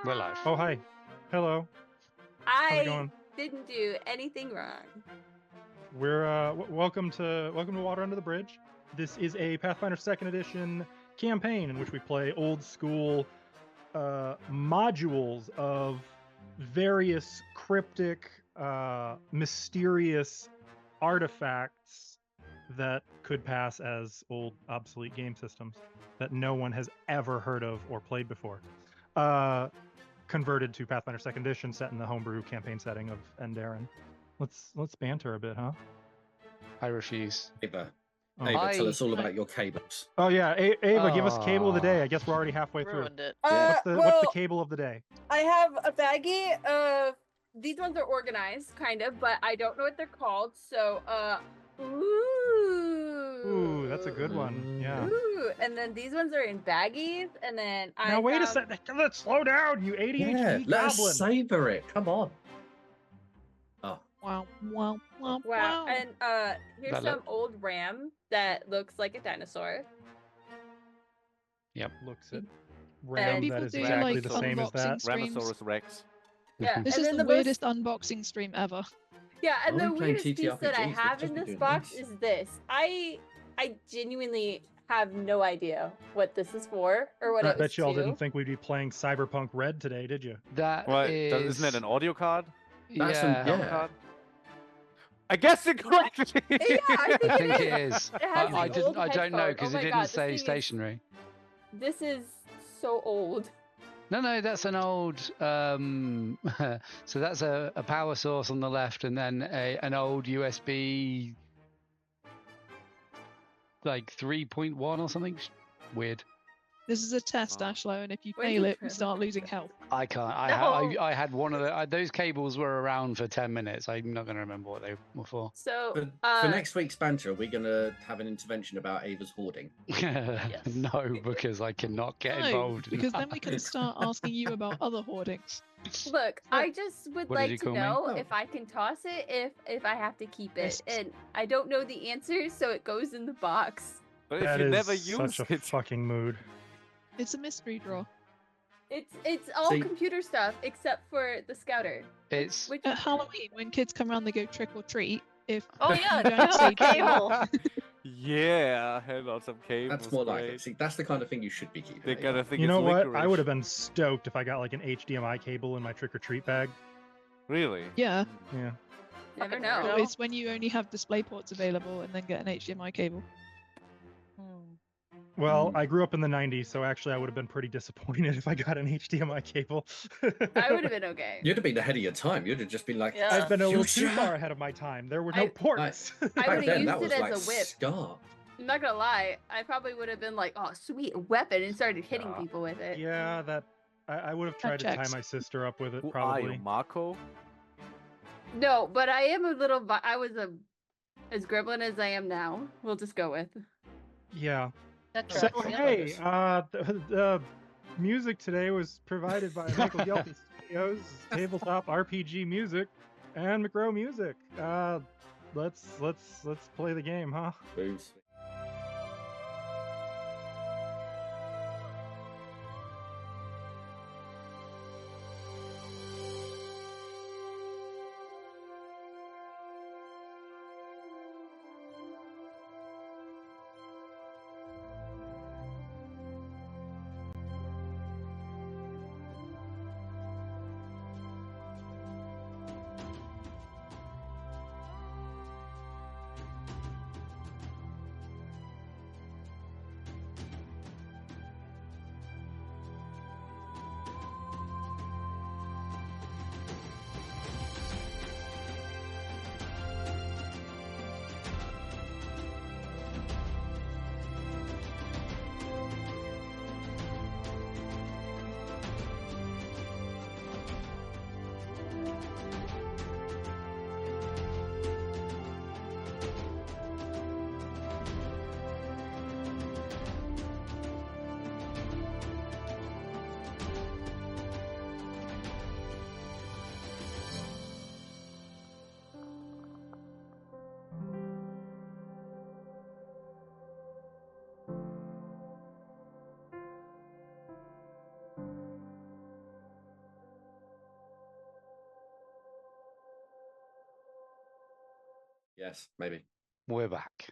We're live. Oh, hi. Hello. How's it I going? didn't do anything wrong. We're welcome to Water Under the Bridge. This is a Pathfinder 2nd Edition campaign in which we play old school modules of various cryptic, mysterious artifacts that could pass as old obsolete game systems that no one has ever heard of or played before. Converted to Pathfinder 2nd Edition, set in the homebrew campaign setting of Endarin. Let's banter a bit, huh? I refuse. Ava, Oh. Ava, tell us all about your cables. Oh yeah, Ava, give us cable of the day. I guess we're already halfway through. Ruined it. What's the cable of the day? I have a baggie of these ones are organized, kind of, but I don't know what they're called. So, Ooh, that's a good one. Yeah. Ooh, and then these ones are in baggies, and then Now wait a second. Let's slow down, you ADHD Let us goblin. savor it. Come on. Oh, Wow. Wow. And here's That some old RAM that looks like a dinosaur. Looks at And RAM people that is do, exactly like, the same as that. unboxing streams. Ramosaurus Rex. Yeah, This and is then the most- weirdest unboxing stream ever. Yeah, and Why are the we playing weirdest piece that I TTRPGs? have They'd in just be this doing box this. is this. I genuinely have no idea what this is for or what I it was bet y'all to. didn't think we'd be playing Cyberpunk Red today, did you? That What? is... Isn't it an audio card? That's yeah. yeah. Card? I guess it correctly. Yeah, I I think think it it is. is. It has I the didn't. old I don't know headphone. because Oh it my didn't God, this say thing is- stationary. This is so old. No, that's an old. So that's a power source on the left, and then an old USB, like 3.1 or something. Weird. This is a test, Ashlow, and if you When fail did it, we Trevor start do losing that? health. I can't. No. I had one of the. Those cables were around for 10 minutes. I'm not going to remember what they were for. So For next week's banter, are we going to have an intervention about Ava's hoarding? No, because I cannot get No, involved. in because then that. we can start asking you about other hoardings. look, I just would What did you like to call me? know Oh. if I can toss it, if I have to keep it, Yes. and I don't know the answer, so it goes in the box. But That if you is never use such a it, fucking mood. It's a mystery draw. It's all See- computer stuff except for the scouter. It's Which At Halloween, when kids come around, they go trick or treat. If Oh yeah, you give don't us say a cable. yeah, hand out some cables. That's more like great. it. See, that's the kind of thing you should be keeping. They're Ava. gonna think You it's know what? I licorice. would have been stoked if I got like an HDMI cable in my trick-or-treat bag. Really? yeah, Yeah. never Fucking know. weirdo. it's when you only have display ports available and then get an HDMI cable. Well, Hmm. I grew up in the 90s, so actually I would have been pretty disappointed if I got an HDMI cable. I would have been okay. You'd have been ahead of your time. You'd have just been like, Yeah. I've been a little too Future. far ahead of my time. There were no I- ports. I Back would've then, used that it was as like a whip. Scar. I'm not gonna lie, I probably would have been like, oh sweet, a weapon, and started hitting Yeah. people with it. Yeah, that I would have tried to tie checks. my sister up with it Who are probably. you, Marco? No, but I am a little. I was as gremlin as I am now. We'll just go with. Yeah. That's So right. hey, the music today was provided by Michael Gelty Studios, tabletop RPG music, and McGrow Music. Let's play the game, huh? Booze. Yes, maybe. We're back.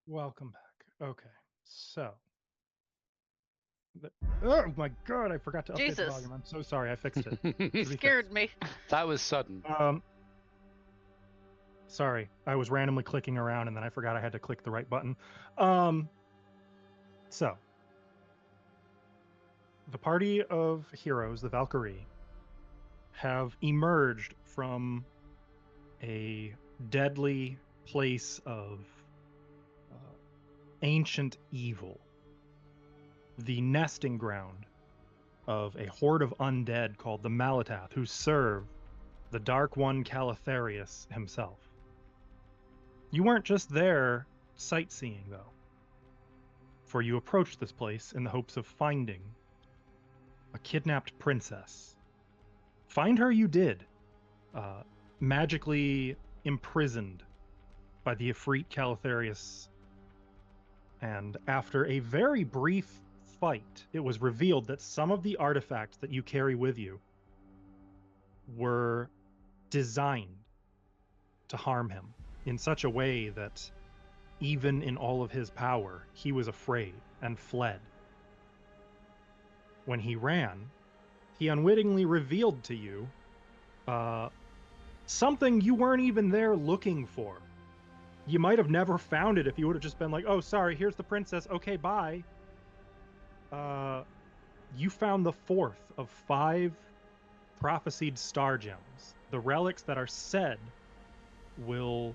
Welcome back. Okay, so. Oh my god, I forgot to update the Jesus. volume. I'm so sorry. I fixed it. You Should be scared fixed. me. That was sudden. Sorry, I was randomly clicking around and then I forgot I had to click the right button. So the party of heroes, the Valkyrie, have emerged from a deadly place of ancient evil, the nesting ground of a horde of undead called the Malatath, who serve the Dark One Calatharius himself. You weren't just there sightseeing, though, for you approached this place in the hopes of finding a kidnapped princess. Find her you did, magically imprisoned by the Ifrit Calatharius. And after a very brief fight, it was revealed that some of the artifacts that you carry with you were designed to harm him in such a way that even in all of his power, he was afraid and fled. When he ran, he unwittingly revealed to you something you weren't even there looking for. You might have never found it if you would have just been like, oh, sorry, here's the princess, okay, bye. You found the fourth of 5 prophesied star gems, the relics that are said will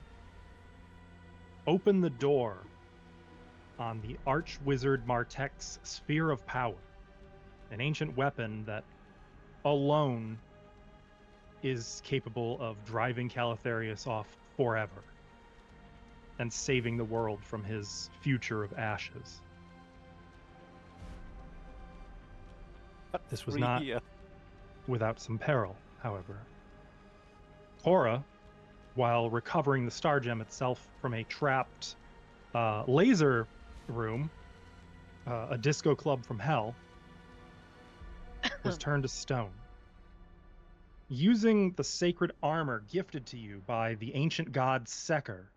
open the door on the Archwizard Martek's Sphere of Power, an ancient weapon that alone is capable of driving Calatharius off forever and saving the world from his future of ashes. This was not without some peril, however. Cora, while recovering the star gem itself from a trapped laser room, a disco club from hell, was turned to stone. Using the sacred armor gifted to you by the ancient god Seker,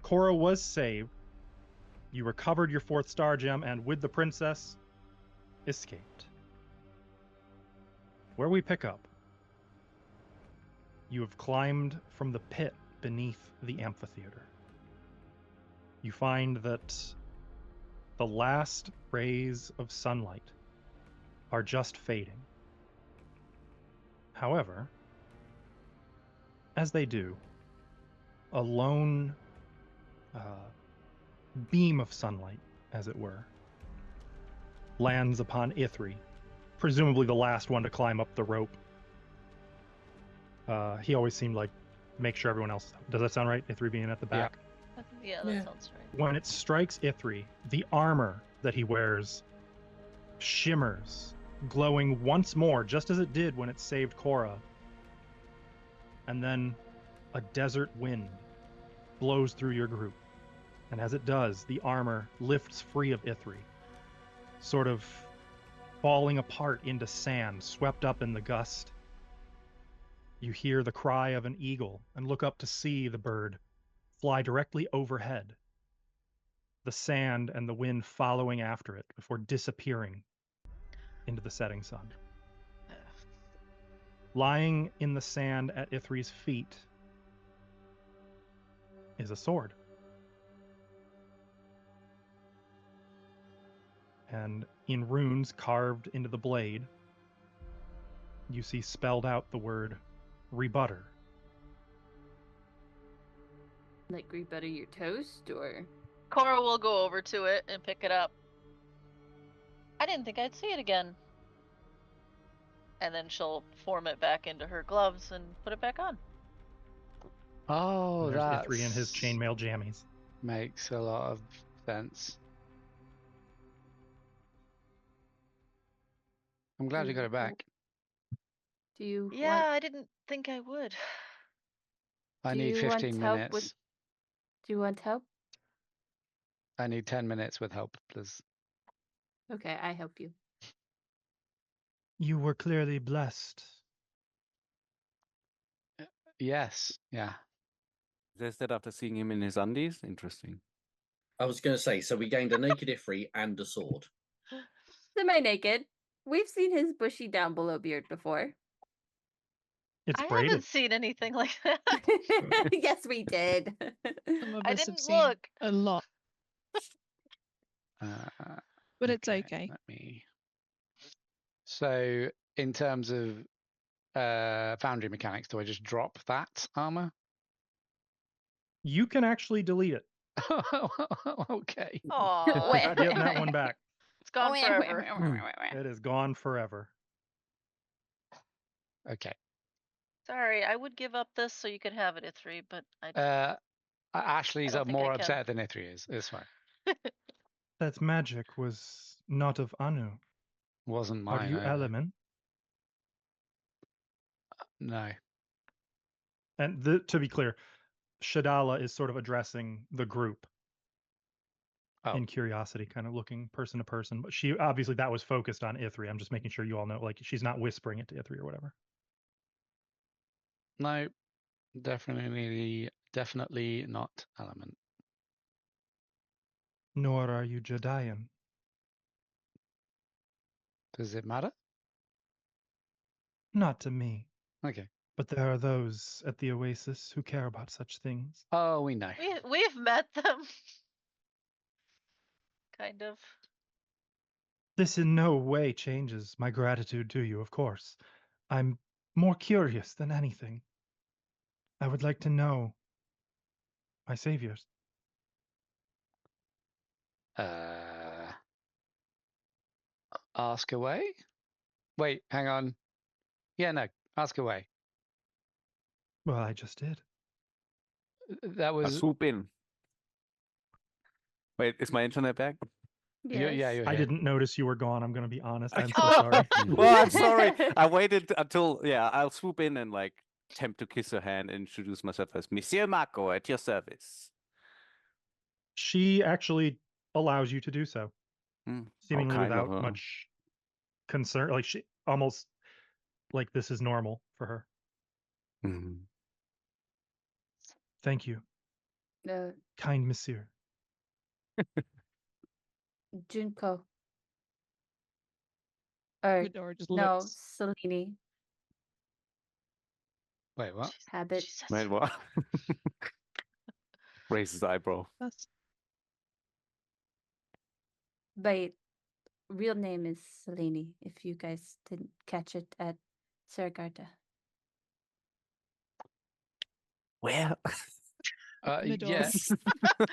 Cora was saved. You recovered your 4th star gem and, with the princess, escaped. Where we pick up, you have climbed from the pit beneath the amphitheater. You find that the last rays of sunlight are just fading. However, as they do, a lone beam of sunlight, as it were, lands upon Ithri, presumably the last one to climb up the rope. He always seemed like make sure everyone else. Does that sound right? Ithri being at the back. Yeah, that sounds right. When it strikes Ithri, the armor that he wears shimmers, glowing once more, just as it did when it saved Cora. And then a desert wind blows through your group. And as it does, the armor lifts free of Ithri, sort of falling apart into sand, swept up in the gust. You hear the cry of an eagle and look up to see the bird fly directly overhead, the sand and the wind following after it before disappearing into the setting sun. Lying in the sand at Ithri's feet is a sword. And in runes carved into the blade, you see spelled out the word rebutter. Like rebutter your toast, or? Cora will go over to it and pick it up. I didn't think I'd see it again. And then she'll form it back into her gloves and put it back on. Oh, There's that Ithri and his chainmail jammies. makes a lot of sense. I'm glad you got it back. Do you Yeah, want, I didn't think I would. I do need you want 15 help minutes. with- do you want help? I need 10 minutes with help, please. Okay, I help you. You were clearly blessed. Yes, yeah. Is that after seeing him in his undies? Interesting. I was going to say, so we gained a naked Ifri and a sword. Semi-naked. We've seen his bushy down below beard before. It's I braided. haven't seen anything like that. Yes, we did. Some of I us have didn't seen look. a lot, Uh, but it's okay. Let me. So, in terms of foundry mechanics, do I just drop that armor? You can actually delete it. Okay. Aw, Wait. Not getting that one back. it's gone Wait, forever. It is gone forever. Okay. Sorry, I would give up this so you could have it, Ithri, but I Ashley's don't think I more can. upset than Ithri is. It's fine. That magic was not of Anu. Wasn't Are mine. you either. element? No. And to be clear, Shadala is sort of addressing the group Oh. in curiosity, kind of looking person to person. But she obviously that was focused on Ithri. I'm just making sure you all know, like she's not whispering it to Ithri or whatever. No. Definitely not element. Nor are you Jedian. Does it matter? Not to me. Okay. But there are those at the Oasis who care about such things. Oh, we know. We've met them. Kind of. This in no way changes my gratitude to you, of course. I'm more curious than anything. I would like to know my saviors. Ask away? Wait, hang on. Yeah, no. Ask away. Well, I just did. That I was. swoop in. Wait, is my internet back? Yeah, you're I here. didn't notice you were gone. I'm going to be honest. I'm so Oh. sorry. Well, I'm sorry. I waited until I'll swoop in and like attempt to kiss her hand and introduce myself as Monsieur Mako at your service. She actually allows you to do so, seemingly kind of without her. much concern. Like she almost like this is normal for her. Mhm. Thank you, kind monsieur. Junko. Or Medora just no, looks. Selene. Wait, what? Habit. Jesus. Wait, what? Raises eyebrow. That's My real name is Selene, if you guys didn't catch it at Saragarta. Where? Medora. Yes.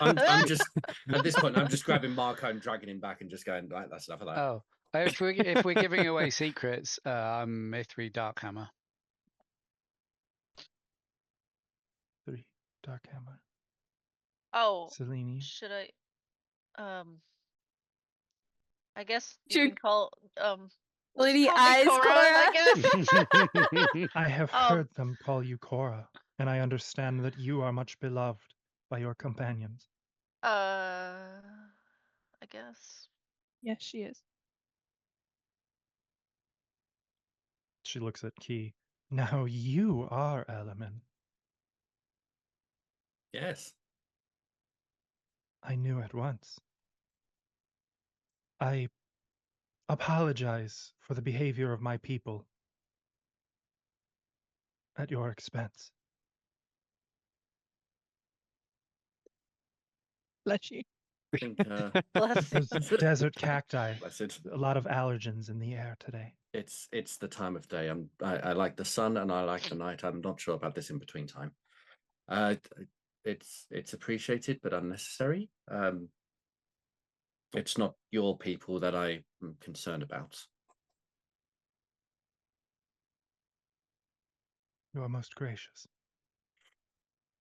I'm just at this point. I'm just grabbing Marco and dragging him back and just going, right, that's enough of that. Oh, if we're giving away secrets, I'm Mithri Darkhammer. 3 Dark Hammer. Oh, Selene. should I? I guess you can call Lady call me Eyes Cora, I guess. I have Um, heard them call you Cora, and I understand that you are much beloved by your companions. I guess. yes, she is. She looks at Key. Now you are Element. Yes. I knew at once. I apologize for the behavior of my people at your expense. Bless you. I think Bless. There's desert cacti, bless it. a lot of allergens in the air today. It's the time of day. I like the sun and I like the night. I'm not sure about this in between time. It's appreciated but unnecessary. It's not your people that I am concerned about. You are most gracious.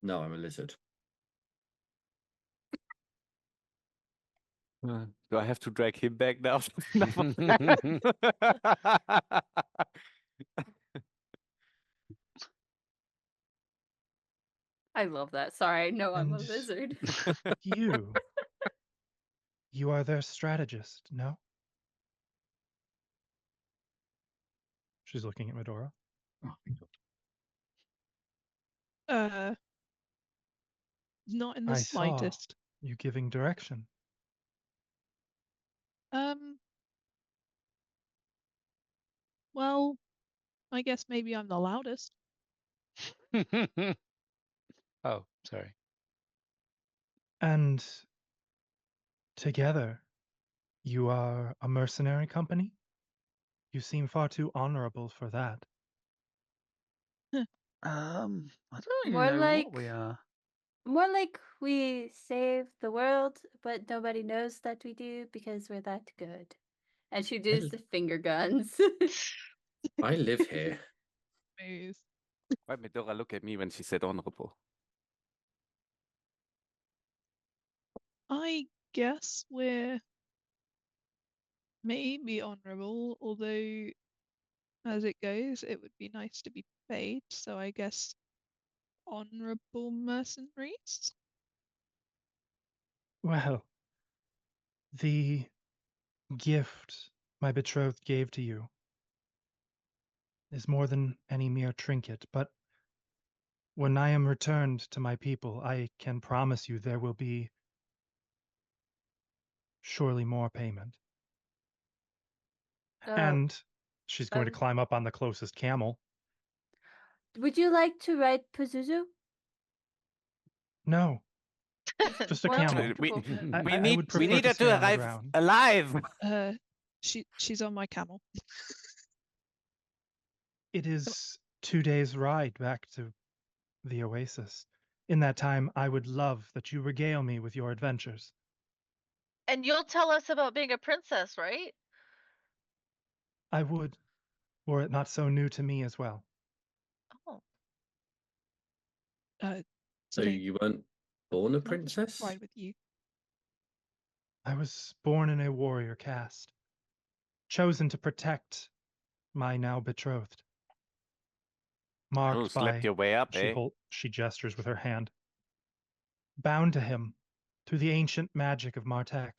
No, I'm a lizard. Do I have to drag him back now? I love that. Sorry, no, I'm a And lizard. You are their strategist, no? She's looking at Medora. Oh, thank God. Not in the I saw slightest. you giving direction. Well, I guess maybe I'm the loudest. Oh, sorry. And together, you are a mercenary company? You seem far too honorable for that. I don't even More know what we like- are. More like we save the world, but nobody knows that we do because we're that good. And she does the finger guns. I live here. Smooth. Why did Medora look at me when she said honorable? I guess we're maybe honourable, although as it goes, it would be nice to be paid. So I guess honourable mercenaries. Well, the gift my betrothed gave to you is more than any mere trinket, but when I am returned to my people, I can promise you there will be surely more payment. Oh, And she's going to um, climb up on the closest camel. would you like to ride Pazuzu? No, just a More camel. We, comfortable. I- we I need would we prefer need to her stay to on the arrive ground. alive. She's on my camel. It is 2 days' ride back to the oasis. In that time, I would love that you regale me with your adventures. And you'll tell us about being a princess, right? I would, were it not so new to me as well. Oh. So Celine, you weren't born a I'd love to princess? ride with you. I was born in a warrior caste, chosen to protect my now betrothed, You marked slept by, your way up, eh? she gestures with her hand, bound to him through the ancient magic of Martek.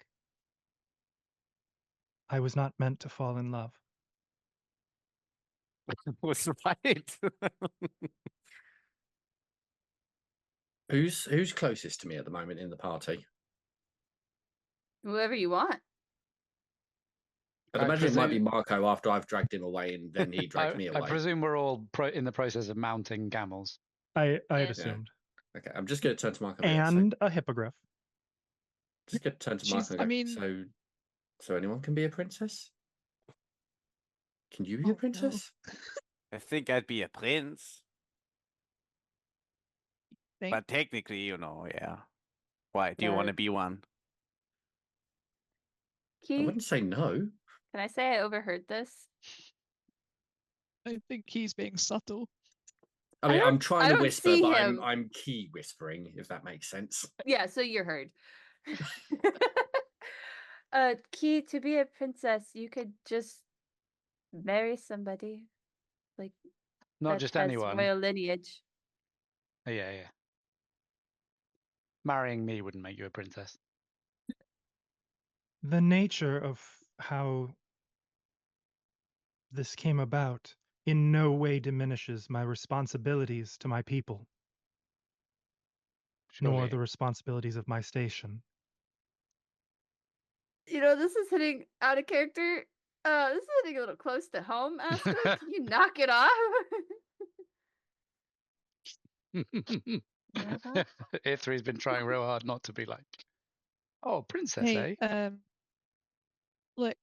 I was not meant to fall in love. Was right. Who's closest to me at the moment in the party? Whoever you want. I'd I imagine it might be presume- Marco after I've dragged him away and then he dragged me I away. presume we're all in the process of mounting camels. I had Yeah. assumed. Okay, I'm just going to turn to Marco. And And a hippogriff. just going to turn to She's- Marco. I And go, mean- so anyone can be a princess? Can you be Oh, a no. princess? I think I'd be a prince. Think? But technically, yeah. Why? Do you want to be one? I Key, wouldn't say no. can I say I overheard this? I think he's being subtle. I mean, don't- I'm trying I to don't whisper, see but him. I'm key whispering, if that makes sense. Yeah, so you're heard. Key, to be a princess, you could just marry somebody like Not that just has anyone. royal lineage. Oh, yeah. Marrying me wouldn't make you a princess. The nature of how this came about in no way diminishes my responsibilities to my people, nor Surely. the responsibilities of my station. You know, this is hitting out of character. This is hitting a little close to home, Astra. Can you knock it off? Ithri's been trying real hard not to be like, oh, princess, Hey, eh? look,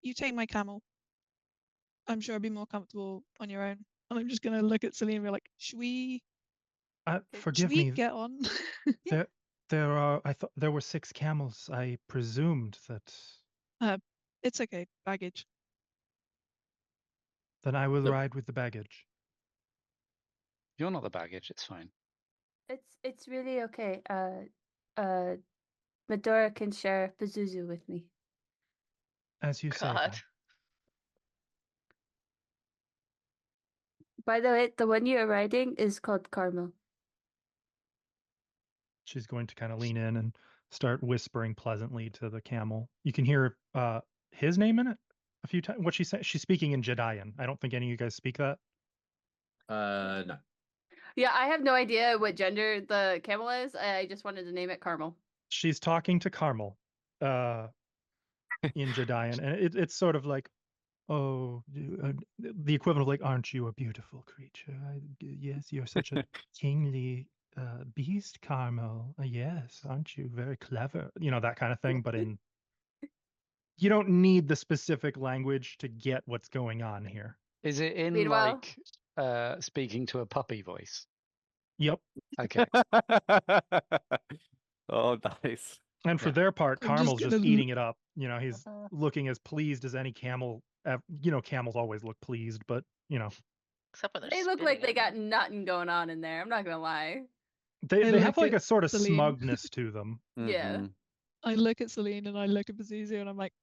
you take my camel. I'm sure I'd be more comfortable on your own. And I'm just gonna look at Celine and be like, should we Forgive we me. get on? I thought there were 6 camels. I presumed that. It's okay, baggage. Then I will Nope. ride with the baggage. You're not the baggage. It's fine. It's really okay. Medora can share Pazuzu with me. As you say. God. then. By the way, the one you're riding is called Carmel. She's going to kind of lean in and start whispering pleasantly to the camel. You can hear his name in it a few times. What she said, she's speaking in Jedian. I don't think any of you guys speak that. No. Yeah, I have no idea what gender the camel is. I just wanted to name it Carmel. She's talking to Carmel in Jedian, and it's sort of like, oh, the equivalent of like, aren't you a beautiful creature? Yes, you're such a kingly beast, Carmel. Yes, aren't you very clever? You know, that kind of thing. But you don't need the specific language to get what's going on here. Is it in Meanwhile- like speaking to a puppy voice? Yep. Okay. Oh, nice. And for Yeah. their part, I'm just Carmel's just gonna eating it up. You know, he's Uh-huh. looking as pleased as any camel. You know, camels always look pleased, but you know, Except when they're They look like spitting they at got nothing going on in there. I'm not gonna lie. they I have look like a at sort of Celine. smugness to them. Yeah. Mhm. I look at Celine and I look at Pazuzu and I'm like,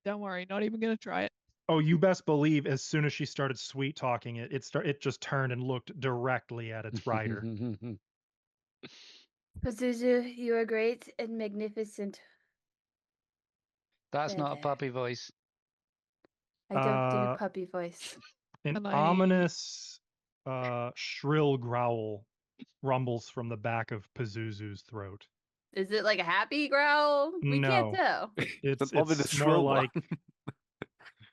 don't worry, not even gonna try it. Oh, you best believe as soon as she started sweet talking it, it just turned and looked directly at its rider. Pazuzu, you are great and magnificent. That's not a There. puppy voice. I don't do Uh, puppy voice. An And I- ominous, shrill growl rumbles from the back of Pazuzu's throat. Is it like a happy growl? We can't No. tell. It's an ominous more shrill one. like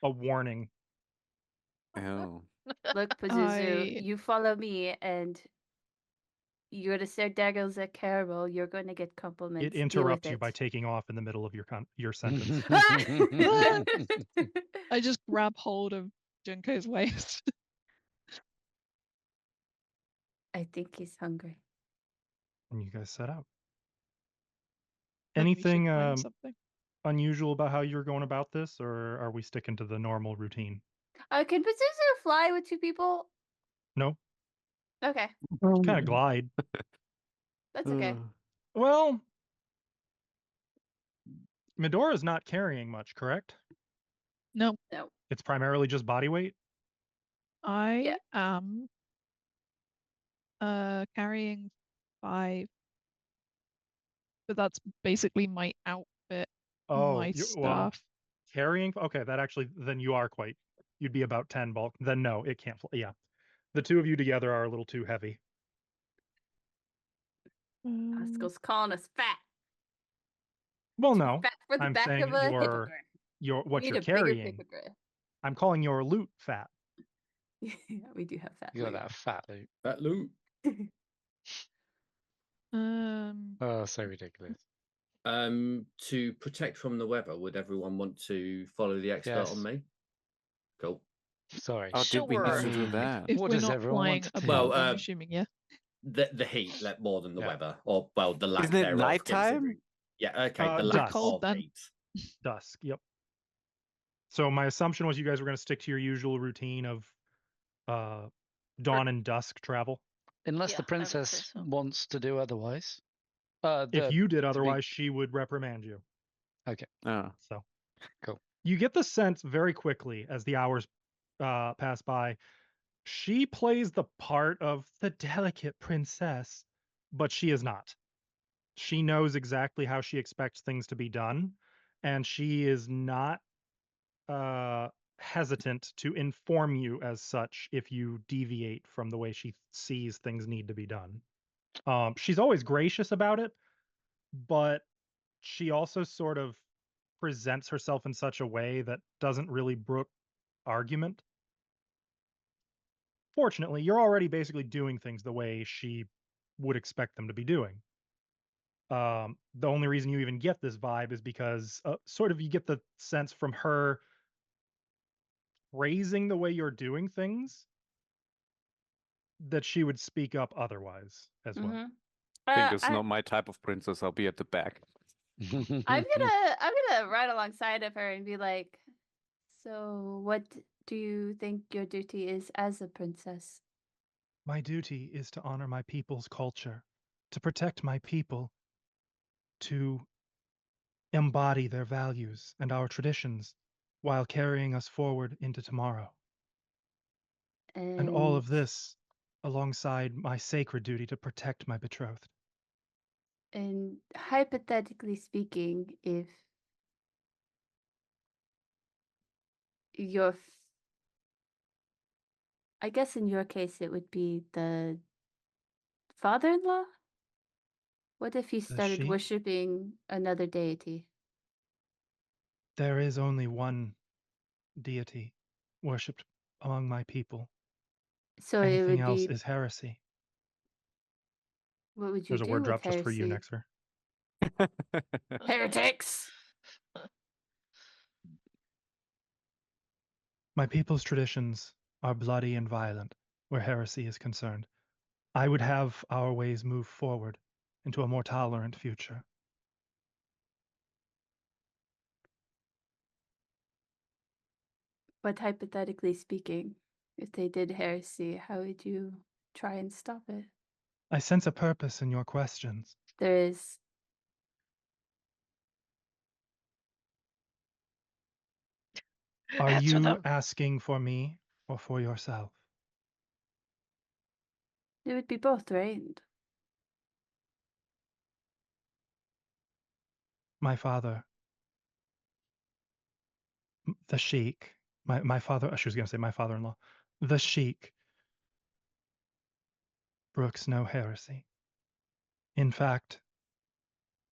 a warning. Oh. Look, Pazuzu, I- you follow me and you're the Sir Daggles at Carol. You're going to get compliments. It Deal with interrupts you it. by taking off in the middle of your sentence. I just grab hold of Junko's waist. I think he's hungry. And you guys set out. And we should Anything find something. unusual about how you're going about this, or are we sticking to the normal routine? Can Pazuzu fly with 2 people? No, Okay, kind of glide. that's okay. Well, Medora's not carrying much, correct? No, No. It's primarily just body weight. I am carrying 5, but that's basically my outfit, Oh, my well, stuff. carrying. Okay, that actually, then you are quite. You'd be about 10 bulk. Then no, it can't fly. Yeah, the two of you together are a little too heavy. Pascal's calling us fat. Well, Too no, fat for the I'm back saying of a your hippogriff. what We you're need a bigger carrying. hippogriff. I'm calling your loot fat. Yeah, we do have fat. You got loot. that fat loot. That loot. Oh, so ridiculous. To protect from the weather, would everyone want to follow the expert Yes. on me? Cool. Sorry. Oh, did we need to do Sure. that? If What we're does not everyone flying want to do? above, Well, I'm assuming, yeah. The heat, like, more than the Yeah. weather, or well, the lack Isn't it thereof. nighttime? Considering. Yeah. Okay. The Dusk. lack Cold of then. heat. Dusk. Yep. So my assumption was you guys were going to stick to your usual routine of dawn and dusk travel. Unless Yeah, the I would say princess so. wants to do otherwise. If you did otherwise, she would reprimand you. Oh. So Cool. You get the sense very quickly as the hours pass by. She plays the part of the delicate princess, but she is not. She knows exactly how she expects things to be done, and she is not hesitant to inform you as such if you deviate from the way she sees things need to be done. She's always gracious about it, but she also sort of presents herself in such a way that doesn't really brook argument. Fortunately, you're already basically doing things the way she would expect them to be doing. The only reason you even get this vibe is because sort of you get the sense from her praising the way you're doing things that she would speak up otherwise as well. Mhm. I think it's I- not my type of princess. I'll be at the back. I'm gonna ride alongside of her and be like, so what do you think your duty is as a princess? My duty is to honor my people's culture, to protect my people, to embody their values and our traditions while carrying us forward into tomorrow. And all of this alongside my sacred duty to protect my betrothed. And hypothetically speaking, if your I guess in your case it would be the father-in-law? What if he started sheik? worshipping another deity? There is only one deity worshipped among my people. So it Anything would else be, is heresy. what would you There's a do word with drop just for you, heresy? Nexer. Heretics! My people's traditions are bloody and violent where heresy is concerned. I would have our ways move forward into a more tolerant future. But hypothetically speaking, if they did heresy, how would you try and stop it? I sense a purpose in your questions. There is. Are Answer you them. asking for me or for yourself? It would be both, right? My father, the sheik, my father, she was going to say my father-in-law, the sheik brooks no heresy. In fact,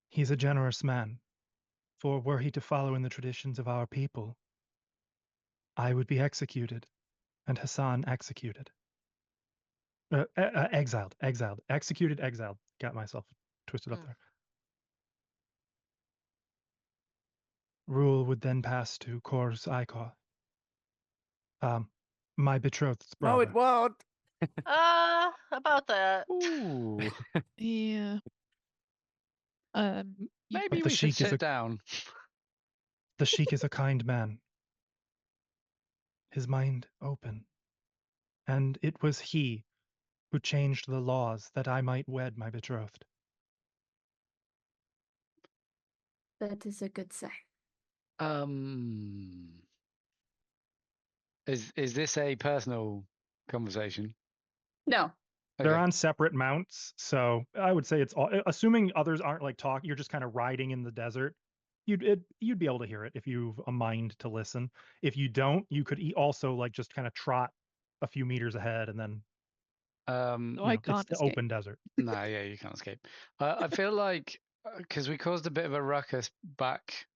he's a generous man, for were he to follow in the traditions of our people, I would be executed, and Hassan executed. Exiled, executed, exiled. Got myself twisted up Mm. there. Rule would then pass to Kors Ikor, my betrothed's No, brother. it won't. About that. Ooh. Yeah. You Maybe But the we should sheik is sit down. the sheik is a kind man, his mind open, and it was he who changed the laws that I might wed my betrothed. That is a good sign. Um, is this a personal conversation? No. They're Okay. on separate mounts, so I would say it's all. Assuming others aren't like talking, you're just kind of riding in the desert. You'd be able to hear it if you've a mind to listen. If you don't, you could also like just kind of trot a few meters ahead, and then Um, So I it's can't the escape. open desert. no, yeah, you can't escape. I feel like because we caused a bit of a ruckus back,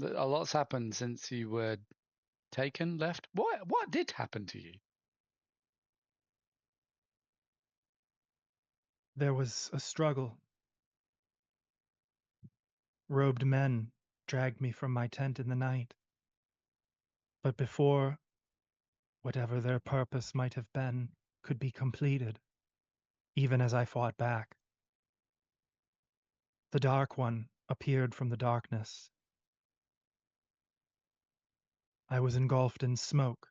a lot's happened since you were taken, left. What did happen to you? There was a struggle. Robed men dragged me from my tent in the night. But before whatever their purpose might have been could be completed, even as I fought back, the Dark One appeared from the darkness. I was engulfed in smoke,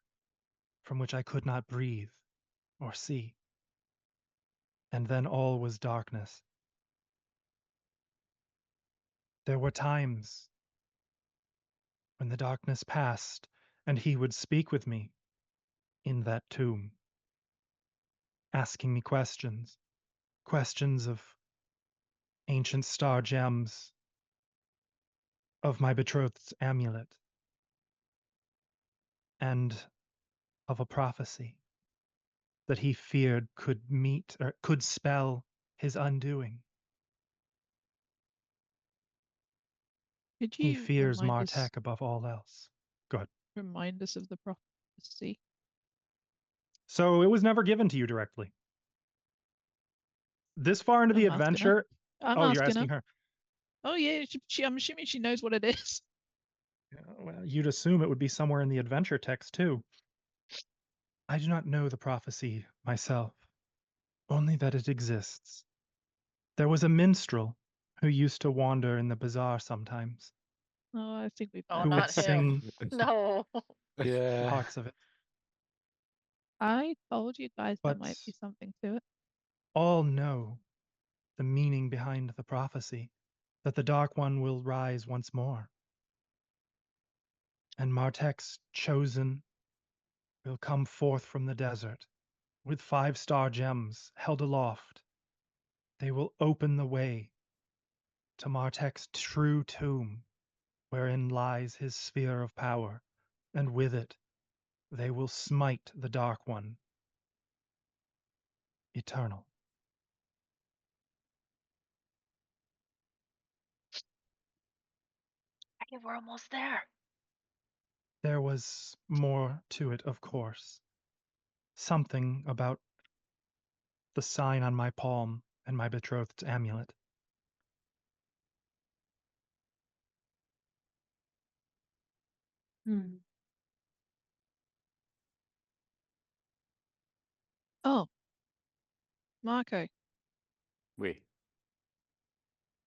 from which I could not breathe or see. And then all was darkness. There were times when the darkness passed, and he would speak with me in that tomb, asking me questions of ancient star gems, of my betrothed's amulet, and of a prophecy that he feared could meet or could spell his undoing. Could He you fears Martek above all else. Good. remind us of the prophecy? So it was never given to you directly. This far into the I'm asking her. adventure. I'm Oh, you're asking asking her. her. Oh yeah, I'm assuming she knows what it is. Yeah, well, you'd assume it would be somewhere in the adventure text too. I do not know the prophecy myself, only that it exists. There was a minstrel who used to wander in the bazaar sometimes, Oh, I think we've Oh, met who would not before. him. sing No. Yeah. parts of it. I told you guys there But might be something to it. all know the meaning behind the prophecy, that the Dark One will rise once more. And Martek's chosen will come forth from the desert with 5-star gems held aloft. They will open the way to Martek's true tomb, wherein lies his sphere of power, and with it, they will smite the Dark One. Eternal. I think we're almost there. There was more to it, of course. Something about the sign on my palm and my betrothed's amulet. Oh, Marco, Wait.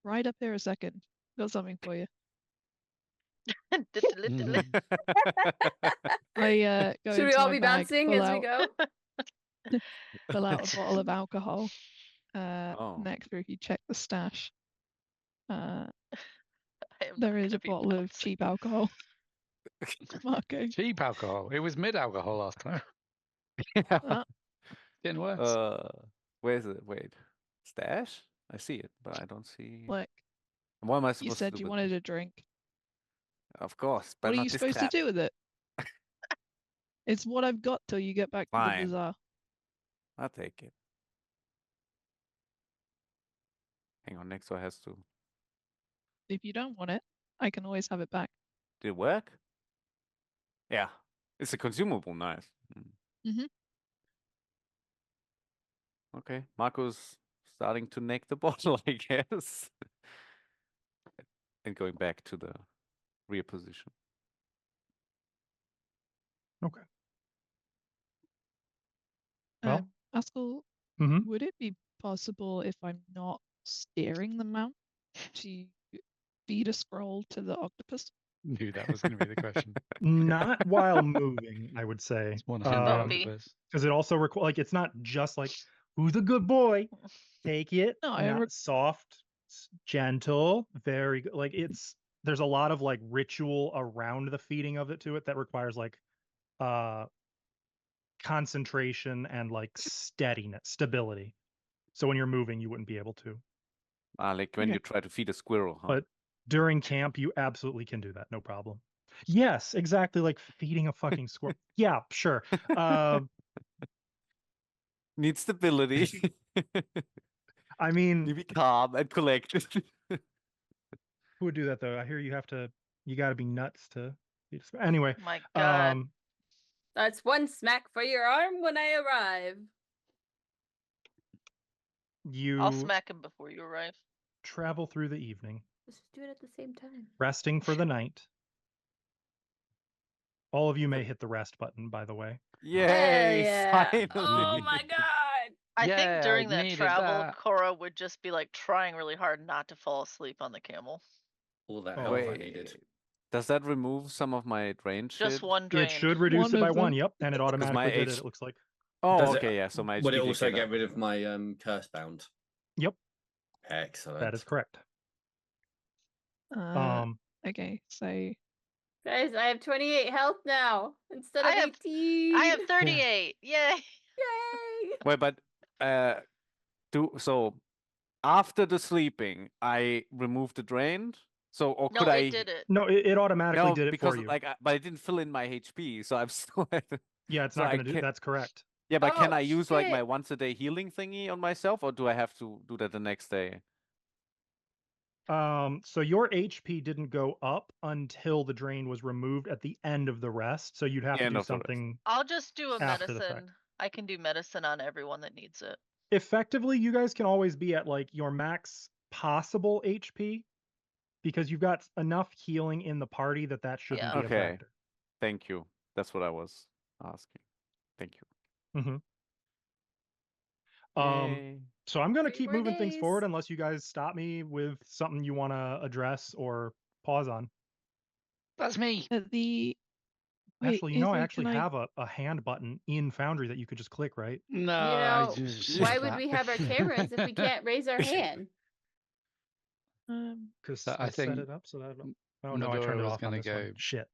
right up here a second. Got something for you. Mhm. I go Should we into all my be bag, bouncing pull as we out, go? pull out a bottle of alcohol. Oh. Next, if you check the stash, I am there not is gonna a be bottle of bouncing. cheap alcohol. Marco. Cheap alcohol. It was mid alcohol last time. Ah, Getting worse. Where's it? Wait. Stash? I see it, but I don't see. look, What am I you supposed said to do you with wanted this? a drink. Of course, but What are not you this supposed crap. to do with it? It's what I've got till you get back to the Fine. bazaar. I'll take it. Hang on, Nexo has to. If you don't want it, I can always have it back. Did it work? Yeah. It's a consumable knife. Mhm. Okay. Marco's starting to neck the bottle, I guess. And going back to the rear position. Okay. Well, Askell, mhm. would it be possible if I'm not steering the mount to feed a scroll to the octopus? Knew that was going to be the question. Not while moving, I would say. It's one Too hand bumpy. octopus. Because it also requires, like, it's not just like, who's a good boy? Take it. No, I Not soft, gentle, very good. Like, there's a lot of like ritual around the feeding of it to it that requires like concentration and like steadiness, stability. So when you're moving, you wouldn't be able to. Like when Okay. you try to feed a squirrel, huh? But during camp, you absolutely can do that, no problem. Yes, exactly like feeding a fucking squirrel. Yeah, sure. Need stability. I mean, You be calm and collected. who would do that though? I hear you got to be nuts to feed a squirrel. Anyway, My God. That's one smack for your arm when I arrive. I'll you smack him before you arrive. travel through the evening, Let's just do it at the same time. resting for the night. All of you may hit the rest button, by the way. Yay! yeah. Finally. Oh my god. I Yeah, think during I that needed travel, that. Cora would just be like trying really hard not to fall asleep on the camel. All that Oh, health I Wait, needed. does that remove some of my drain Just shit? one It drain. should reduce One it by of one. them. Yep, and it automatically did it. H- It looks like. Oh, Does okay, it, yeah. So my would HP it did also get get up. rid of my curse bound? Yep, Excellent. that is correct. Okay, so Guys, I have 28 health now instead of I have 18. I have 38. Yay! Yay! Wait, but so after the sleeping, I removed the drain. So or No, could it I? did it. No, it automatically No, did it because for you. like, but I didn't fill in my HP, so I'm still. Yeah, it's so not I going to do. can't- That's correct. Yeah, but can Oh, I use like my shit. once a day healing thingy on myself, or do I have to do that the next day? So your HP didn't go up until the drain was removed at the end of the rest. So you'd have to End do of the rest. something. I'll just do a After the fact. medicine. I can do medicine on everyone that needs it. Effectively, you guys can always be at like your max possible HP because you've got enough healing in the party that shouldn't Yeah. be Okay. a factor. Thank you. That's what I was asking. Thank you. Mm-hmm. Yay. So I'm going to 3 keep more moving things days. forward unless you guys stop me with something you want to address or pause on. That's me. the wait, Actually, you know, I Izzy, actually can have a hand button in Foundry that you could just click, right? No, You I know, just why said would that. we have our cameras if we can't raise our hand? Because So I I set think it up so that. Oh no, I Medora turned it was off on gonna this one. go. Shit.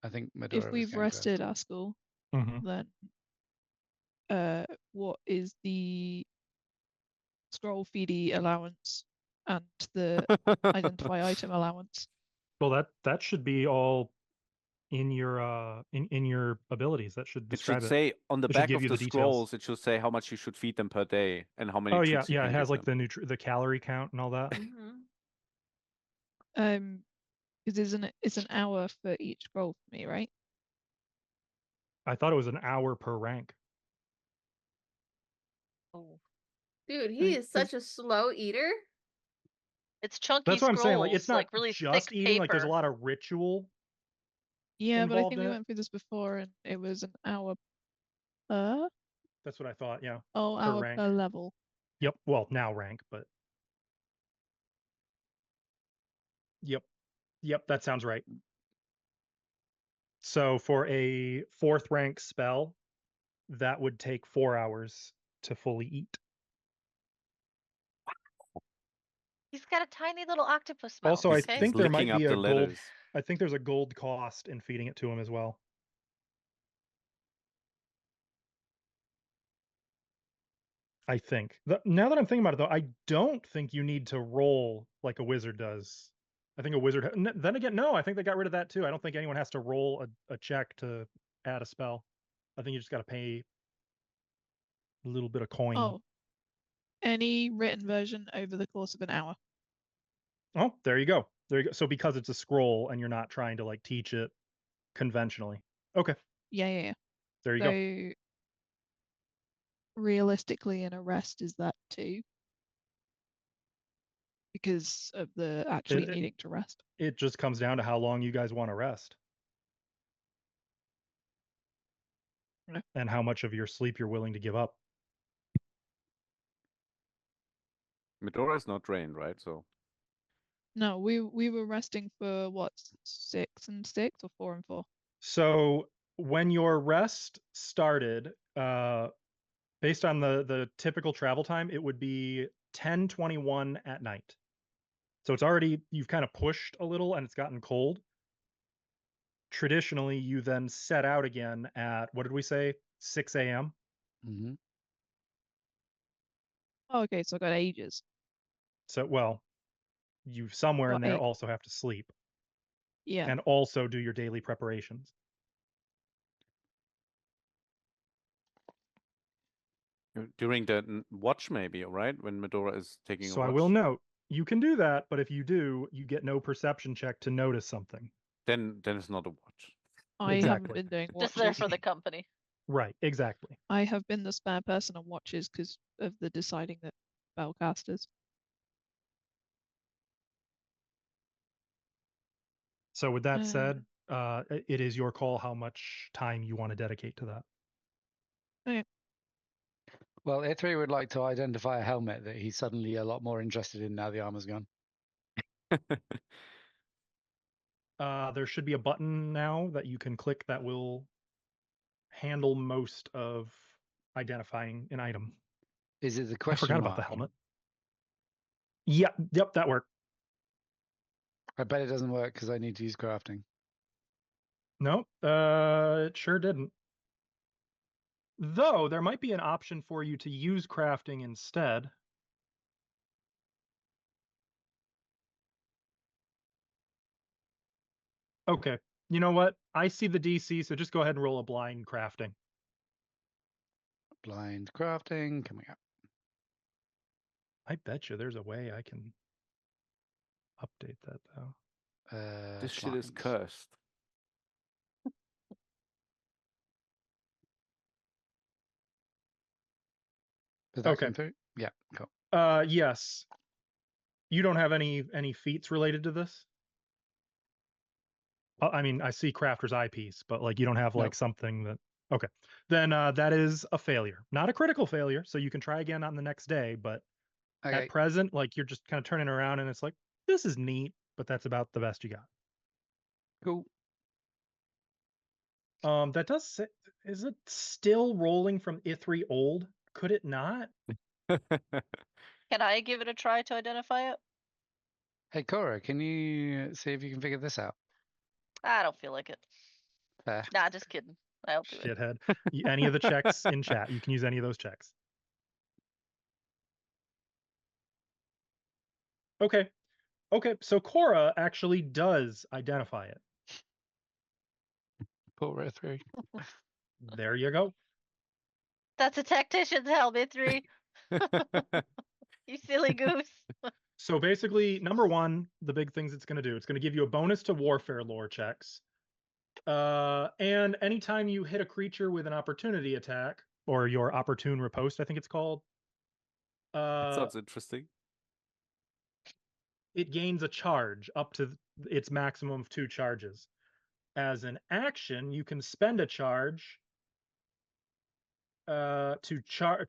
I think Medora if was we've going rested first. Askell, Mm-hmm. then what is the scroll feedy allowance and the identify item allowance? Well, that should be all in your abilities. That should It describe should it. say on the It should back give of you the the details. scrolls. It should say how much you should feed them per day and how many Oh yeah, treats you yeah. can It has give like them. the calorie count and all that. Mm-hmm. Because it's an hour for each scroll for me, right? I thought it was an hour per rank. Oh, Dude, he is Because such a slow eater. it's chunky That's what I'm saying. Like, it's scrolls, not like really just thick eating. Like, there's a paper. lot of ritual yeah, but I involved think in we it. went through this before, and it was an hour per. That's what I thought. Yeah. Oh, Per hour rank. per level. Yep. Well, now rank, but yep. Yep. That sounds right. So for a 4th rank spell, that would take 4 hours to fully eat. He's got a tiny little octopus mouth. Also, I Okay. think He's there might licking up be the a gold. letters. I think there's a gold cost in feeding it to him as well. I think. Now that I'm thinking about it, though, I don't think you need to roll like a wizard does. I think a wizard. Then again, no, I think they got rid of that too. I don't think anyone has to roll a check to add a spell. I think you just got to pay a little bit of coin. Oh, any written version over the course of an hour. Oh, there you go. There you go. So because it's a scroll and you're not trying to like teach it conventionally. Okay, Yeah. there you go. So realistically, an arrest is that too, because of the actually needing to rest. It just comes down to how long you guys want to rest. Yeah. And how much of your sleep you're willing to give up. Medora is not drained, right? So No, we were resting for what, 6 and 6 or 4 and 4? So when your rest started, based on the typical travel time, it would be 10:21 at night. So it's already, you've kind of pushed a little and it's gotten cold. Traditionally, you then set out again at, what did we say, 6 a.m.? Mm-hmm. Oh, okay, so I got ages. So, well, you somewhere in Got there 8. also have to sleep Yeah. and also do your daily preparations. during the watch, maybe, right? When Medora is taking a So I watch. will note, you can do that, but if you do, you get no perception check to notice something. Then it's not a watch. I haven't Exactly. been doing Just there watches. for the company. Right, exactly. I have been the spare person on watches because of the deciding that spellcasters. So with that said, it is your call how much time you want to dedicate to that. Okay. Well, Ithri would like to identify a helmet that he's suddenly a lot more interested in now the armor's gone. There should be a button now that you can click that will handle most of identifying an item. Is it the I question forgot about mark? the helmet. Yeah, yep, that worked. I bet it doesn't work because I need to use crafting. Nope, it sure didn't. Though there might be an option for you to use crafting instead. Okay, you know what? I see the DC, so just go ahead and roll a blind crafting. Blind crafting coming up. I bet you there's a way I can update that though. This shit is blinds. cursed. Did that Okay. come through? Yeah, cool. Yes. You don't have any feats related to this? I mean, I see crafter's eyepiece, but like you don't have like Nope. something that. Okay, then that is a failure, not a critical failure. So you can try again on the next day, but Okay. at present, like you're just kind of turning around and it's like, this is neat, but that's about the best you got. Cool. That does say, is it still rolling from Ithri old? Could it not? Can I give it a try to identify it? Hey, Cora, can you see if you can figure this out? I don't feel like it. Fair. Nah, just kidding. I'll do it. Shithead. Any of the checks in chat, you can use any of those checks. Okay. Okay, so Cora actually does identify it. Poor Ithri. There you go. That's a tactician's helmet, 3. You silly goose. So basically, number one, the big things it's going to do, it's going to give you a bonus to warfare lore checks. And anytime you hit a creature with an opportunity attack, or your opportune riposte, I think it's called, That sounds interesting. it gains a charge up to its maximum of 2 charges. As an action, you can spend a charge to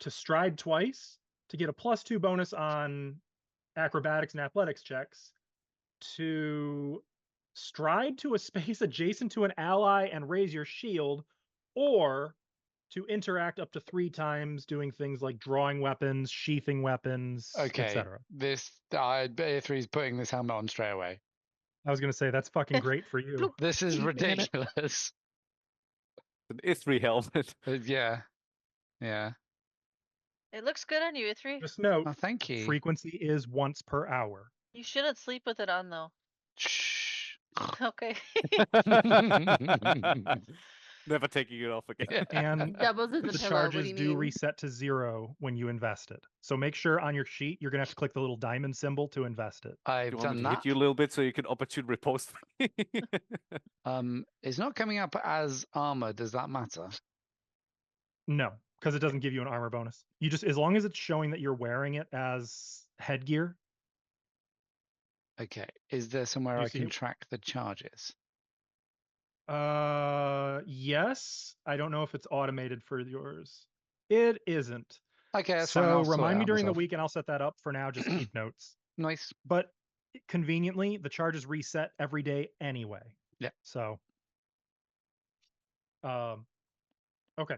stride twice to get a +2 bonus on acrobatics and athletics checks, to stride to a space adjacent to an ally and raise your shield, or to interact up to 3 times doing things like drawing weapons, sheathing weapons, Okay, etc. Ithri's putting this helmet on straight away. I was going to say, that's fucking great for you. This is Keeping it. ridiculous. An Ithri helmet. Yeah. Yeah. It looks good on you, 3. Just note, Oh, thank you. frequency is once per hour. You shouldn't sleep with it on, though. Shh. Okay. Never taking it off again. Yeah. And Doubles as a the pillow. What do charges you do mean? reset to 0 when you invest it. So make sure on your sheet, you're going to have to click the little diamond symbol to invest it. I've You want me done to that. hit you a little bit so you can opportune riposte? It's not coming up as armor. Does that matter? No, because it doesn't give you an armor bonus. You just, as long as it's showing that you're wearing it as headgear. Okay. Is there somewhere You I see can it? track the charges? Yes. I don't know if it's automated for yours. It isn't. Okay, that's fine. So I'll sort it remind me out during the myself. week and I'll set that up. For now, just keep notes. Nice. But conveniently, the charges reset every day anyway. Yeah. So, okay.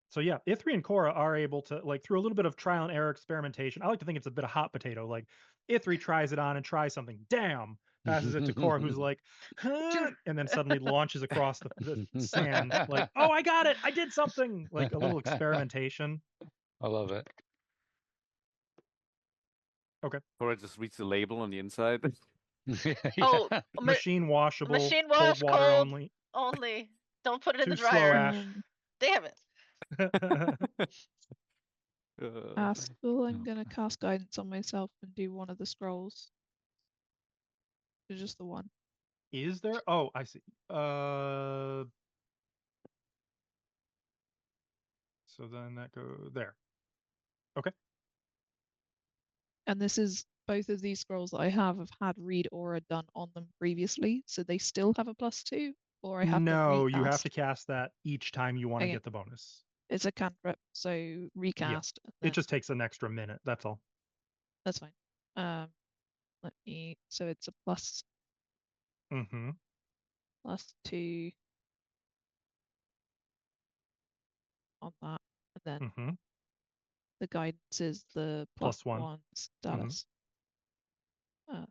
So yeah, Ithri and Cora are able to, like, through a little bit of trial and error experimentation. I like to think it's a bit of hot potato. Like, Ithri tries it on and tries something. Damn. Passes it to Cora, who's like, huh, and then suddenly launches across the sand. Like, oh, I got it. I did something. Like a little experimentation. I love it. Or I just reads the label on the inside. Oh, Machine washable, machine cold wash, water cold. only. Only. Don't put it in Too the slow, dryer. Ash. Damn it. Cool. I'm gonna cast guidance on myself and do one of the scrolls. Just the one. Is there? Oh, I see. So then that go there. Okay. And this is both of these scrolls that I have had read aura done on them previously, so they still have a +2, or I have them No, you have recast. to cast that each time you want to Okay. get the bonus. It's a cantrip, so recast. And It then just takes an extra minute. That's all. that's fine. Let me. So it's a Mm-hmm. +2 on that, and then Mm-hmm. the guidance is the +1. +1 status.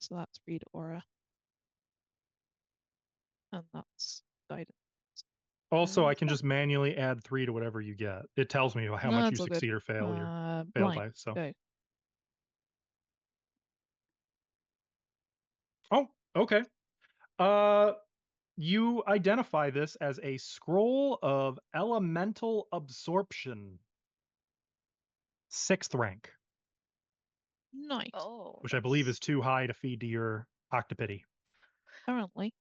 So that's read aura, and that's guidance. Also, I can just manually add 3 to whatever you get. It tells me how much you it's all good. succeed or fail fail Blind, by. So. go. Oh, okay. You identify this as a scroll of elemental absorption, 6th rank, Nice. Oh. which I believe is too high to feed to your octopity. Currently.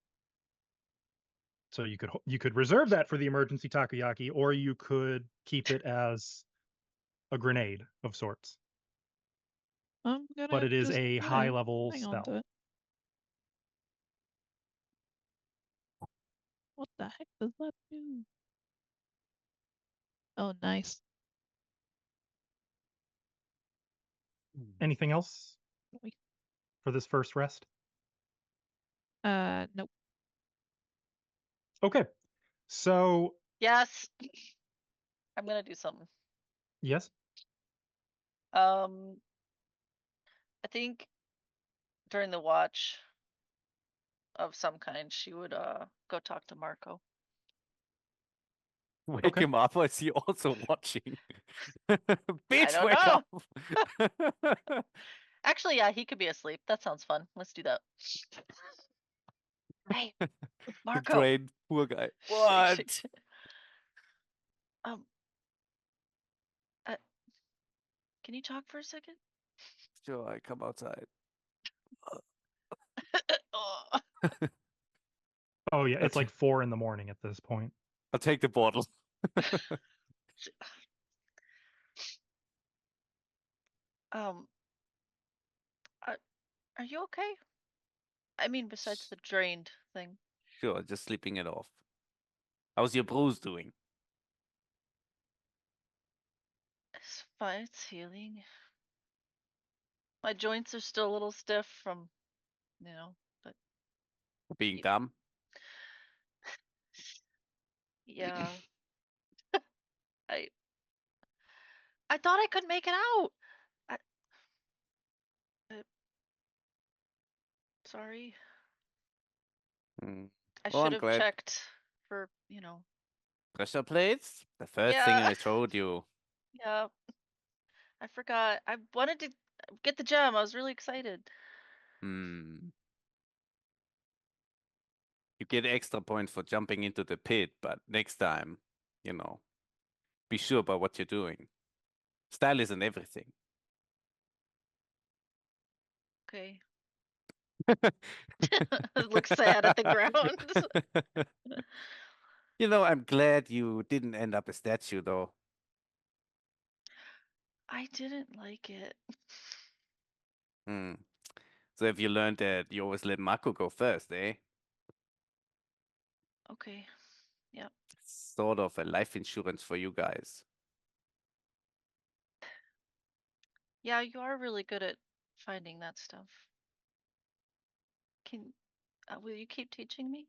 So you could reserve that for the emergency takoyaki, or you could keep it as a grenade of sorts. I'm gonna. But it is just, a high level hang on to spell. it. What the heck does that do? Oh, nice. Anything else Oi. for this first rest? Nope. Okay. So Yes. I'm gonna do something. yes. I think during the watch of some kind, she would go talk to Marco. Wake Okay. him up. Is he also watching? Bitch, don't wake know. up! Actually, yeah, he could be asleep. That sounds fun. Let's do that. Hey, The Marco. drained poor guy. What? Um, can you talk for a second? Sure, I come outside. Oh, Oh yeah, it's That's- like 4 in the morning at this point. I'll take the bottle. um, are you okay? I mean, besides the drained thing. Sure, just sleeping it off. How's your bruise doing? It's fine. It's healing. My joints are still a little stiff from, but Being Y- dumb? yeah. I I thought I could make it out. I, sorry. Hmm. I Well, should I'm have glad. checked for, Pressure plates? The first thing Yeah. I showed you. Yeah. I forgot. I wanted to get the gem. I was really excited. Hmm. You get extra points for jumping into the pit, but next time, be sure about what you're doing. Style isn't everything. Okay. Look sad at the ground. I'm glad you didn't end up a statue, though. I didn't like it. Hmm. So have you learned that you always let Mako go first, eh? Okay. Yep. Sort of a life insurance for you guys. Yeah, you are really good at finding that stuff. Will you keep teaching me?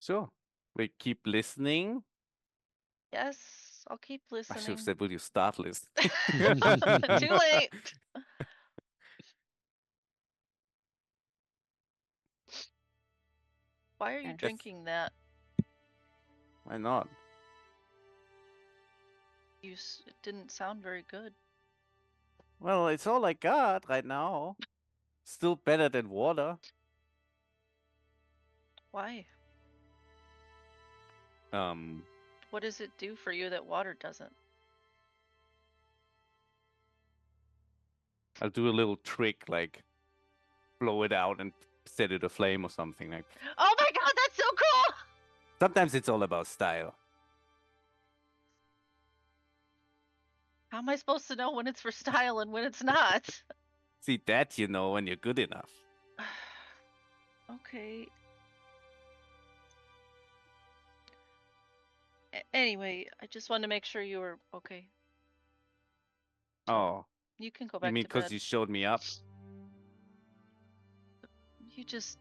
Sure. We keep listening. Yes, I'll keep I should have listening. said, will you start listening? Too late. Why are you Yes. drinking that? Why not? It didn't sound very good. Well, it's all I got right now. Still better than water. Why? Um, What does it do for you that water doesn't? I'll do a little trick, like blow it out and set it aflame or something. Like Oh my god, that's so cool! sometimes it's all about style. How am I supposed to know when it's for style and when it's not? See that when you're good enough. Okay. Anyway, I just wanted to make sure you were okay. So Oh, you can go you back mean to because bed. you showed me up? You just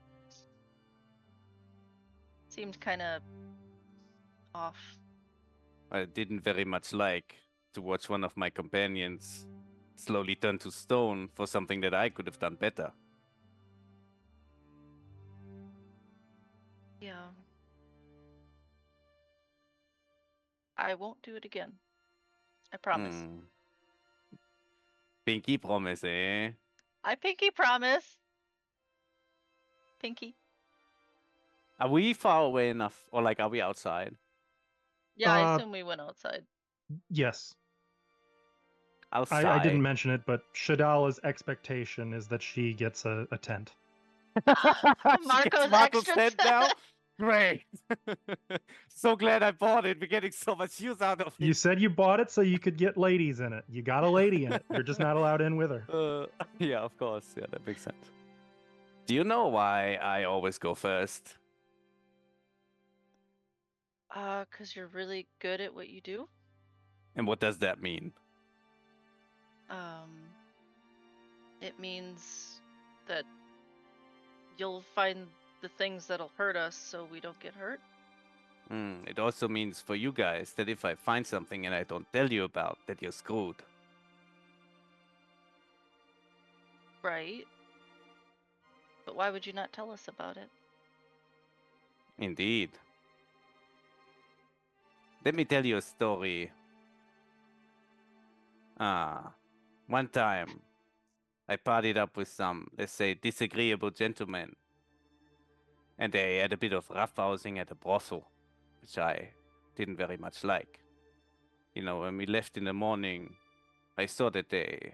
seemed kind of off. I didn't very much like to watch one of my companions slowly turn to stone for something that I could have done better. Yeah. I won't do it again. I promise. Pinky promise, eh? I pinky promise. Pinky. Are we far away enough, or like, are we outside? Yeah, I assume we went outside. Yes. Outside. I didn't mention it, but Shadala's expectation is that she gets a tent. Marco's Marco's extra tent now? Great. So glad I bought it. We're getting so much use out of You it. said you bought it so you could get ladies in it. You got a lady in it. You're just not allowed in with her. Yeah, of course. Yeah, that makes sense. Do you know why I always go first? 'Cause you're really good at what you do. And what does that mean? It means that you'll find the things that'll hurt us so we don't get hurt. It also means for you guys that if I find something and I don't tell you about, that you're screwed. Right. But why would you not tell us about it? Indeed. Let me tell you a story. One time I partied up with some, let's say, disagreeable gentlemen. And they had a bit of roughhousing at a brothel, which I didn't very much like. You know, when we left in the morning, I saw that they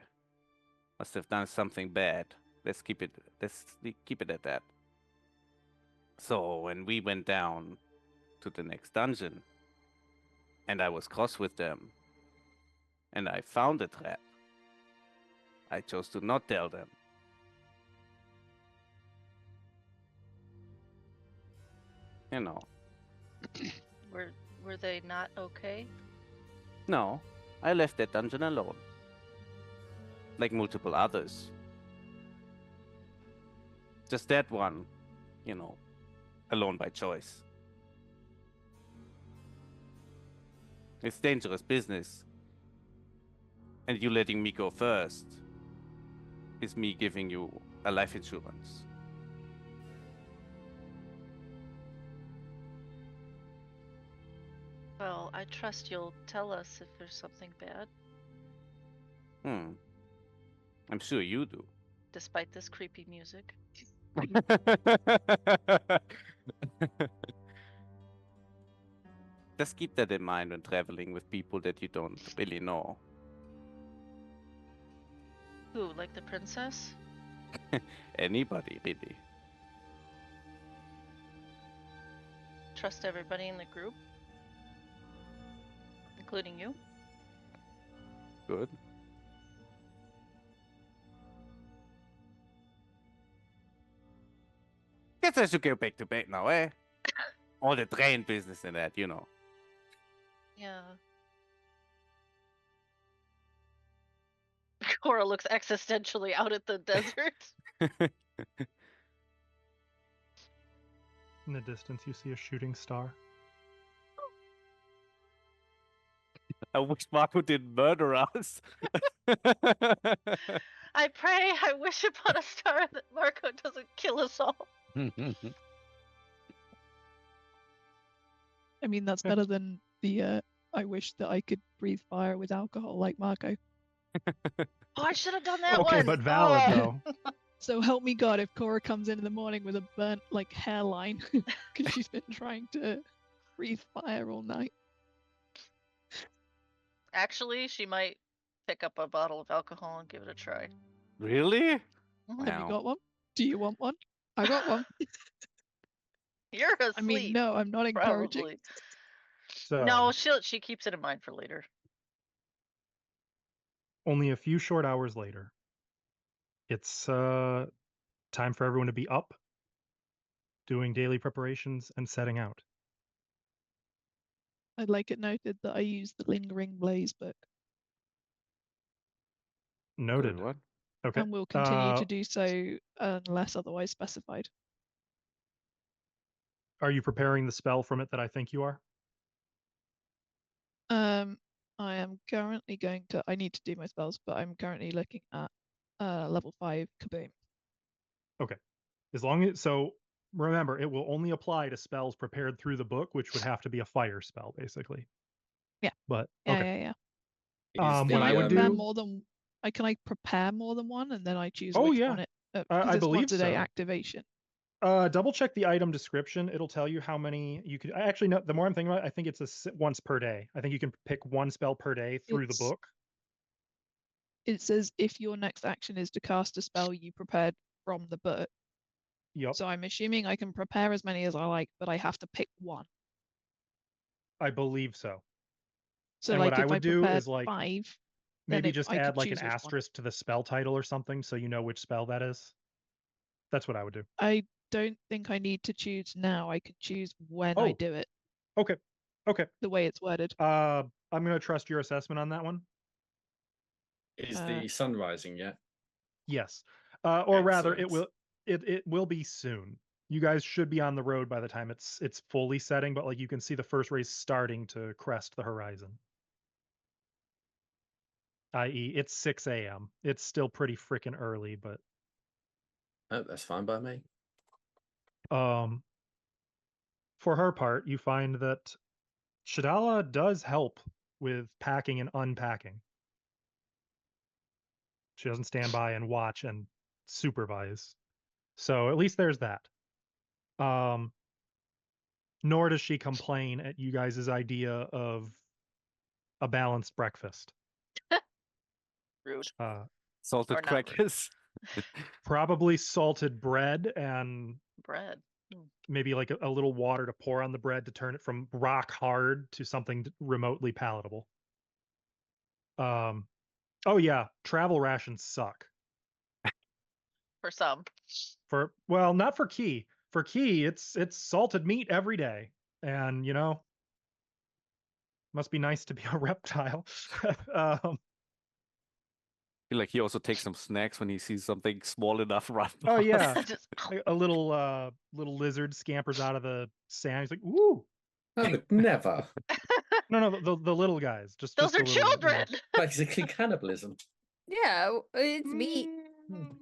must have done something bad. Let's keep it at that. So when we went down to the next dungeon, and I was cross with them, and I found a trap, I chose to not tell them. You know, Were they not okay? no, I left that dungeon alone. Like multiple others. Just that one, you know, alone by choice. It's dangerous business. And you letting me go first is me giving you a life insurance. Well, I trust you'll tell us if there's something bad, I'm sure you do. despite this creepy music. Just keep that in mind when traveling with people that you don't really know. Who, like the princess? Anybody, really. Trust everybody in the group? Including you? Good. Guess I should go back to bed now, eh? All the train business and that, you know. Yeah. Cora looks existentially out at the desert. In the distance, you see a shooting star. I wish Marco didn't murder us. I pray, I wish upon a star that Marco doesn't kill us all. I mean, that's better than the I wish that I could breathe fire with alcohol like Marco. Oh, I should have done that Okay, one. but valid Oh. though. So help me God if Cora comes in the morning with a burnt like hairline because she's been trying to breathe fire all night. Actually, she might pick up a bottle of alcohol and give it a try. Really? Mhm. Have you Wow. got one? Do you want one? I got one. You're asleep. I mean, no, I'm not encouraging. Probably. So No, she keeps it in mind for later. only a few short hours later, it's time for everyone to be up, doing daily preparations, and setting out. I'd like it noted that I use the Lingering Blaze book, Noted. Good, what? Okay. and will continue to do so unless otherwise specified. Are you preparing the spell from it that I think you are? I am currently going to. I need to do my spells, but I'm currently looking at level 5 Kaboom. Okay. As long as so, remember it will only apply to spells prepared through the book, which would have to be a fire spell, basically. Yeah. But Yeah, okay. yeah. Is What Can I I would prepare do. more than? Can I prepare more than one, and then I choose Oh which yeah. one it? I Because it's believe once a day so. activation. Double check the item description. It'll tell you how many you could. Actually, no. The more I'm thinking about it, I think it's once per day. I think you can pick one spell per day through the It's- book. It says if your next action is to cast a spell you prepared from the book. Yep. So I'm assuming I can prepare as many as I like, but I have to pick one. I believe so. So And like what I if I would do prepared is like 5, maybe then just I add could like an choose which one. asterisk to the spell title or something, so you know which spell that is. That's what I would do. I don't think I need to choose now. I can choose when I Oh. do it. Okay. Okay. The way it's worded. I'm gonna trust your assessment on that one. Is the sun rising yet? Yes. Or rather, Excellent. it will be soon. You guys should be on the road by the time it's fully setting, but like you can see the first rays starting to crest the horizon. I.e., it's 6 a.m. It's still pretty freaking early, but Oh, that's fine by me. for her part, you find that Shadala does help with packing and unpacking. She doesn't stand by and watch and supervise. So at least there's that. Nor does she complain at you guys' idea of a balanced breakfast. Rude. Salted Or not rude. crackers. Probably salted bread and Bread. maybe like a little water to pour on the bread to turn it from rock hard to something remotely palatable. Oh yeah, travel rations suck. For some. Well, not for Key. For Key, it's salted meat every day, and must be nice to be a reptile. Feel like he also takes some snacks when he sees something small enough run Oh past. yeah, Just, a little lizard scampers out of the sand. He's like, "Ooh!" I would never. No, the little guys. Just those the are little, children. Basically cannibalism. Yeah, it's meat.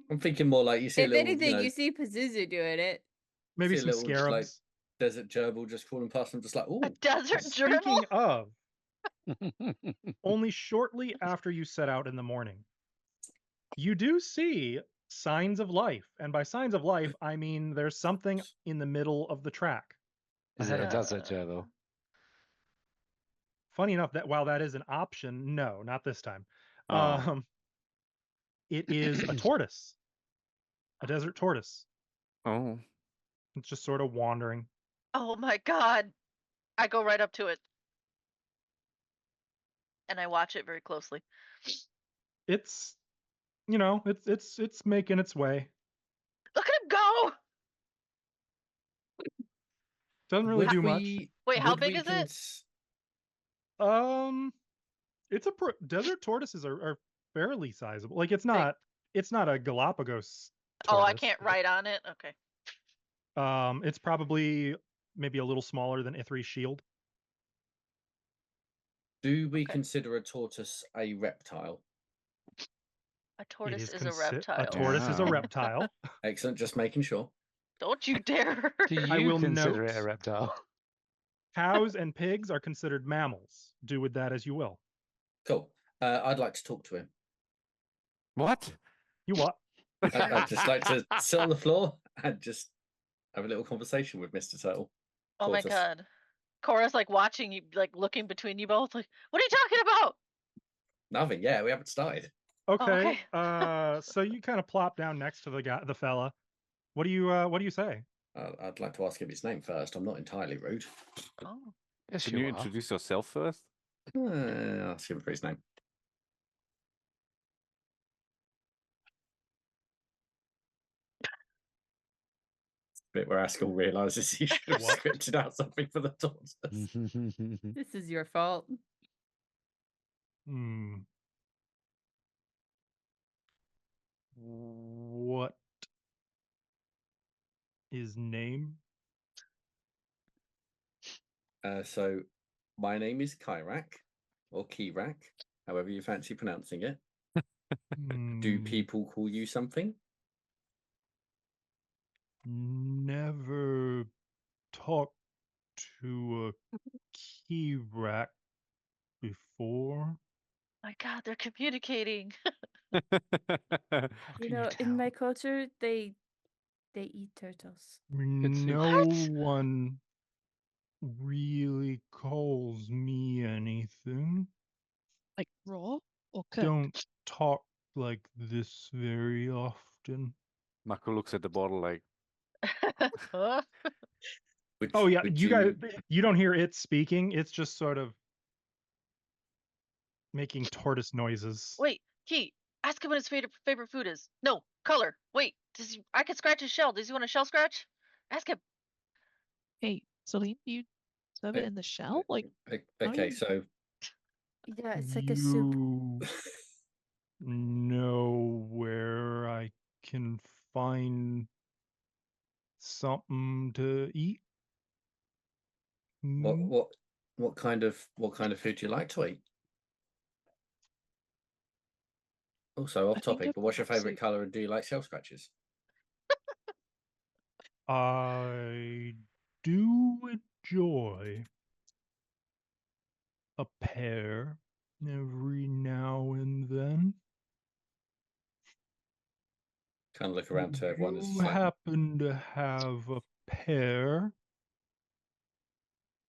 I'm thinking more like you see a If little, anything, you see Pazuzu doing it. maybe see a some little, like, scarabs. desert gerbil just crawling past them, just like, A ooh. desert gerbil. Speaking of, only shortly after you set out in the morning, you do see signs of life. And by signs of life, I mean there's something in the middle of the track. Is ahead it a of you. desert gerbil? Funny enough, that while that is an option, no, not this time. Oh. It is a tortoise, a desert tortoise. Oh. It's just sort of wandering. Oh my god. I go right up to it. And I watch it very closely. It's, it's making its way. Look at him go! Doesn't really do much. Wait, how big is it? It's desert tortoises are fairly sizable. Like it's not a Galapagos tortoise. Oh, I can't write on it. Okay. It's probably maybe a little smaller than Ithri's shield. Do we consider a tortoise a reptile? A tortoise is a reptile. A tortoise is a Yeah. reptile. Excellent, just making sure. Don't you dare. Do I you will consider note- it a reptile? Cows and pigs are considered mammals. Do with that as you will. Cool. I'd like to talk to him. What? You what? I'd just like to sit on the floor and just have a little conversation with Mr. Turtle. Oh my Tortoise. god. Cora's like watching you, like looking between you both, like, what are you talking about? Nothing. Yeah, we haven't started. Okay. So you kind of plop down next to the fella. What do you say? I'd like to ask him his name first. I'm not entirely rude. Oh. Yes, Can you you are. introduce yourself first? Ask him for his name. Bit where Askell realizes he should have What? scripted out something for the tortoise. This is your fault. What is name? So my name is Kyrak, or Kirak, however you fancy pronouncing it. Do people call you something? Never talked to a Kirak before. My god, they're communicating. You know, in my culture, they eat turtles. No one really calls me anything. Like raw or cooked? Don't talk like this very often. Mako looks at the bottle like, Huh? Oh yeah, you don't hear it speaking. It's just sort of making tortoise noises. Wait, Key, ask him what his favorite food is. No, color. Wait, I can scratch his shell. Does he want a shell scratch? Ask him. Hey, Celine, do you serve it in the shell? Like, Okay, so Yeah, it's like a soup. You know where I can find something to eat? what kind of food do you like to eat? Also, off I think topic, a but what's your frog favorite soup. color and do you like shell scratches? I do enjoy a pear every now and then. Kind of look around to everyone. You happen to have a pear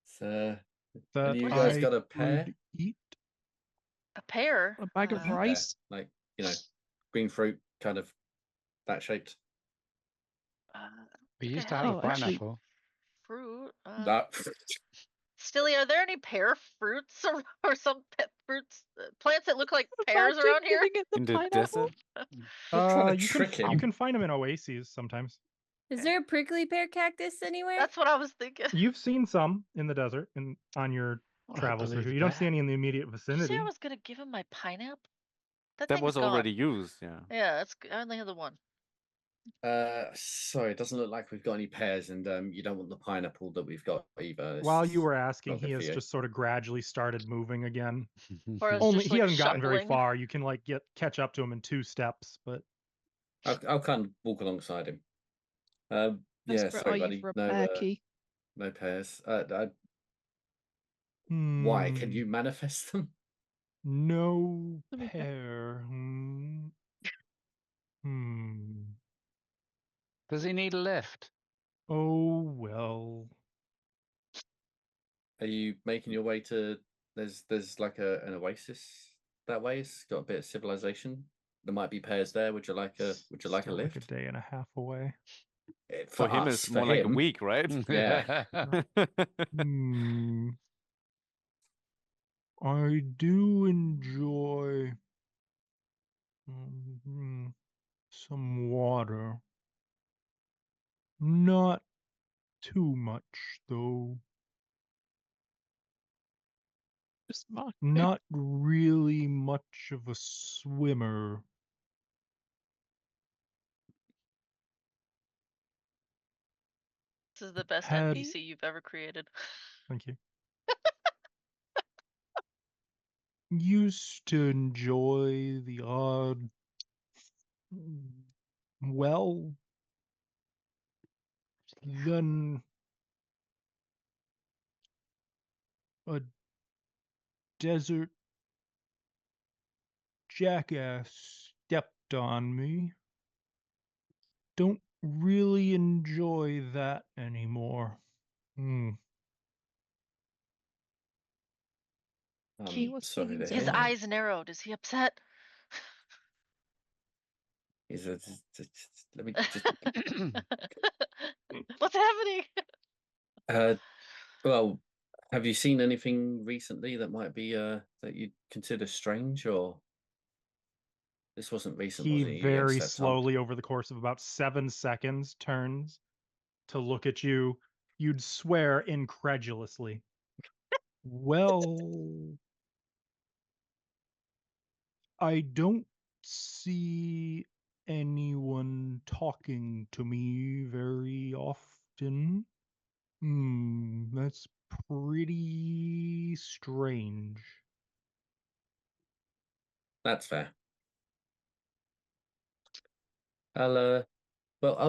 So, that and you What's guys I got a pear? could eat. a pear? A bag of Pear, rice. like green fruit, kind of that shaped. We think I used to have have a Oh, actually- pineapple. fruit. That Stilly, are there any pear fruits or some fruits, plants that look like pears Imagine around here? giving it the In the pineapple. desert? Not trying to You trick can him. you can find them in oases sometimes. Is there a prickly pear cactus anywhere? That's what I was thinking. You've seen some in the desert on your I travels through believe here. You don't see that. any in the immediate Did you say vicinity. I was gonna give him my pineapple? That That thing's was gone. already used, yeah. Yeah, that's. I only have the one. Sorry, it doesn't look like we've got any pears, and you don't want the pineapple that we've got either. It's While you just were asking, not he good for has you. just sort of gradually started moving again. Or it's Only just he like hasn't gotten very shuffling. far. You can like catch up to him in 2 steps, but I'll kind of walk alongside him. Yeah, Desperate sorry, are you buddy. for a No, pear key? no pears. Why? Can you manifest them? No Let me check. pear. Does he need a lift? Oh well. Are you making your way to? There's like an oasis that way. It's got a bit of civilization. There might be pears there. Would you like a Still lift? like a day and a half away. For him, us, it's for more like a him, week, right? Yeah. I do enjoy some water. Not too much, though. Just mark. Not really much of a swimmer. This is the best Had- NPC you've ever created. Thank you. Used to enjoy the odd well, then a desert jackass stepped on me. Don't really enjoy that anymore. Key, what's Sorry feeling to so His hear bad? that. eyes narrowed. Is he upset? Let me just. What's happening? Well, have you seen anything recently that might be that you'd consider strange, or this wasn't recent, He was it? You very stepped on. slowly, over the course of about 7 seconds, turns to look at you. You'd swear incredulously. Well, I don't see anyone talking to me very often. That's pretty strange. That's fair. I'll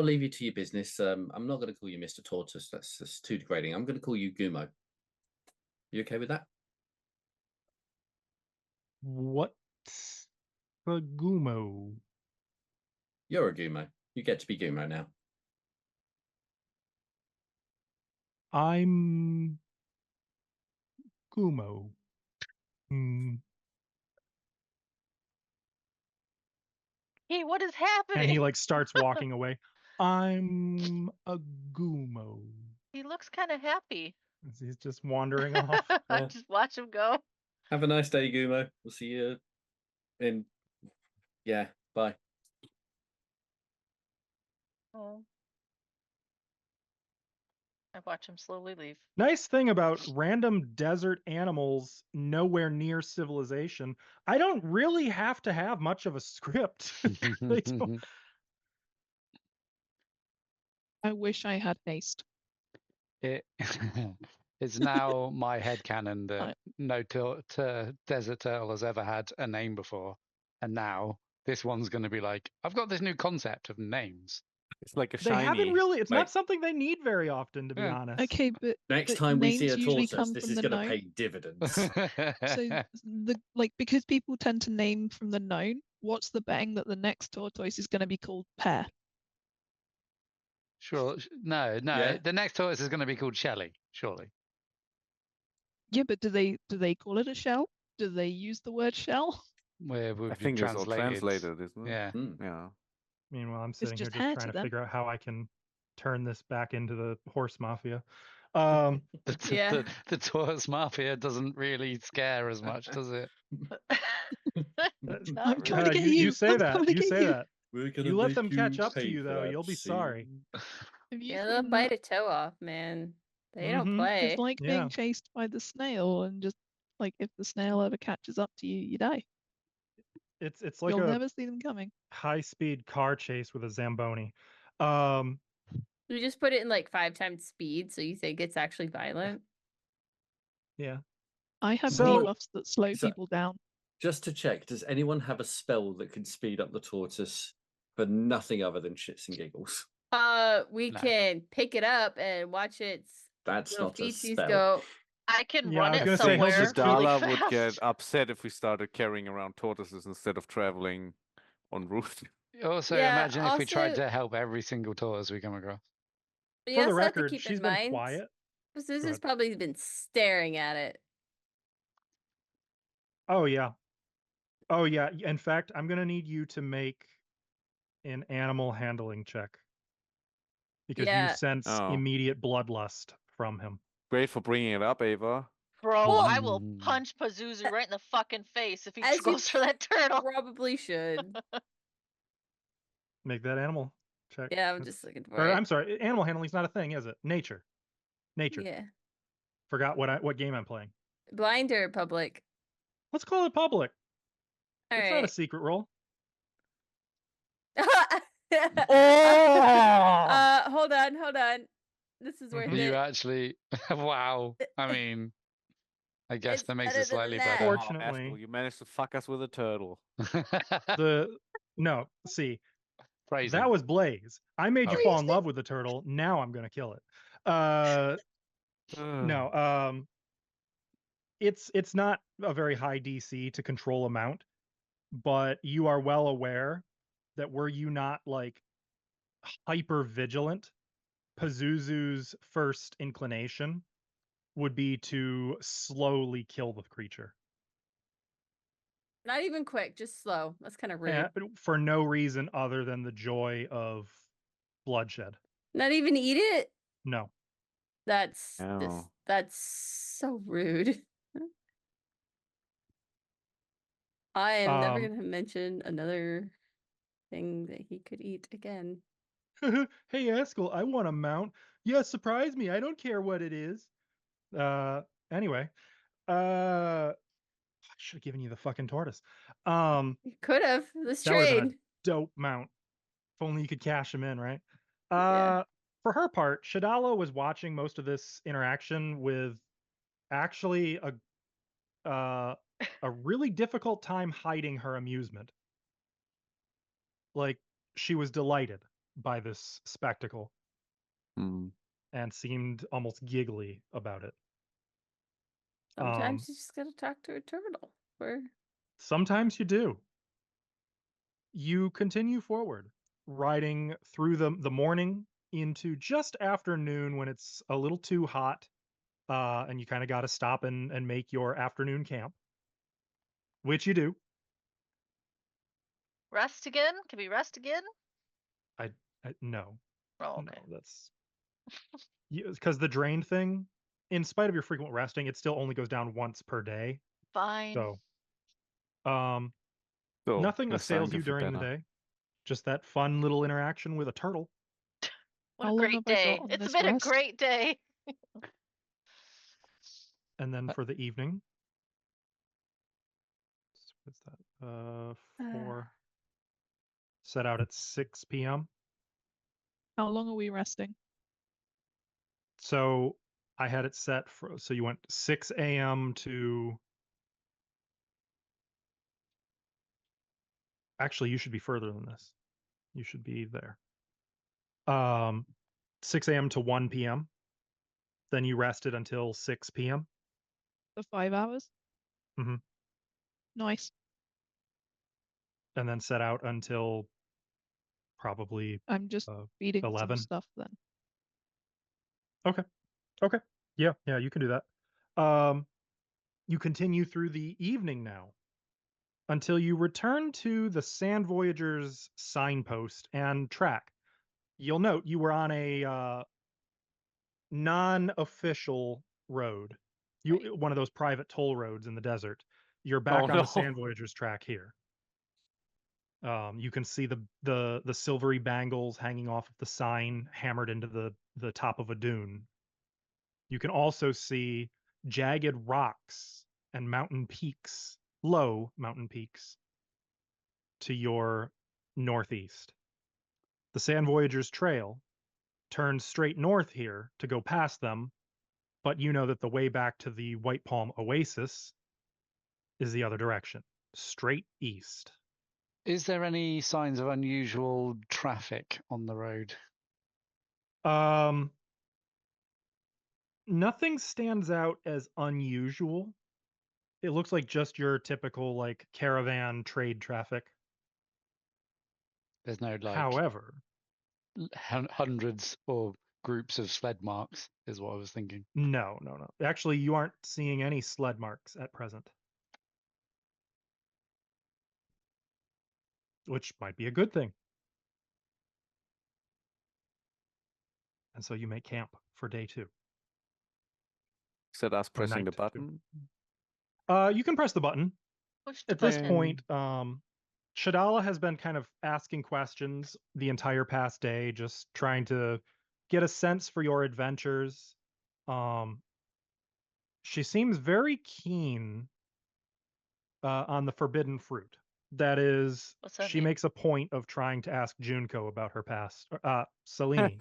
leave you to your business. I'm not going to call you Mr. Tortoise. That's too degrading. I'm going to call you Gumo. You okay with that? What's a Gumo? You're a Gumo. You get to be Gumo now. I'm Gumo. Hey, what is happening? And he like starts walking away. I'm a Gumo. He looks kind of happy. He's just wandering off. Yeah. Just watch him go. Have a nice day, Gumo. We'll see you in. Yeah, bye. Oh. I watch him slowly leave. Nice thing about random desert animals nowhere near civilization, I don't really have to have much of a script. They don't- I wish I had haste. It it's now my headcanon that Right. no desert turtle has ever had a name before, and now this one's going to be like, I've got this new concept of names. It's like a They haven't shiny. really. It's not Wait. something they need very often, to be Yeah. honest. Okay, but Next but time we see names a usually tortoise, come this from is the going to known. pay dividends. So because people tend to name from the known, what's the betting that the next tortoise is going to be called Pear? Sure. No. Yeah. The next tortoise is going to be called Shelley, surely. Yeah, but do they call it a shell? Do they use the word shell? Where I would be think it's all translated. translated, isn't it? Yeah. Hmm. Yeah. Meanwhile, I'm sitting here just just hair trying to to them. figure out how I can turn this back into the horse mafia. Yeah. The tortoise mafia doesn't really scare as much, does it? Not I'm trying to get you you. say I'm that. trying to You get say you. that. We're gonna You let make them catch up to pay you, for though. that You'll be sorry. scene. Have you Yeah, they'll seen bite that? a toe off, man. They don't Mhm. play. It's like Yeah. being chased by the snail, and just like if the snail ever catches up to you, you die. It's like You'll a never see them coming. high-speed car chase with a Zamboni. Um, We just put it in like 5 times speed, so you think it's actually violent. yeah. I have So- debuffs that slow So- people down. Just to check, does anyone have a spell that can speed up the tortoise for nothing other than shits and giggles? We No. can pick it up and watch its That's little not a feetsies spell. go. I can Yeah, I run was it gonna say he'll somewhere just keep- really Dala fast. would get upset if we started carrying around tortoises instead of traveling en route. Also, Yeah, imagine if we tried also- to help every single tortoise we come across. But For you the also have to record, keep she's in been mind, quiet. Suzu's ahead. probably been staring at it. Oh yeah. Oh yeah. In fact, I'm gonna need you to make an animal handling check because you Yeah. sense Oh. immediate bloodlust from him. Great for bringing it up, Ava. Bro, Well- I will punch Pazuzu right in the fucking face if he As you goes for that turtle. Probably should. Make that animal check. Yeah, I'm That's- just looking for Or it. I'm sorry, animal handling's not a thing, is it? Nature. Yeah. Forgot what game I'm playing. Blind or public? Let's call it public. All It's not a right. secret roll. Hold on. This is worth Mhm. You it. actually, wow. I mean, I guess It's that makes better it than slightly that. better. Fortunately- Askel, you managed to fuck us with a turtle. See, Phrasing. that was Blaze. I made you Oh. fall in love with the turtle. Now I'm gonna kill it. No, it's not a very high DC to control a mount, but you are well aware that were you not like hyper vigilant, Pazuzu's first inclination would be to slowly kill the creature. Not even quick, just slow. That's kind of rude. And for no reason other than the joy of bloodshed. Not even eat it? No. That's Oh. that's so rude. I am never Um, gonna mention another thing that he could eat again. Hey Eskel, I want a mount. Yeah, surprise me. I don't care what it is. Anyway. I should have given you the fucking tortoise. You could have this That would have been trade. a dope mount. If only you could cash him in, right? Yeah. For her part, Shadala was watching most of this interaction with actually a really difficult time hiding her amusement. Like she was delighted by this spectacle Hmm. and seemed almost giggly about it. Sometimes you just gotta talk to a turtle. Or Sometimes you do. You continue forward, riding through the morning into just afternoon when it's a little too hot, and you kind of got to stop and make your afternoon camp, which you do. Rest again? Can we rest again? No, Oh, no, okay. that's because the drain thing, in spite of your frequent resting, it still only goes down once per day. Fine. So, So, nothing next time assails you give it during the better. day. Just that fun little interaction with a turtle. What How a long great have I got day. on It's this been a rest? great day. And then for the evening, what's that? 4. Set out at 6 p.m. How long are we resting? So I had it set for, so you went 6 a.m. to, actually, you should be further than this. You should be there. 6 a.m. to 1 p.m. Then you rested until 6 p.m. For 5 hours? Mhm. Nice. And then set out until probably I'm just reading 11. some stuff then. Okay. Yeah, you can do that. You continue through the evening now until you return to the Sand Voyagers signpost and track. You'll note you were on a non-official road. One of those private toll roads in the desert. You're back on the Sand Voyagers track here. You can see the silvery bangles hanging off of the sign hammered into the top of a dune. You can also see jagged rocks and mountain peaks, low mountain peaks, to your northeast. The Sand Voyagers Trail turns straight north here to go past them, but you know that the way back to the White Palm Oasis is the other direction, straight east. Is there any signs of unusual traffic on the road? Nothing stands out as unusual. It looks like just your typical like caravan trade traffic. There's no like However, hundreds or groups of sled marks, is what I was thinking. no. Actually, you aren't seeing any sled marks at present, which might be a good thing. And so you make camp for day 2. Is that us pressing the night two. button? You can press the button. Push the At this button. point, Shadala has been kind of asking questions the entire past day, just trying to get a sense for your adventures. She seems very keen on the forbidden fruit. That is, What's that she mean? makes a point of trying to ask Junko about her past, Selene,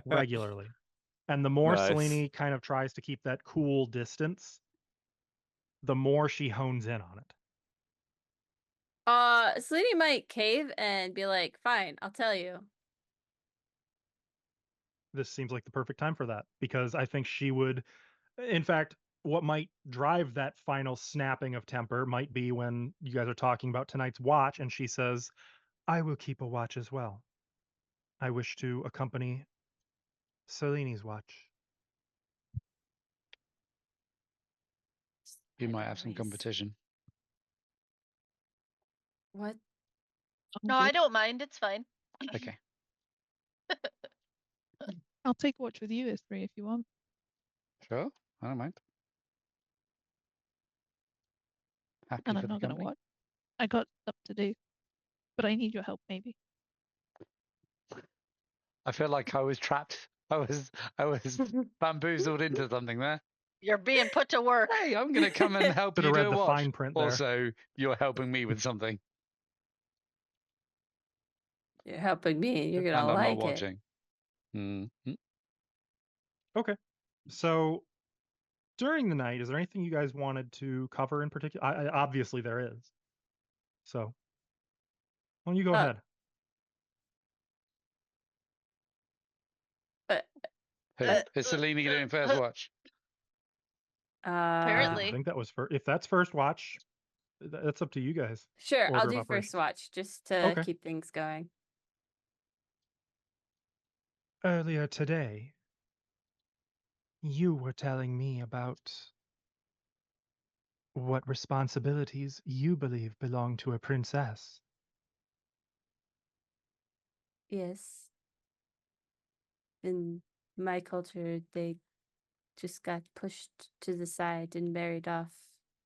regularly. And the more Nice. Selene kind of tries to keep that cool distance, the more she hones in on it. Selene might cave and be like, fine, I'll tell you. This seems like the perfect time for that, because I think she would, in fact, what might drive that final snapping of temper might be when you guys are talking about tonight's watch and she says, I will keep a watch as well. I wish to accompany Selene's watch. You might have some Anyways. competition. What? No, I don't mind. It's fine. Okay. I'll take watch with you, Ithri, if you want. Sure. I don't mind. Happy And for I'm the not going to company. watch. I got stuff to do. But I need your help, maybe. I feel like I was trapped. I was bamboozled into something there. You're being put to work. Hey, I'm going to come and help Should you have do read a the watch. fine print there. Also, you're helping me with something. You're helping me. You're And gonna I'm not like it. watching. Mhm. Okay. So during the night, is there anything you guys wanted to cover in particular? Obviously there is. So why don't you go ahead? Who? Is Selene doing first watch? I Apparently. think that was if that's first watch, that's up to you guys. Sure, I'll Order of do operations. first watch just to Okay. keep things going. Earlier today, you were telling me about what responsibilities you believe belong to a princess. Yes. In my culture, they just got pushed to the side and married off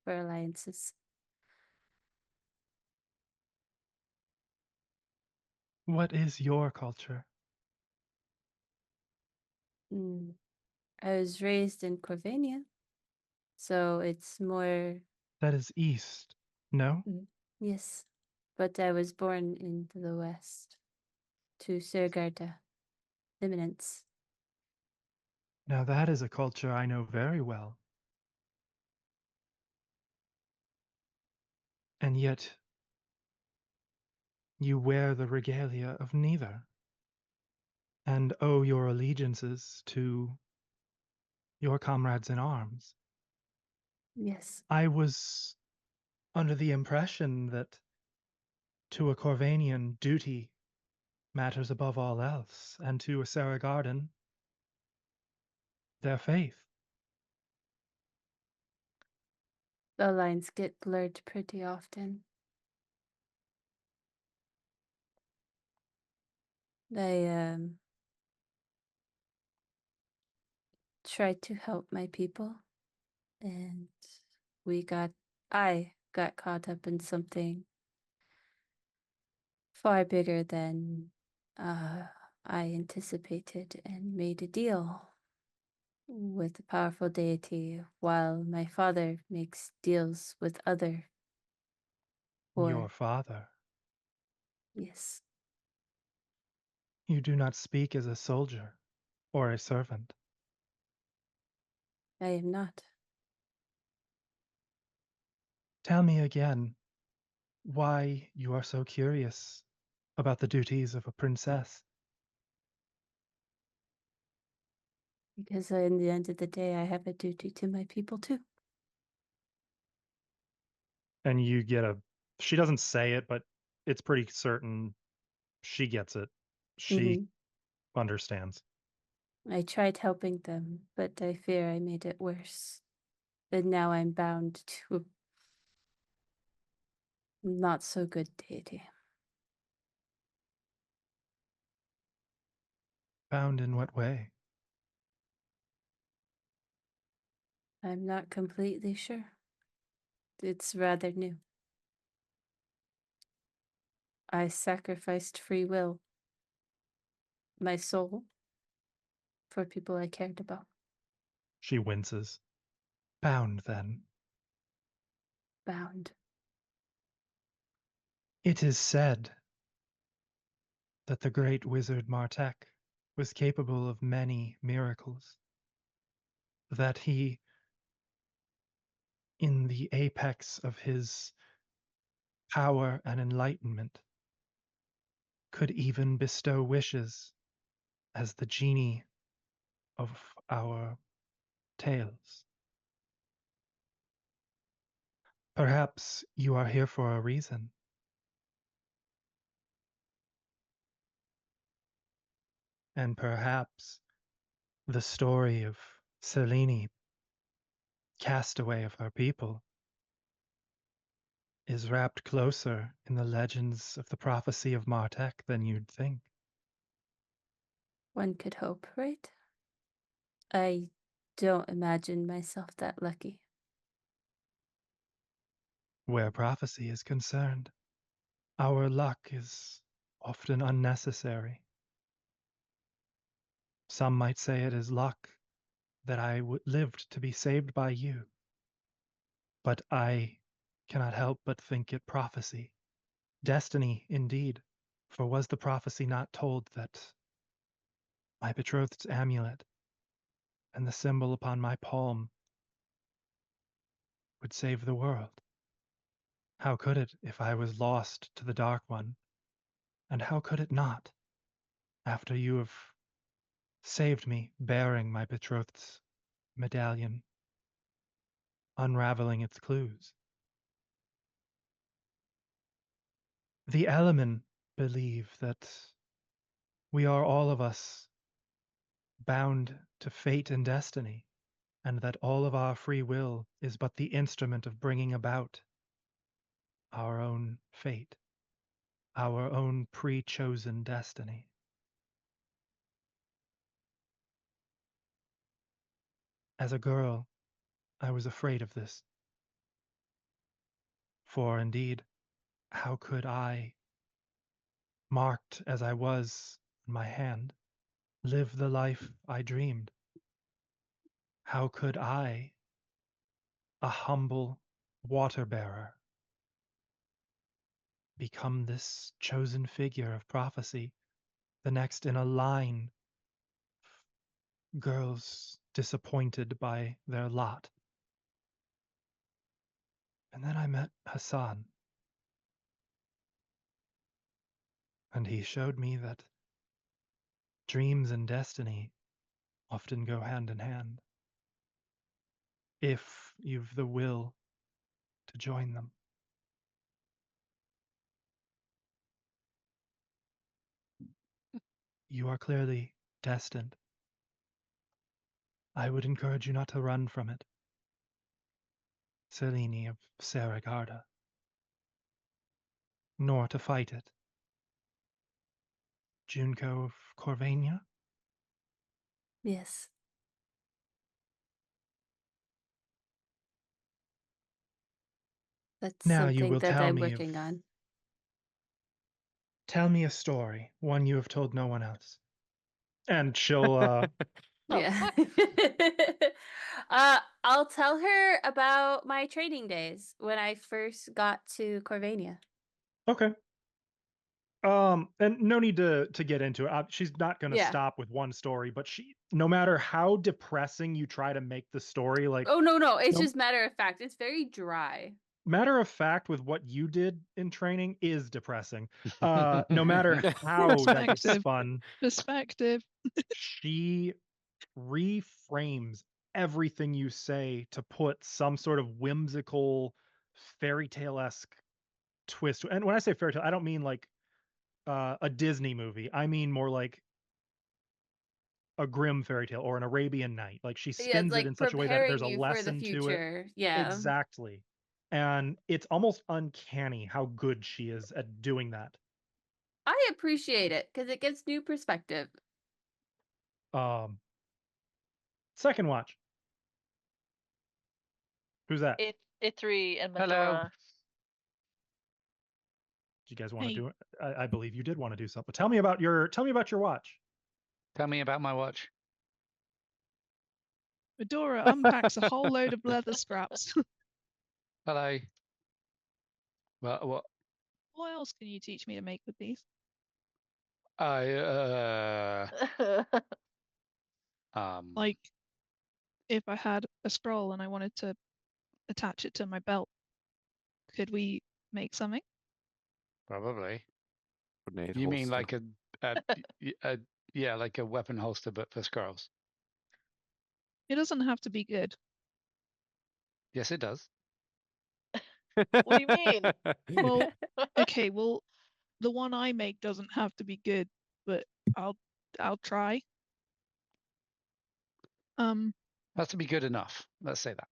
for alliances. What is your culture? I was raised in Corvania, so it's more. That is east, no? Yes, but I was born in the west, to Sergarda, Eminence. Now that is a culture I know very well. And yet, you wear the regalia of neither, and owe your allegiances to your comrades in arms. Yes. I was under the impression that to a Corvanian, duty matters above all else, and to a Sarah Garden, their faith. The lines get blurred pretty often. I tried to help my people, and I got caught up in something far bigger than I anticipated, and made a deal with a powerful deity, while my father makes deals with other Your or father. yes. You do not speak as a soldier or a servant. I am not. Tell me again why you are so curious about the duties of a princess. Because in the end of the day, I have a duty to my people too. And you get she doesn't say it, but it's pretty certain she gets it. She understands. I tried helping them, but I fear I made it worse. And now I'm bound to a not so good deity. Bound in what way? I'm not completely sure. It's rather new. I sacrificed free will, my soul, for people I cared about. She winces. Bound, then. Bound. It is said that the great wizard Martek was capable of many miracles, that he, in the apex of his power and enlightenment, could even bestow wishes as the genie of our tales. Perhaps you are here for a reason. And perhaps the story of Selene, castaway of her people, is wrapped closer in the legends of the prophecy of Martek than you'd think. One could hope, right? I don't imagine myself that lucky. Where prophecy is concerned, our luck is often unnecessary. Some might say it is luck that I lived to be saved by you. But I cannot help but think it prophecy. Destiny, indeed, for was the prophecy not told that my betrothed's amulet and the symbol upon my palm would save the world? How could it if I was lost to the Dark One? And how could it not, after you have saved me bearing my betrothed's medallion, unraveling its clues? The Elemen believe that we are all of us bound to fate and destiny, and that all of our free will is but the instrument of bringing about our own fate, our own pre-chosen destiny. As a girl, I was afraid of this. For indeed, how could I, marked as I was in my hand, live the life I dreamed? How could I, a humble water bearer, become this chosen figure of prophecy, the next in a line of girls disappointed by their lot? And then I met Hassan, and he showed me that dreams and destiny often go hand in hand, if you've the will to join them. You are clearly destined. I would encourage you not to run from it. Selene of Saragarda. Nor to fight it. Junko of Corvania? Yes. That's Now you something will that tell I'm me working on. Tell me a story, one you have told no one else. And she'll Yeah. I'll tell her about my training days when I first got to Corvania. Okay. And no need to get into it. She's not going to Yeah. stop with one story, but no matter how depressing you try to make the story, like Oh no, it's no- just matter of fact. It's very dry. matter of fact, with what you did in training is depressing. No matter how that gets Perspective. spun, Perspective. she reframes everything you say to put some sort of whimsical fairy tale-esque twist. And when I say fairy tale, I don't mean like a Disney movie. I mean more like a grim fairy tale or an Arabian Night. Like she Yeah, it's spins it in like such a way that there's preparing a you for the lesson to it. future. Yeah. Exactly. And it's almost uncanny how good she is at doing that. I appreciate it because it gives new perspective. Second watch. Who's that? It3 and Hello. Medora. Do you guys want to Hey. do it? I believe you did want to do something. Tell me about your watch. Tell me about my watch. Medora unpacks a whole load of leather scraps. Hello. Well, what? What else can you teach me to make with these? Like, if I had a scroll and I wanted to attach it to my belt, could we make something? Probably. Grenade You mean holster. like yeah, like a weapon holster, but for scrolls? It doesn't have to be good. Yes, it does. What do you mean? Well, okay, well, the one I make doesn't have to be good, but I'll try. Has to be good enough. Let's say that.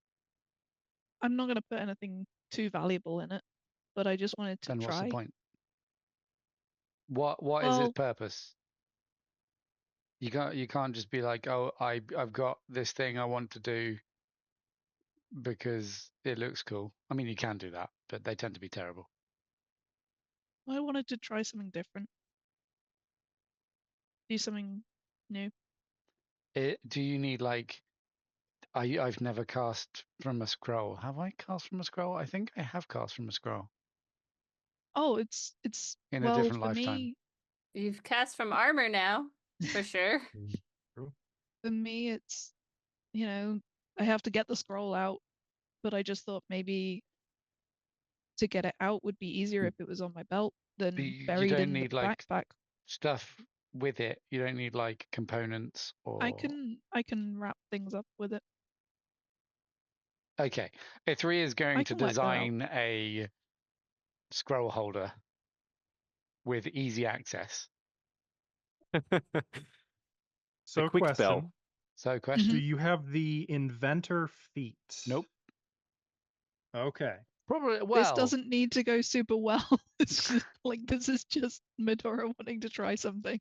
I'm not gonna put anything too valuable in it, but I just wanted to Then what's the try. point? What is its Well, purpose? You can't just be like, oh, I've got this thing I want to do because it looks cool. I mean, you can do that, but they tend to be terrible. I wanted to try something different. Do something new. Do you need like? I've never cast from a scroll. Have I cast from a scroll? I think I have cast from a scroll Oh, it's in a well, different for lifetime. me, You've cast from armor now, for sure. for me, it's, you know, I have to get the scroll out, but I just thought maybe to get it out would be easier if it was on my belt than You buried don't in the need like backpack. stuff with it. You don't need like components or. I can wrap things up with it. Okay, A3 is going I to can work that out. design a scroll holder with easy access. So A quick question. spell. So question? Do you have the inventor feat? Nope. Okay. Probably. This Well, doesn't need to go super well. It's just, like, this is just Medora wanting to try something.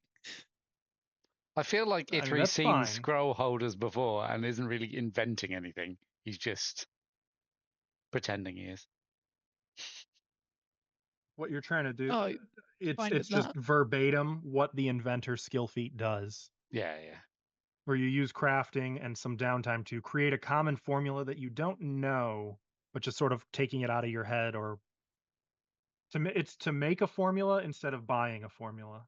I feel like I mean, A3's that's seen fine. scroll holders before and isn't really inventing anything. He's just pretending he is. What you're trying to do, Oh, fine it's with just that. verbatim what the inventor skill feat does. Yeah. Where you use crafting and some downtime to create a common formula that you don't know, but just sort of taking it out of your head, or it's to make a formula instead of buying a formula.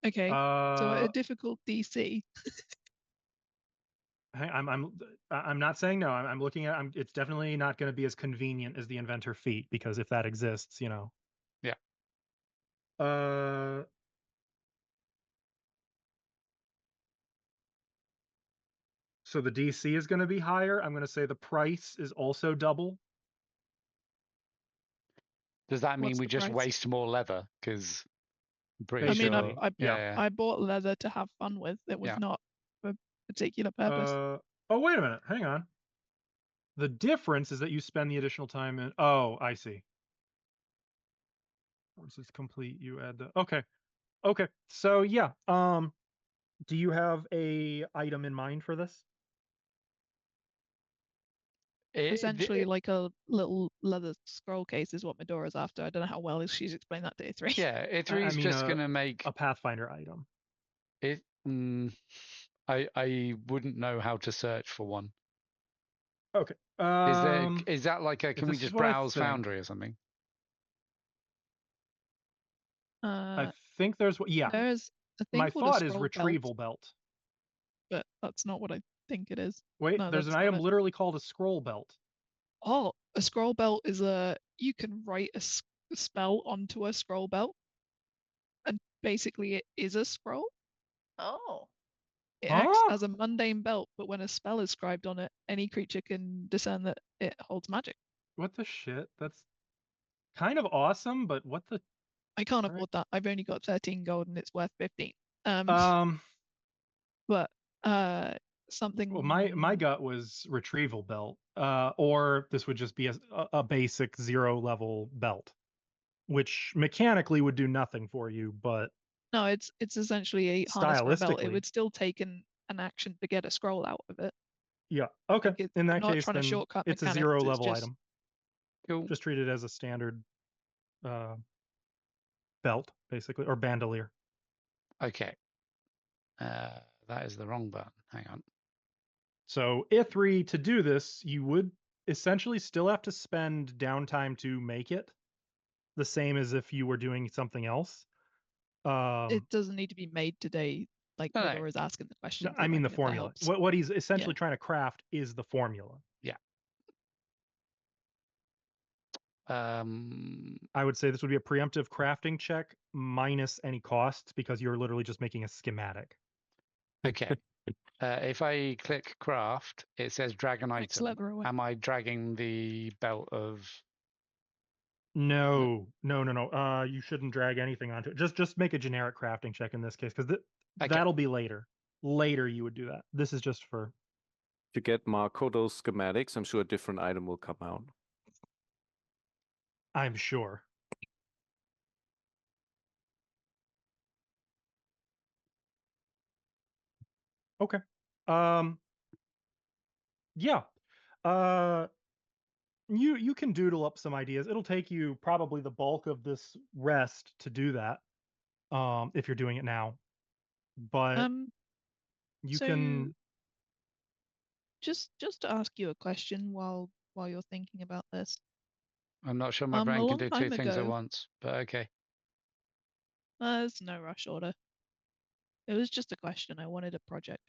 Okay. So at a difficult DC. I'm not saying no. I'm looking at. It's definitely not going to be as convenient as the inventor feat, because if that exists, you know. Yeah. So the DC is going to be higher. I'm going to say the price is also double. Does that mean What's we the just price? waste more leather? Because I'm pretty I mean, sure. Yeah. I bought leather to have fun with. It was Yeah. not for a particular purpose. Oh, wait a minute. Hang on. The difference is that you spend the additional time in. Oh, I see. Once it's complete, you add the. Okay. Okay. So yeah. Do you have a item in mind for this? Essentially, like a little leather scroll case is what Medora's after. I don't know how well she's explained that to A3. yeah, I A3's mean, just gonna make a Pathfinder item. it. I wouldn't know how to search for one. Okay. Is that like a? Can we this is just what I browse think. Foundry or something? I think there's what. Yeah. There's a thing My called a thought is scroll retrieval belt. but that's not what I think it is. Wait, No, there's an that's not item it. literally called a scroll belt. Oh, a scroll belt is you can write a spell onto a scroll belt, and basically it is a scroll. Oh. It acts as a mundane belt, but when a spell is scribed on it, any creature can discern that it holds magic. What the shit? That's kind of awesome, but what the? I can't afford that. I've only got 13 gold and it's worth 15. But something. Well, my gut was retrieval belt, or this would just be a basic 0 level belt, which mechanically would do nothing for you, but No, it's essentially a harness for a belt. It stylistically, would still take an action to get a scroll out of it. yeah. Okay, in I'm that not case, trying to then shortcut it's a mechanics. 0 It's level just item. Cool. Just treat it as a standard belt, basically, or bandolier. Okay. That is the wrong button. Hang on. So Ithri, to do this, you would essentially still have to spend downtime to make it, the same as if you were doing something else. it doesn't need to be made today. Like No, no. Medora's asking the question. I mean the formula. What he's essentially Yeah. trying to craft is the formula. Yeah. I would say this would be a preemptive crafting check minus any costs because you're literally just making a schematic. Okay. If I click craft, it says drag an Next item. lever away. Am I dragging the belt of? No. You shouldn't drag anything onto it. Just make a generic crafting check in this case because that'll be later. Later you would do that. This is just for. To get Makoto's schematics, I'm sure a different item will come out. I'm sure. Okay. Yeah. You can doodle up some ideas. It'll take you probably the bulk of this rest to do that. If you're doing it now. But you so can just to ask you a question while you're thinking about this. I'm not sure my A brain can long do two time things at ago- once, but okay. There's no rush order. It was just a question. I wanted a project.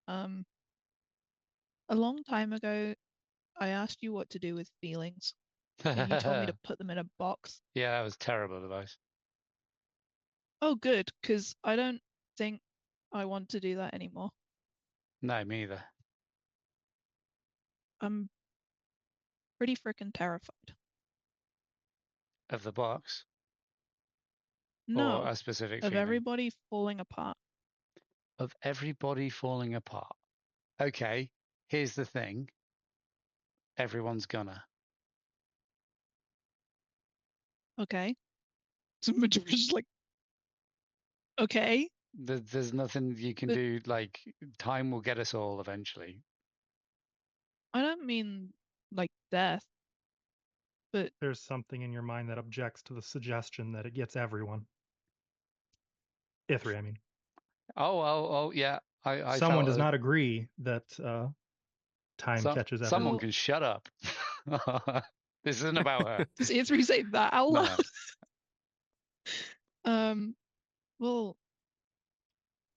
A long time ago, I asked you what to do with feelings, and you told me to put them in a box. Yeah, that was terrible advice. Oh, good, because I don't think I want to do that anymore. No, me either. I'm pretty freaking terrified. Of the box? No, Or a specific of feeling? everybody falling apart. Of everybody falling apart. Okay, here's the thing. Everyone's gonna. Okay. So Majora's like, okay. There's nothing you can do. Like, time will get us all eventually. I don't mean like death, but there's something in your mind that objects to the suggestion that it gets everyone. Ithri, I mean. Oh, yeah. I Someone felt does not agree that time catches everyone. Someone can shut up. This isn't about her. does E3 say that out loud? No. Well,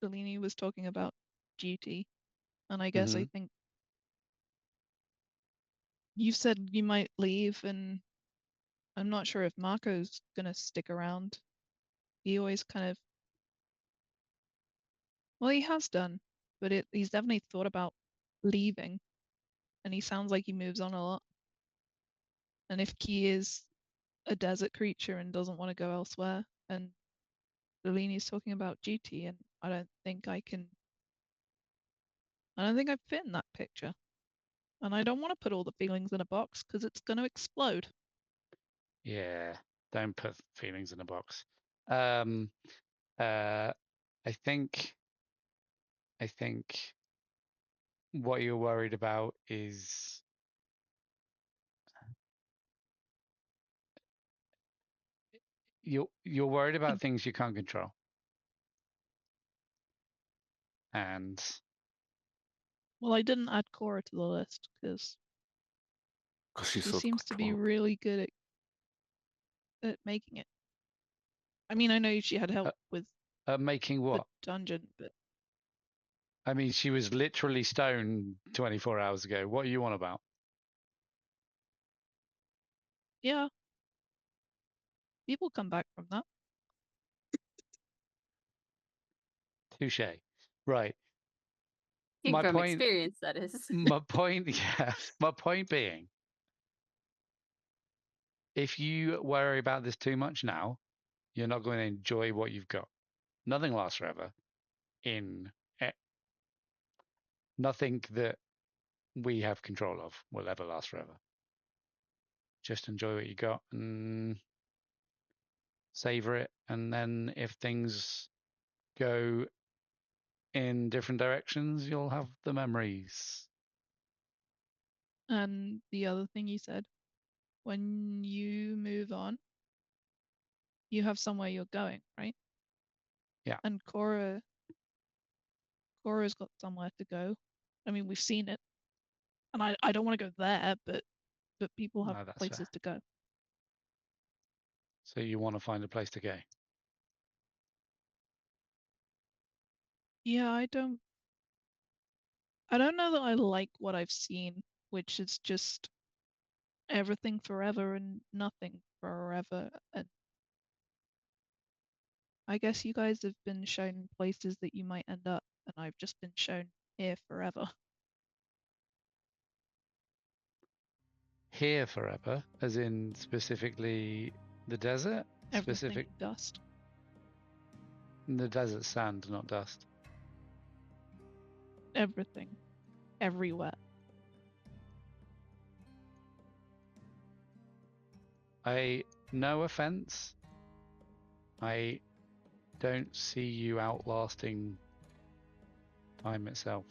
Bellini was talking about duty, and I guess I think you said you might leave, and I'm not sure if Marco's gonna stick around. He always kind of, well, he has done, but he's definitely thought about leaving, and he sounds like he moves on a lot. And if Key is a desert creature and doesn't want to go elsewhere, and Lini's talking about duty, and I don't think I fit in that picture. And I don't want to put all the feelings in a box because it's going to explode. Yeah, don't put feelings in a box. I think what you're worried about is you're worried about things you can't control. And Well, I didn't add Cora to the list because she's she so seems to be control. really good at making it. I mean, I know she had help with making the what? dungeon, but I mean, she was literally stoned 24 hours ago. What are you on about? yeah, people come back from that. Touche. Right. Speaking My from point. experience, that is. My point. Yeah. My point being, if you worry about this too much now, you're not going to enjoy what you've got. Nothing lasts forever. Nothing that we have control of will ever last forever. Just enjoy what you got and savor it. And then if things go in different directions, you'll have the memories. And the other thing you said, when you move on, you have somewhere you're going, right? Yeah. And Cora's got somewhere to go. I mean, we've seen it, and I don't want to go there, but people have No, that's places fair. to go. So you want to find a place to go. Yeah, I don't know that I like what I've seen, which is just everything forever and nothing forever. And I guess you guys have been shown places that you might end up, and I've just been shown here forever. Here forever, as in specifically the desert? Everything dust. The desert sand, not dust. Everything. Everywhere. No offense, I don't see you outlasting time itself.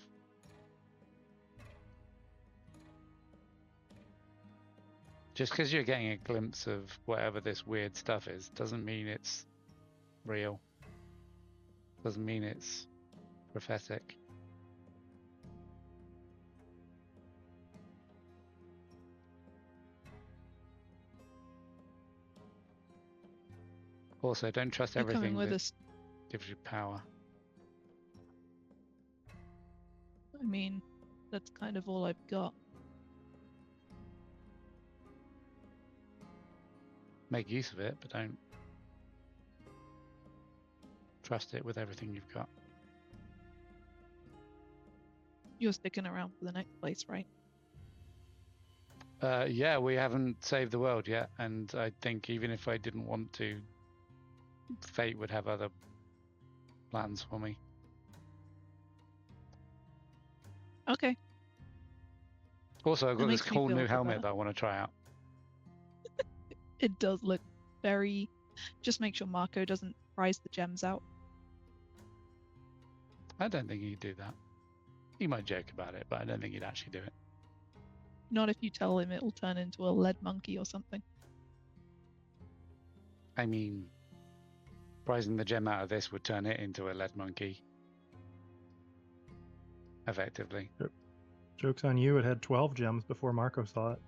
Just because you're getting a glimpse of whatever this weird stuff is, doesn't mean it's real. Doesn't mean it's prophetic. Also, don't trust You're coming everything with that us. gives you power. I mean, that's kind of all I've got. Make use of it, but don't trust it with everything you've got. You're sticking around for the next place, right? Yeah, we haven't saved the world yet, and I think even if I didn't want to, fate would have other plans for me. Okay. Also, I've That got this makes me cool feel a new bit helmet better. that I want to try out. It does look very... Just make sure Marco doesn't prize the gems out. I don't think he'd do that. He might joke about it, but I don't think he'd actually do it. Not if you tell him it'll turn into a lead monkey or something. I mean, prizing the gem out of this would turn it into a lead monkey. Effectively. Joke's on you, it had 12 gems before Marco saw it.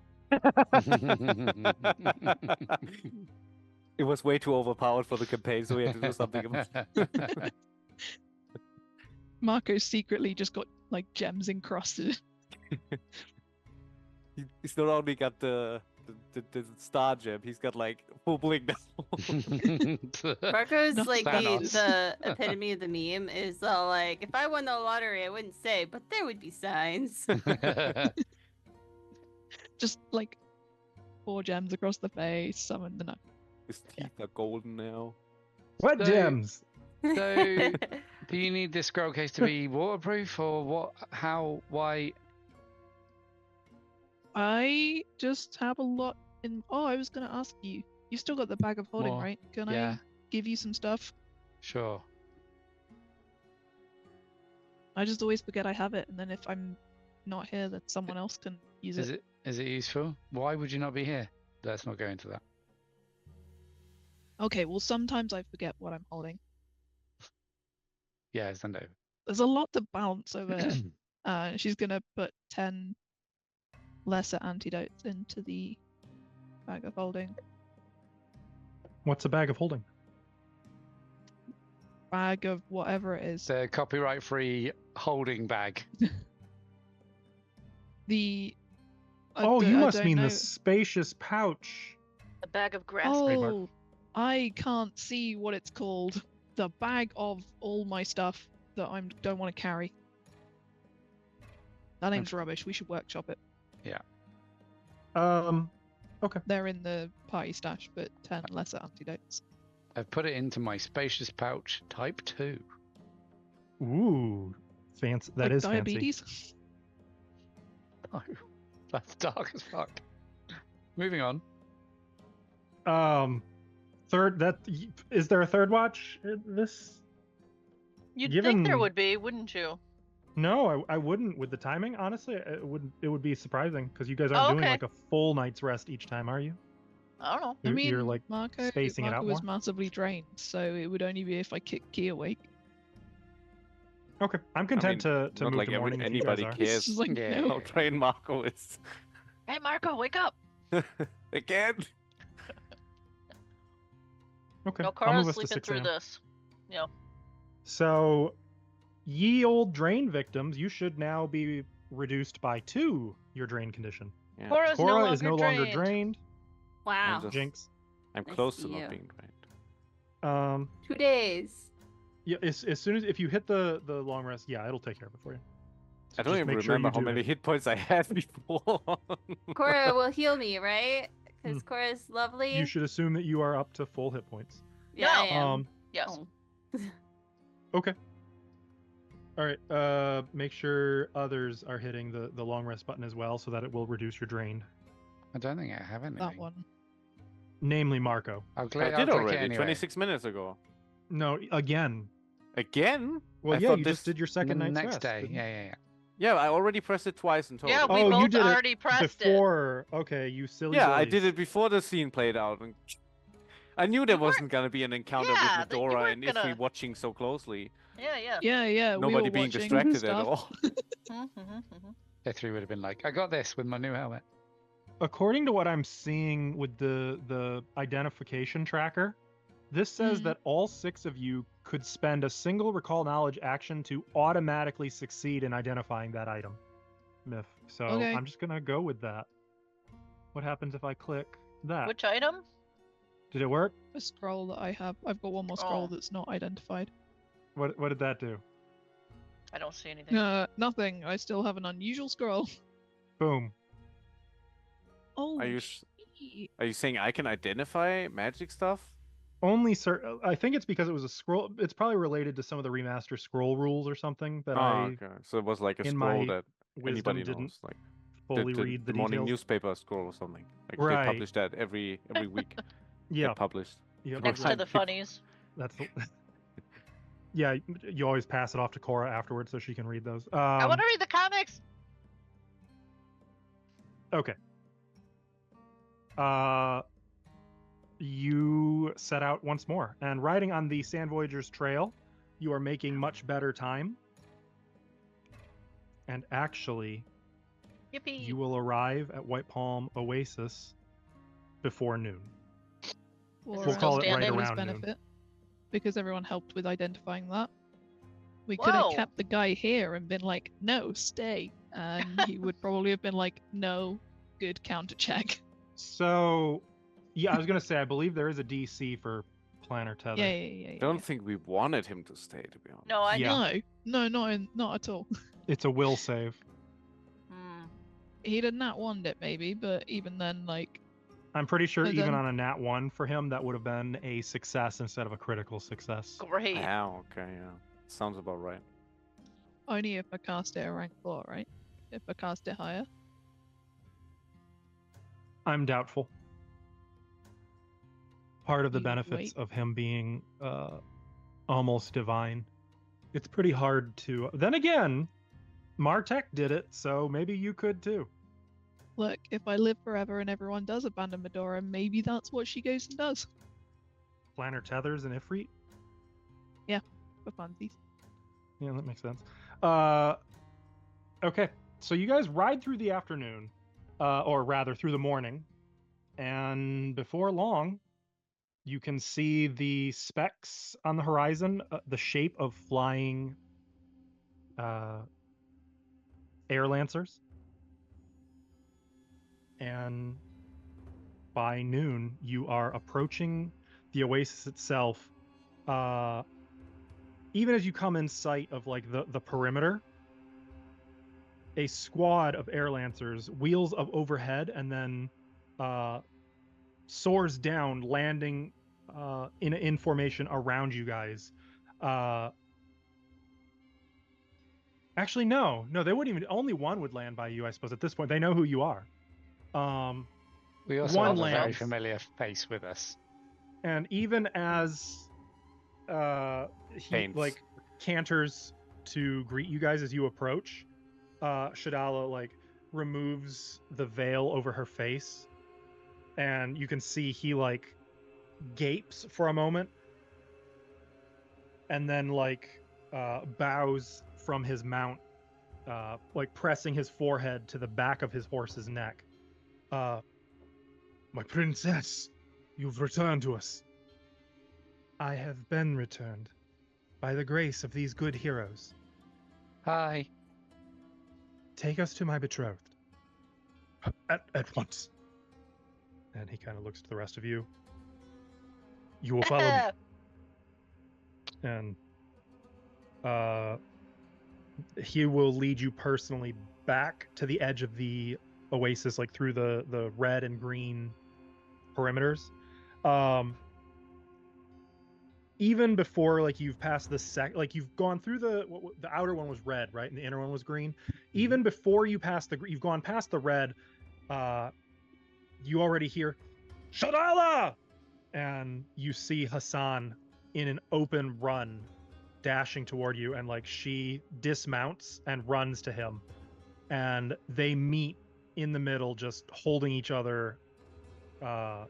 It was way too overpowered for the campaign, so we had to do something about it. Marco's secretly just got, like, gems encrusted. He's not only got the star gem, he's got like full bling now. Marco's No, like Thanos. the epitome of the meme is like, if I won the lottery, I wouldn't say, but there would be signs. Just, like, 4 gems across the face, some in the nose. His teeth are golden now. What So- gems? So, do you need this scroll case to be waterproof, or what? How? Why? I just have a lot in. Oh, I was gonna ask you. You still got the bag of holding, More. right? Can Yeah. I give you some stuff? Sure. I just always forget I have it, and then if I'm not here, then someone else can use it. Is it useful? Why would you not be here? Let's not go into that. Okay, well sometimes I forget what I'm holding. Yeah, send it over. There's a lot to balance over here. She's gonna put 10 lesser antidotes into the bag of holding. What's a bag of holding? Bag of whatever it is. The copyright-free holding bag. The. Oh, you must don't mean know. the spacious pouch. A bag of grass. Oh, I can't see what it's called. The bag of all my stuff that I don't want to carry. That name's rubbish. We should workshop it. Yeah. Okay. They're in the party stash, but 10 lesser antidotes. I've put it into my spacious pouch type 2. Ooh, fancy. That Like is diabetes. Oh, that's dark as fuck. Moving on. fancy. Is there a third watch in this? You'd think there Given- would be, wouldn't you? No, I wouldn't with the timing. Honestly, it would be surprising because you guys aren't doing okay. like a full night's rest each time, are you? I don't know. I mean, You're like Marco spacing it out was more? massively drained, so it would only be if I kicked Key awake. Okay, I'm content to Not move like to morning if you anybody guys are. It's cares just like, Yeah. no. how trained Marco is. Hey, Marco, wake up! Again. Okay, No, I'll Kara's move us to sleeping 6 through a.m. this. You know, So, ye old drain victims, you should now be reduced by 2 your drain condition. Yeah. Cora's Cora is no longer drained. drained. Wow. just- Jinx. I'm Nice close to to you. not being drained. 2 days. Yeah, as soon as if you hit the long rest, yeah, it'll take care of it for you. So I don't just even make sure remember you how do many it. hit points I had before. Cora will heal me, right? Because Cora's lovely. You should assume that you are up to full hit points. Yeah, I No. am. yes. Oh. Okay. All right. Make sure others are hitting the long rest button as well, so that it will reduce your drain. I don't think I have anything. That one. Namely, Marco. I'll I click, did I'll click it already, anyway. 26 minutes ago. No, again. Again? Well, I yeah, thought you this- just did your The second night's next rest. day. didn't you? Yeah. Yeah, I already pressed it twice in total. Yeah, we Oh, you both did it already pressed Before, okay, you silly. Yeah, I billies. did it before the scene played out. And I knew there You weren't- wasn't gonna be an encounter Yeah, with that you Medora weren't and if we gonna- watching so closely. it. Yeah. Yeah, we Nobody were being watching distracted at stuff. all. Mm-hmm. Day 3 would have been like, I got this with my new helmet. According to what I'm seeing with the identification tracker, this says Mhm. that all 6 of you could spend a single recall knowledge action to automatically succeed in identifying that item. Myth. So Okay. I'm just gonna go with that. What happens if I click that? Which item? Did it work? A scroll that I have. I've got one more scroll Oh. that's not identified. What did that do? I don't see anything. Nothing. I still have an unusual scroll. Boom. Oh, Are you saying I can identify magic stuff? Only I think it's because it was a scroll. It's probably related to some of the remaster scroll rules or something that Oh, I okay. So it was like a in scroll my that wisdom anybody didn't knows, like fully the read the morning details. newspaper scroll or something. Like Right. they publish that every week. Yeah. Get published. Yeah. Next to Right. the funnies. That's the... Yeah, you always pass it off to Cora afterwards so she can read those. I want to read the comics. Okay. You set out once more, and riding on the Sand Voyagers Trail, you are making much better time. And actually, Yippee. you will arrive at White Palm Oasis before noon. For We'll call it right everybody's around noon. benefit, because everyone helped with identifying that. We could Whoa. have kept the guy here and been like, "No, stay," and he would probably have been like, "No, good counter check." So, yeah, I was gonna say I believe there is a DC for planner tether. Yeah. I don't think we wanted him to stay, to be honest. No, I Yeah. No, not at all. It's a will save. Hmm. He'd have not wanted it maybe, but even then, like, I'm pretty sure So even then- on a nat 1 for him, that would have been a success instead of a critical success. Great. Yeah, okay, yeah. Sounds about right. Only if I cast it at rank 4, right? If I cast it higher. I'm doubtful. Part of the You benefits wait. of him being almost divine. It's pretty hard to. Then again, Martek did it, so maybe you could too. Look, if I live forever and everyone does abandon Medora, maybe that's what she goes and does. Planner Tethers and Ifrit. For funsies. Yeah, that makes sense. Okay, so you guys ride through the afternoon, or rather through the morning, and before long, you can see the specks on the horizon, the shape of flying air lancers. And by noon, you are approaching the oasis itself. Even as you come in sight of like the perimeter, a squad of air lancers wheels up overhead and then soars down, landing in formation around you guys. Actually, no, they wouldn't even. Only one would land by you, I suppose. At this point, they know who you are. We also One have a very lands. familiar face with us. And even as he Faints. like canters to greet you guys as you approach, Shadala like removes the veil over her face, and you can see he like gapes for a moment, and then like bows from his mount, like pressing his forehead to the back of his horse's neck. My princess, you've returned to us. I have been returned by the grace of these good heroes. Hi. Take us to my betrothed. At once. And he kind of looks to the rest of you. You will follow me. And he will lead you personally back to the edge of the oasis, like through the red and green perimeters. Even before like you've passed the like you've gone through the outer one was red, right, and the inner one was green. Even before you pass you've gone past the red, you already hear Shadala, and you see Hassan in an open run dashing toward you, and like she dismounts and runs to him, and they meet in the middle, just holding each other, Oh,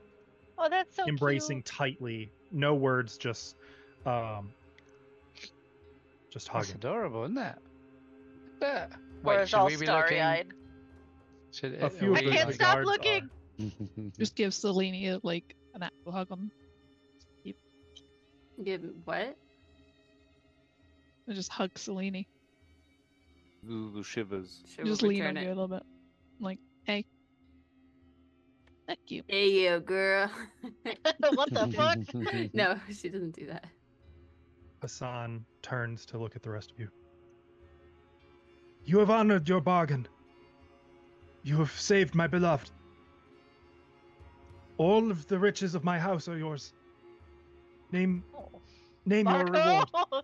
that's so embracing cute. tightly. No words, just That's hugging. adorable, isn't it? But Or wait, is should all we be looking? starry-eyed. Should A few I of the can't stop guards looking. Just give Selene like an actual hug on. Give what? And just hug Selene. The shivers. Sure, Just we'll lean on return you a it. little bit. Like, hey. Thank you. Hey, yo, girl. What the fuck? No, she doesn't do that. Hassan turns to look at the rest of you. You have honored your bargain. You have saved my beloved. All of the riches of my house are yours. Name Oh, your fuck reward, off.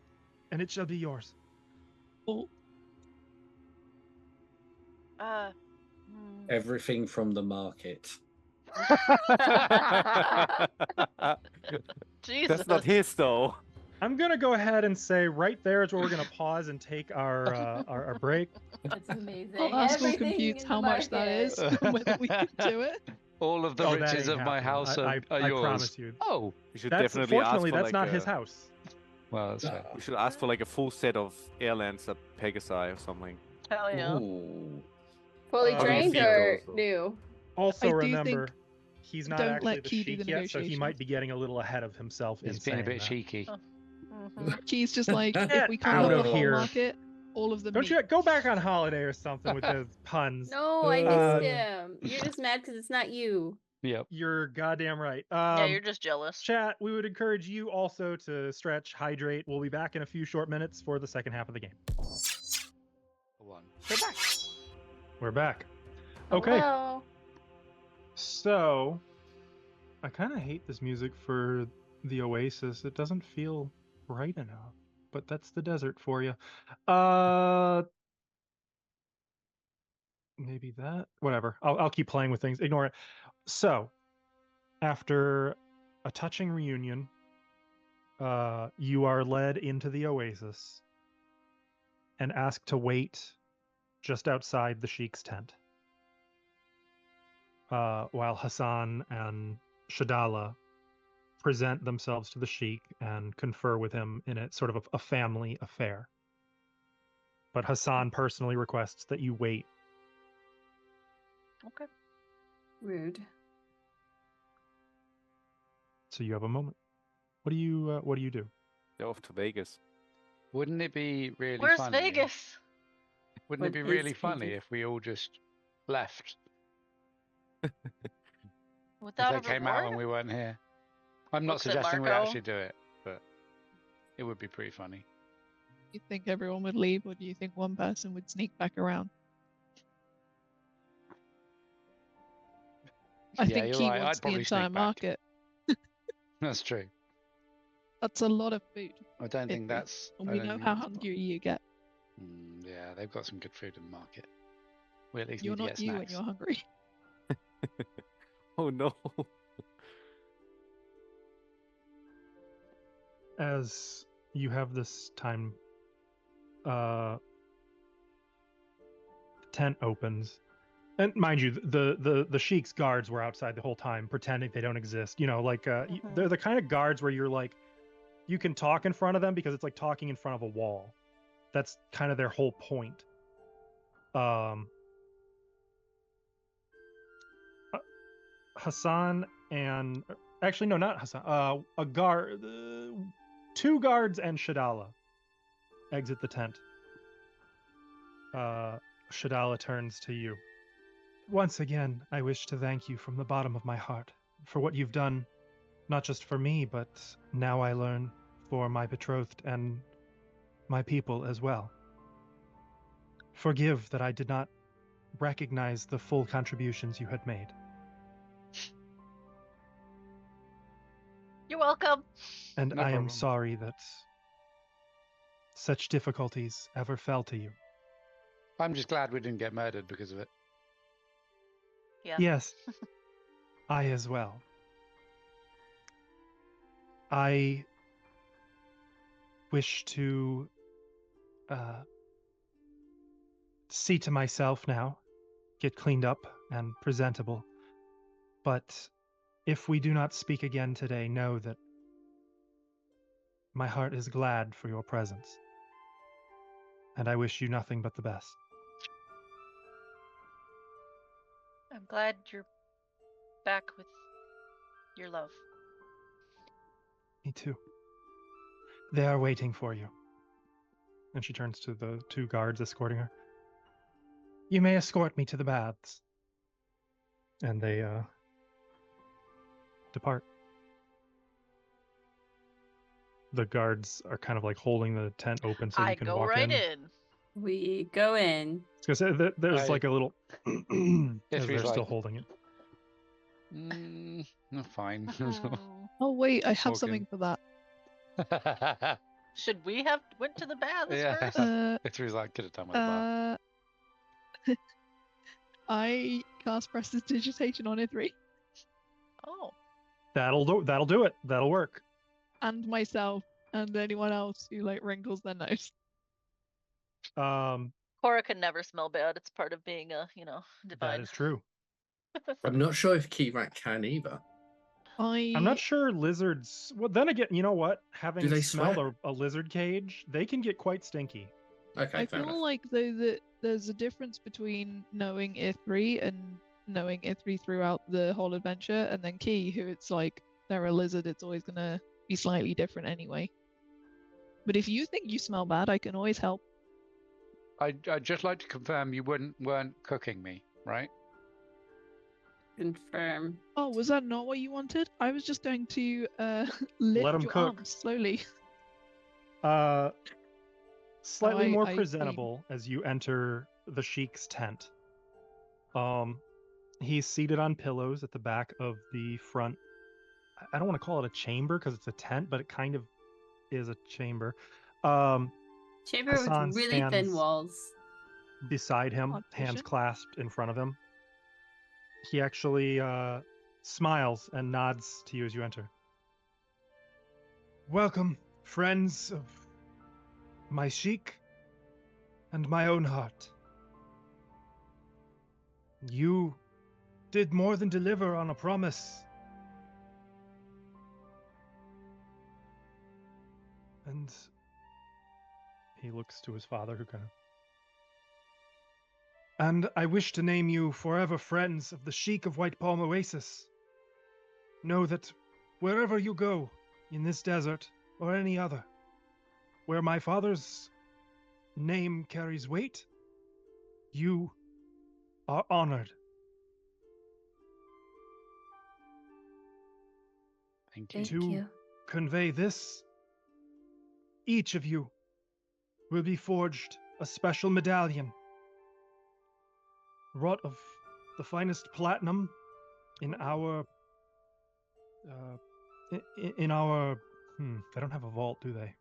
and it shall be yours. Oh, Everything from the market. Jesus. That's not his though. I'm gonna go ahead and say right there is where we're gonna pause and take our break. That's amazing. Haskell Everything computes in how the much that is, market. and whether we can do it. All of the Oh, that riches ain't of my happening. house I are yours. promise you. Oh, We should That's definitely ask fortunately for that's like not a, his house. well, that's fair. We should ask for like a full set of airlands at Pegasi or something. Hell yeah. Ooh. Fully Okay, trained so- or new? Also I do remember, think he's not don't actually let the Key do sheik the yet, so he negotiations. might be getting a little ahead of himself in He's being a saying bit that. cheeky. Mhm. Key's just like, if Get we can't out have of the whole here. market, all of them Don't meet. you go back on holiday or something with those puns? No, I Uh, missed him. You're just mad because it's not you. Yep. You're goddamn right. Yeah, you're just jealous. Chat, we would encourage you also to stretch, hydrate. We'll be back in a few short minutes for the second half of the game. One. We're back. Okay. Hello. So, I kind of hate this music for the Oasis. It doesn't feel right enough. But that's the desert for you. Maybe that. Whatever. I'll keep playing with things. Ignore it. So, after a touching reunion, you are led into the Oasis and asked to wait just outside the Sheik's tent, while Hassan and Shadala present themselves to the Sheik and confer with him in a sort of a family affair. But Hassan personally requests that you wait. Okay. Rude. So you have a moment. What do you do? They're off to Vegas. Wouldn't it be really Where's funny? Vegas? Wouldn't it What be is really funny Vegas? if we all just left? Without a If they came out reward? when we weren't here. I'm not Looks at suggesting we Marco. actually do it, but it would be pretty funny. You think everyone would leave, or do you think one person would sneak back around? I Yeah, think you're he right. wants I'd the probably entire sneak back. market. That's true. That's a lot of food. I don't think Italy. that's. And I we don't know think how that's hungry you get. Yeah, they've got some good food in the market. We at least You're need to not get you when snacks. you're hungry. Oh no. As you have this time, the tent opens, and mind you, the Sheik's guards were outside the whole time, pretending they don't exist. You know, like they're the kind of guards where you're like, you can talk in front of them because it's like talking in front of a wall. That's kind of their whole point. Hassan and actually no, not Hassan. A guard, two guards and Shadala exit the tent. Shadala turns to you. Once again, I wish to thank you from the bottom of my heart for what you've done, not just for me, but now I learn for my betrothed and my people as well. Forgive that I did not recognize the full contributions you had made. You're welcome. And No I am problem. sorry that such difficulties ever fell to you. I'm just glad we didn't get murdered because of it. Yeah. Yes, I as well. I wish to see to myself now, get cleaned up and presentable. But if we do not speak again today, know that my heart is glad for your presence. And I wish you nothing but the best. I'm glad you're back with your love. Me too. They are waiting for you. And she turns to the two guards escorting her. You may escort me to the baths. And they depart. The guards are kind of like holding the tent open so I you can go walk right in. in. We go in. I was gonna say there's like a little as History's they're still like- holding it. No, fine. Oh wait, I have Walk something in. for that. Should we have went to the baths Yeah. first? History's like, could have done with a bath. I cast prestidigitation on Ithri Oh. That'll do it. That'll work. and myself and anyone else who like wrinkles their nose. Cora can never smell bad. It's part of being a, divine. That is true. I'm not sure if Kirak can either. I'm not sure lizards. Well, then again, you know what? Having they smelled sweat? a lizard cage, they can get quite stinky. Okay, I fair feel enough. like though that there's a difference between knowing Ithri and knowing Ithri throughout the whole adventure, and then Key, who it's like they're a lizard, it's always gonna be slightly different anyway. But if you think you smell bad, I can always help. I'd just like to confirm you weren't cooking me, right? Confirm. Oh, was that not what you wanted? I was just going to lift 'em your cook. arms slowly. Slightly more I presentable as you enter the Sheik's tent. He's seated on pillows at the back of the front I don't want to call it a chamber because it's a tent, but it kind of is a chamber. Chamber Hassan with really thin stands walls. beside him, hands Partition. clasped in front of him. He actually smiles and nods to you as you enter. Welcome, friends of my sheik and my own heart. You did more than deliver on a promise. And he looks to his father, who kind of. And I wish to name you forever friends of the Sheik of White Palm Oasis. Know that wherever you go, in this desert or any other, where my father's name carries weight, you are honored. Thank you. Thank you. Convey this, each of you will be forged a special medallion wrought of the finest platinum in our in our they don't have a vault, do they?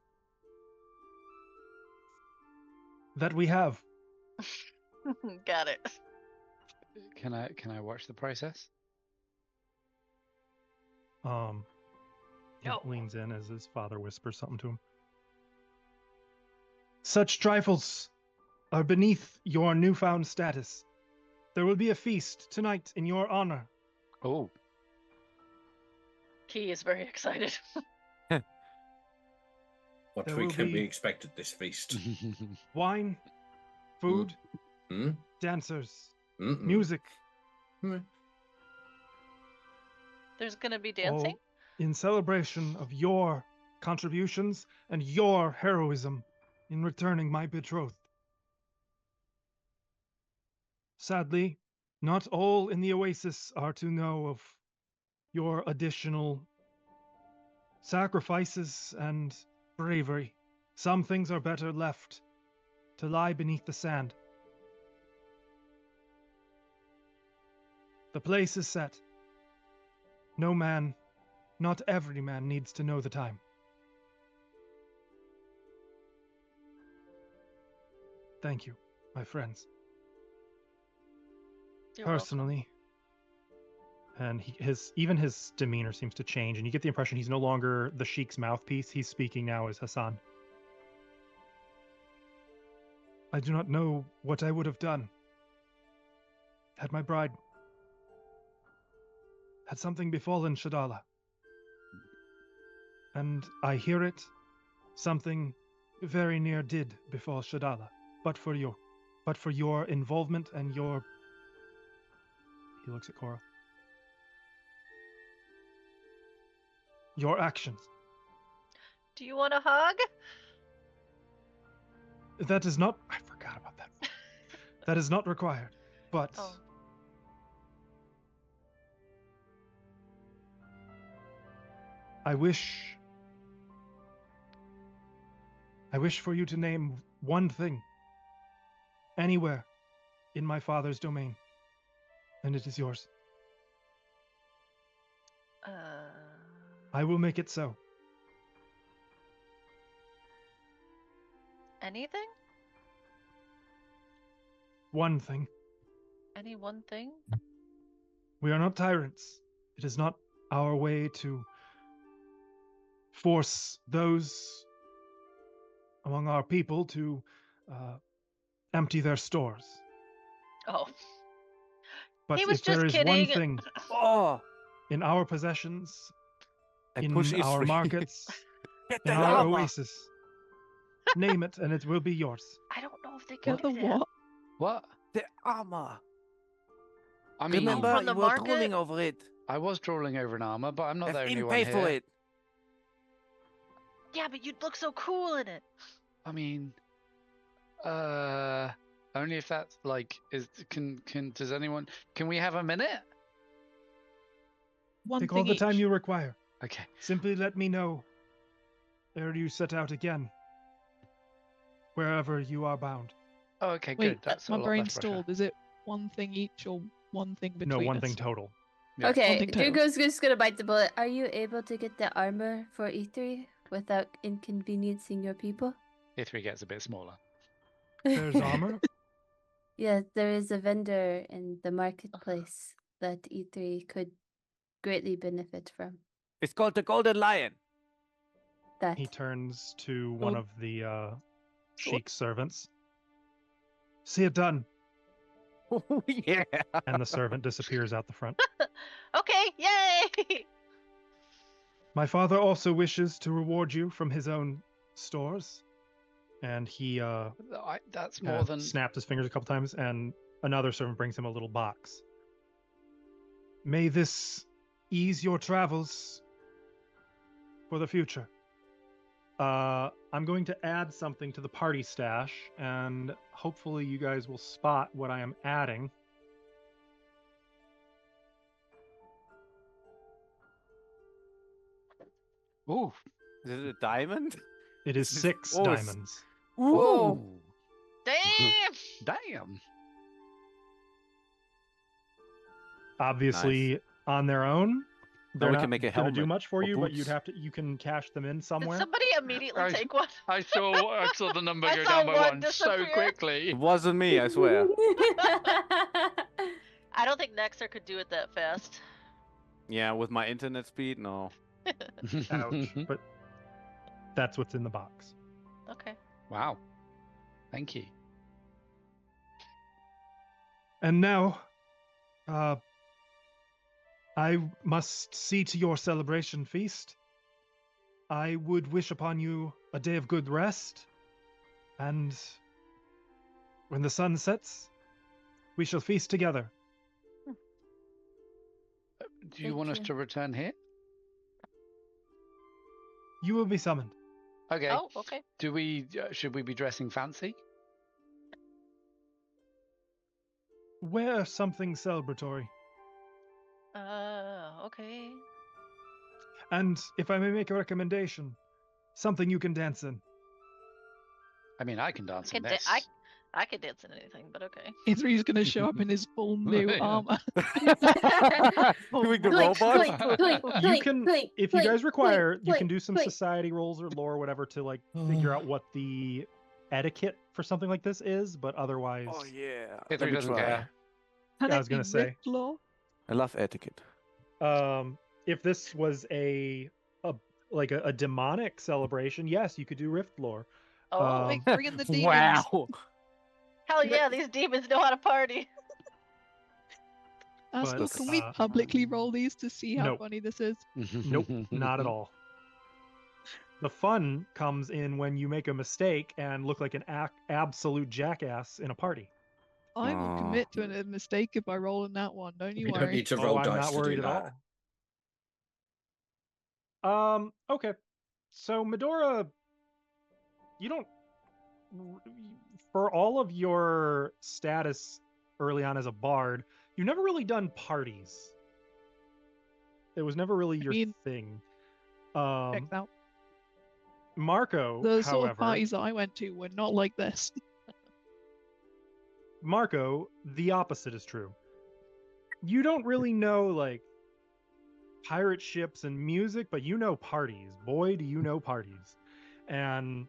That we have. Got it. Can I watch the process? He No. leans in as his father whispers something to him. Such trifles are beneath your newfound status. There will be a feast tonight in your honor. Oh, Key is very excited. What There we will can be- we expect at this feast? Wine, food, Mm? dancers, Mm-mm. music, There's gonna be dancing? all in celebration of your contributions and your heroism in returning my betrothed. Sadly, not all in the Oasis are to know of your additional sacrifices and bravery. Some things are better left to lie beneath the sand. The place is set. No man, not every man, needs to know the time. Thank you, my friends. You're welcome. Personally, and even his demeanor seems to change, and you get the impression he's no longer the Sheik's mouthpiece. He's speaking now as Hassan. I do not know what I would have done had my bride had something befallen Shadala. And I hear it, something very near did befall Shadala, but for your involvement and your. He looks at Cora. Your actions. Do you want a hug? That is not. I forgot about that. That is not required. But Oh. I wish for you to name one thing anywhere in my father's domain, and it is yours. I will make it so. Anything? One thing. Any one thing? We are not tyrants. It is not our way to force those among our people to empty their stores. Oh. But He was if there just is one kidding. thing Oh, in our possessions, I push in our Isri. markets, Get in the our armor. oasis, name it and it will be yours. I don't know if they can Get the do that. what? what? The armor. I mean, Remember, from the you were market? drooling over it. I was drooling over an armor, but I'm not Have the only him one pay here. for it. Yeah, but you'd look so cool in it. I mean, only if that's like does anyone can we have a minute? One Take thing all the time each. you require. Okay. Simply let me know ere you set out again, wherever you are bound. Oh, okay, Wait, good. That's my a lot brain less pressure. stalled. Is it one thing each or one thing between No, one us? thing total. Yeah. Okay, Hunting tails. Drinko's just gonna bite the bullet. Are you able to get the armor for E3 without inconveniencing your people? E3 gets a bit smaller. There's armor. Yeah, there is a vendor in the marketplace that E3 could greatly benefit from. It's called the Golden Lion. That. He turns to one of the sheik's servants. See it done. Oh, yeah. And the servant disappears out the front. Okay, yay! My father also wishes to reward you from his own stores. And he That's kinda more than. snaps his fingers a couple times, and another servant brings him a little box. May this ease your travels for the future. I'm going to add something to the party stash, and hopefully you guys will spot what I am adding. Ooh. Is it a diamond? It is 6 Oh, it's- diamonds. Ooh. Damn! Damn. Obviously, on their own, Now they're we not can make a gonna do helmet much for or you, but you'd boots. you can cash them in Did somewhere. somebody immediately I- take one? I saw the number I go saw down by one one so disappear. quickly. It wasn't me, I swear. I don't think Nexer could do it that fast. Yeah, with my internet speed, no. Ouch. But that's what's in the box. Okay. Wow. Thank you. And now, I must see to your celebration feast. I would wish upon you a day of good rest, and when the sun sets, we shall feast together. Do you Thank want us you. to return here? You will be summoned. Okay. Oh, okay. Do we? Should we be dressing fancy? Wear something celebratory. Okay. And if I may make a recommendation, something you can dance in. I mean, I can dance in Could this. I could dance in anything, but okay. E3's gonna show up in his full new Yeah. armor. Doing the Blink, robot? blink, blink, You blink, can, blink, if you blink, guys require, blink, you can blink, do some blink. society rolls or lore or whatever to like figure out what the etiquette for something like this is, but otherwise, Oh, yeah. If Let he me doesn't try. care. Can I it was gonna be say. ripped law? I love etiquette. If this was a demonic celebration, yes, you could do Rift lore. Oh, Like, bring in the demons. Wow. hell yeah! These demons know how to party. Askel, But, can we publicly roll these to see how nope. funny this is? Nope, not at all. The fun comes in when you make a mistake and look like an absolute jackass in a party. I will Aw. commit to a mistake if I roll in that one. Don't you You don't worry. need to Oh, roll I'm dice not to worried do at that. all. Okay. So Medora, you don't, for all of your status early on as a bard, you've never really done parties. It was never really your mean, thing. Checks out. Marco, The sort of however, parties that I went to were not like this. Marco, the opposite is true. You don't really know like pirate ships and music, but you know parties. Boy, do you know parties. And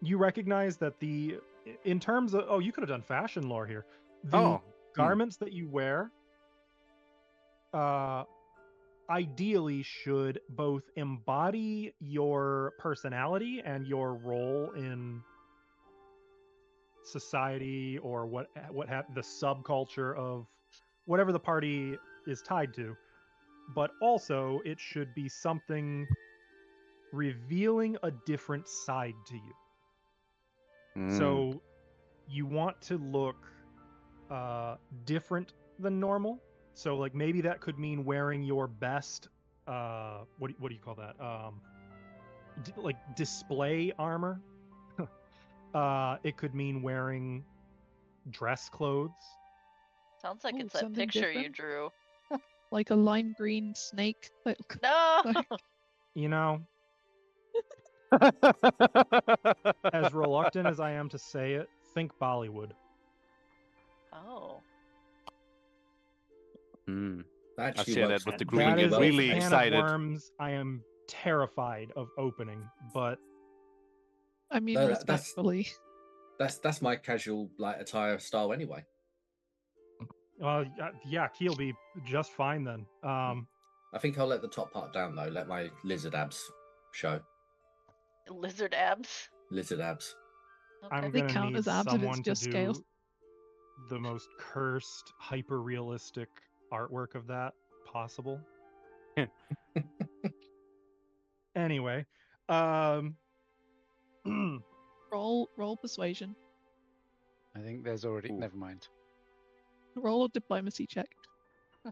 you recognize that in terms of, you could have done fashion lore here. The garments that you wear ideally should both embody your personality and your role in society, or the subculture of whatever the party is tied to, but also it should be something revealing a different side to you. So you want to look different than normal. So like maybe that could mean wearing your best what do you call that? Like display armor. It could mean wearing dress clothes. Sounds like Ooh, it's that something picture you different. drew. Like a lime green snake. No. Like, You know, as reluctant as I am to say it, think Bollywood. Oh. Hmm. That I actually share works that with the That group and really get is well a for really me. can excited. of worms I am terrified of opening, but I mean, No, respectfully. that's my casual like attire style anyway. yeah, Key'll be just fine then. I think I'll let the top part down though. Let my lizard abs show. Lizard abs. Lizard abs. Okay. I'm They gonna count need as abs if it's someone to just scales. do the most cursed, hyper-realistic artwork of that possible. Anyway, Roll persuasion. I think there's already. Ooh. Never mind. Roll a diplomacy check.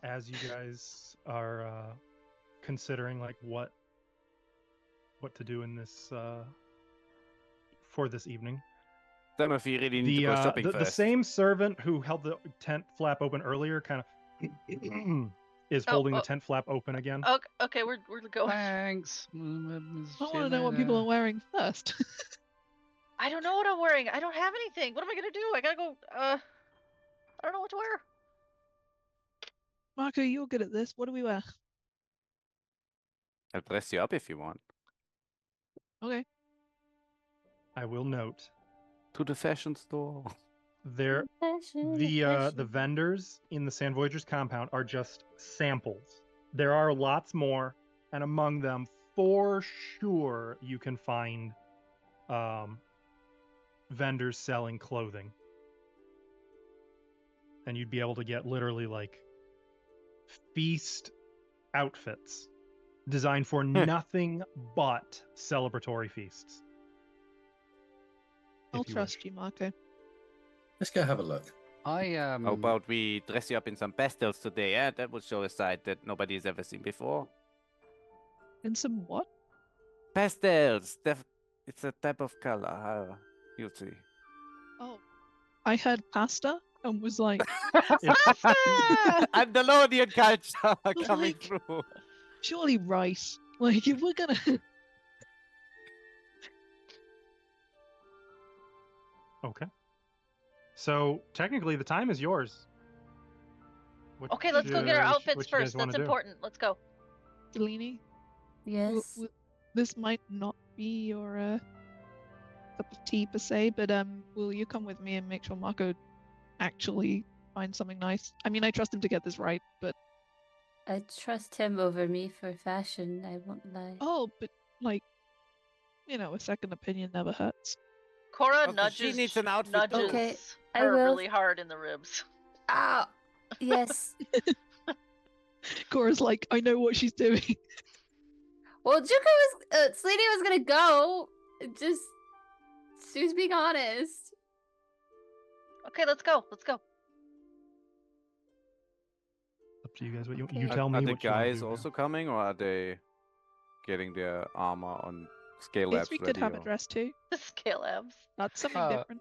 as you guys are considering like what to do in this for this evening, Don't know if you really need to go shopping the first. same servant who held the tent flap open earlier kind of is holding the tent flap open again. Okay, we're going. Thanks. I want to know what people are wearing first. I don't know what I'm wearing. I don't have anything. What am I gonna do? I gotta go. I don't know what to wear. Marco, you're good at this. What do we wear? I'll dress you up if you want. Okay. I will note To the fashion store. there the vendors in the Sand Voyagers compound are just samples. There are lots more, and among them, for sure, you can find vendors selling clothing. And you'd be able to get literally like feast outfits designed for nothing but celebratory feasts. I'll if you trust wish. you, Marco. Let's go have a look. I How about we dress you up in some pastels today? Yeah, that will show a side that nobody's ever seen before. And some what? Pastels. It's a type of color. You'll see. Oh, I heard pasta and was like, Andalonian culture coming Like- through. surely rice. Like, if we're gonna. Okay. So technically, the time is yours. What Okay, let's go get our should- outfits what you guys first. wanna That's do? important. Let's go. Delaney, Yes. this might not be your cup of tea per se, but will you come with me and make sure Marco actually finds something nice? I mean, I trust him to get this right, but I trust him over me for fashion. I won't lie. but like, a second opinion never hurts. Cora Okay, nudges. she needs an outfit too. nudges Okay, I her will. really hard in the ribs. Ah, yes. Cora's like, I know what she's doing. Well, Sleety was gonna go. Just, she was being honest. Okay, let's go. Let's go. Up to you guys. What you Okay. tell me. Are the what you wanna guys do now. also coming, or are they getting their armor on scale Yes, labs we could ready, have a or- dress too. Scale abs. That's something Uh, different.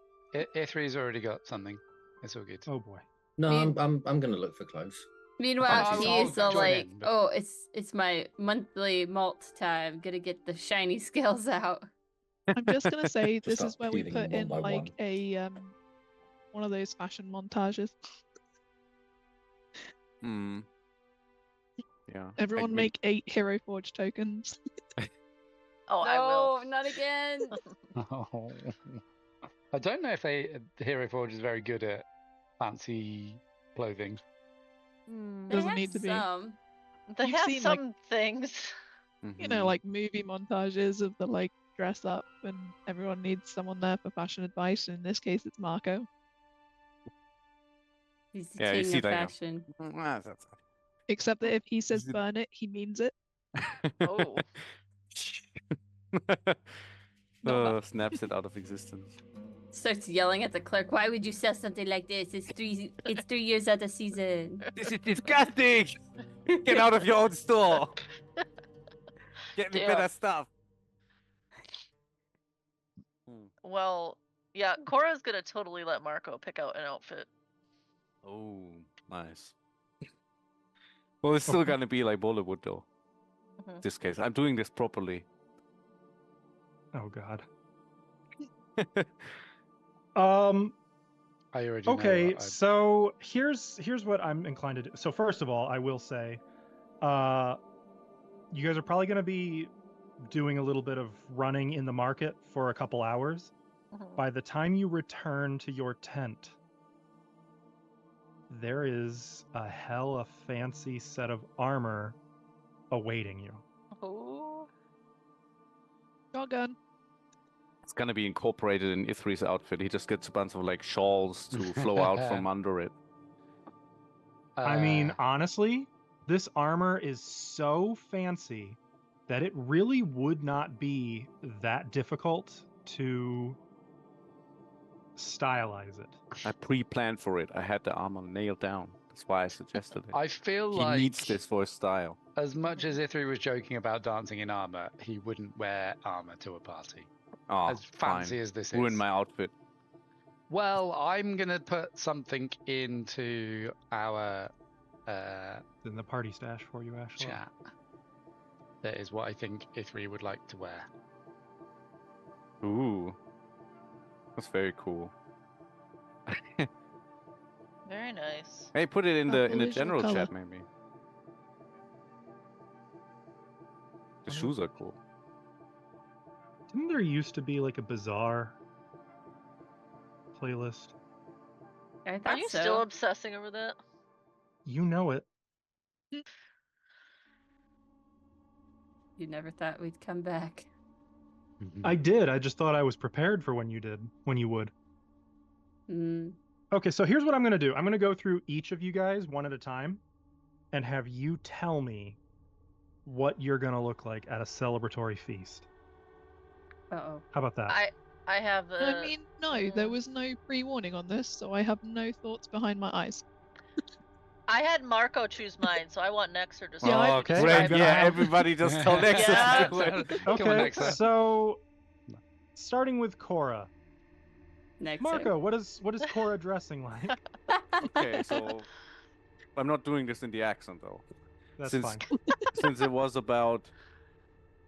A3's already got something. It's all good. Oh boy. No, Me- I'm gonna look for clothes. Meanwhile, I'll- he's I'll all join like, in, but- "Oh, it's my monthly malt time. Gonna get the shiny scales out." I'm just gonna say this start is where we peeling put one in by like one. a one of those fashion montages. Hmm. Yeah. Everyone we- make 8 Hero Forge tokens. Oh, I will. No, not again. Oh. I don't know if Hero Forge is very good at fancy clothing. They Doesn't have need to be. some. They You've have seen, some like- things. Mhm. Like movie montages of the like dress up and everyone needs someone there for fashion advice. In this case, it's Marco. He's the Yeah, you king see of that, yeah. fashion. That's... Except that if he says Is it- burn it, he means it. Oh. Not Snaps it out of existence. Starts yelling at the clerk. Why would you sell something like this? It's 3 years out of season. This is disgusting! Get out of your own store! Get me Damn. better stuff! Well, yeah, Cora's gonna totally let Marco pick out an outfit. Oh, nice. Well, it's still Okay. gonna be like Bollywood though. Mhm. This case, I'm doing this properly. Oh god. I already know. Okay, what so here's what I'm inclined to do. So first of all, I will say, you guys are probably going to be doing a little bit of running in the market for a couple hours. Mhm. By the time you return to your tent, there is a hella fancy set of armor awaiting you. Ooh. Shotgun. It's gonna be incorporated in Ithri's outfit. He just gets a bunch of like shawls to flow out from under it. I mean, honestly, this armor is so fancy that it really would not be that difficult to stylize it. I pre-planned for it. I had the armor nailed down. That's why I suggested it. I feel He like needs this for his style. as much as Ithri was joking about dancing in armor, he wouldn't wear armor to a party. Oh, As fancy fine. as this Ruin is. my outfit. Well, I'm gonna put something into our In the party stash for you, Ashley. chat. That is what I think Ithri would like to wear. Ooh, that's very cool. Very nice. Hey, put it in the Purple is your general colour. chat maybe. The Mhm. shoes are cool. Didn't there used to be like a bizarre playlist? I Are thought you so. still obsessing over that? You know it. You never thought we'd come back. I did. I just thought I was prepared for when you did, when you would. Mm. Okay, so here's what I'm going to do. I'm going to go through each of you guys one at a time and have you tell me what you're going to look like at a celebratory feast. Uh-oh. How about that? I have the. I mean, no, there was no pre-warning on this, so I have no thoughts behind my eyes. I had Marco choose mine, so I want Nexer to. Yeah, okay, describe I'm Great, gonna yeah, have- everybody just tell Nexus Yeah. to do it. Come on, Okay, Nexa. so starting with Cora. Next. Marco, what is Cora dressing like? Okay, so I'm not doing this in the accent though. That's since, fine. Since it was about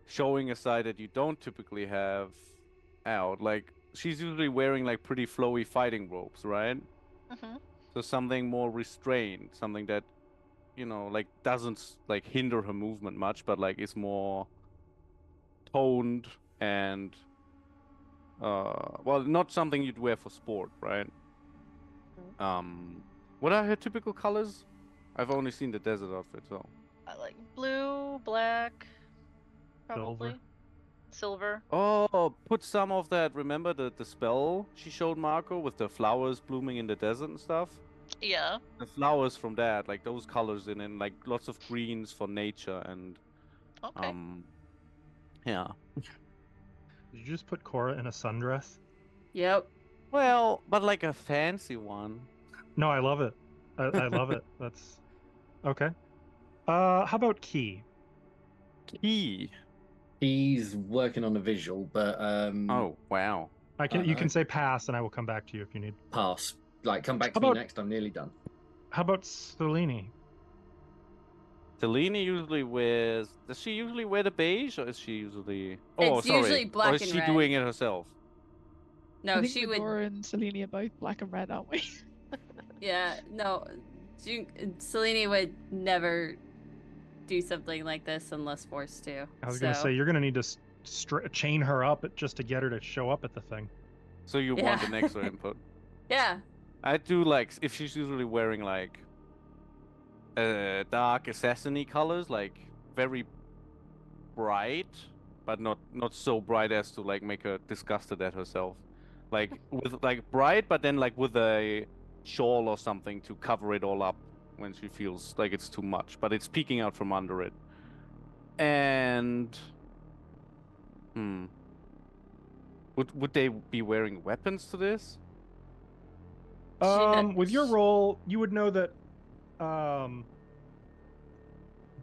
showing a side that you don't typically have out. Like, she's usually wearing like pretty flowy fighting robes, right? Mhm. So something more restrained, something that, you know, like doesn't like hinder her movement much, but like is more toned and well, not something you'd wear for sport, right? What are her typical colors? I've only seen the desert outfit, so. I like blue, black, probably. Silver. Oh, put some of that. Remember the spell she showed Marco with the flowers blooming in the desert and stuff? Yeah. The flowers from that, like those colors in like lots of greens for nature and Okay. yeah. Did you just put Cora in a sundress? Yep. Well, but like a fancy one. No, I love it. I love it. That's okay. How about Key? Key. He's working on a visual, but Oh wow. You can say pass, and I will come back to you if you need. pass. Like, come back to How me about- next. I'm nearly done. How about Selene? Selene usually wears. Does she usually wear the beige, or is she usually? Oh, It's sorry. usually black or is and she red. doing it herself? No, I think she would. Medora and Selene are both black and red, aren't we? Yeah, no. Selene would never do something like this unless forced to. I was gonna say you're gonna need to chain her up just to get her to show up at the thing. So you want an Yeah. extra input? Yeah. I do like if she's usually wearing like dark assassin-y colors, like very bright, but not so bright as to like make her disgusted at herself. Like with like bright, but then like with a shawl or something to cover it all up when she feels like it's too much, but it's peeking out from under it. And would they be wearing weapons to this? With your role, you would know that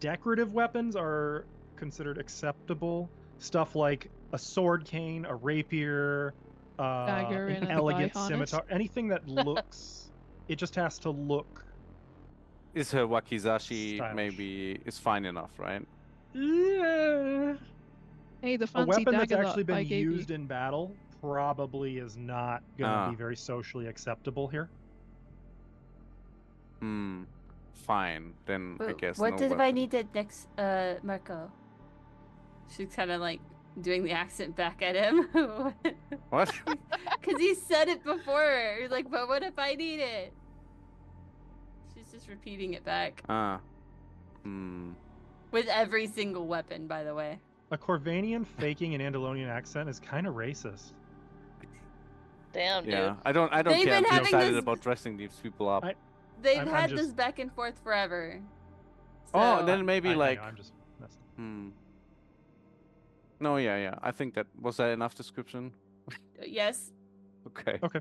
decorative weapons are considered acceptable. Stuff like a sword cane, a rapier, Dagger an and a elegant thigh harness. scimitar, anything that looks. It just has to look. Is her wakizashi Stylish. maybe is fine enough, right? Yeah. Hey, the A fancy weapon that's dagger actually that I been gave used in battle probably is not going to be very socially acceptable here. Fine. Then I guess What no if I weapon. needed next, Marco? She's kind of like doing the accent back at him. What? Because he said it before. He's like, but what if I need it? She's just repeating it back. With every single weapon, by the way. A Corvanian faking an Andalonian accent is kind of racist. Damn, dude. Yeah, I don't They've care. been I'm having excited this- about dressing these people up. They've I'm had just- this back and forth forever. Oh, So- and then maybe I know, like. I'm just messing. No, yeah. I think that was that enough description. Yes. Okay. Okay.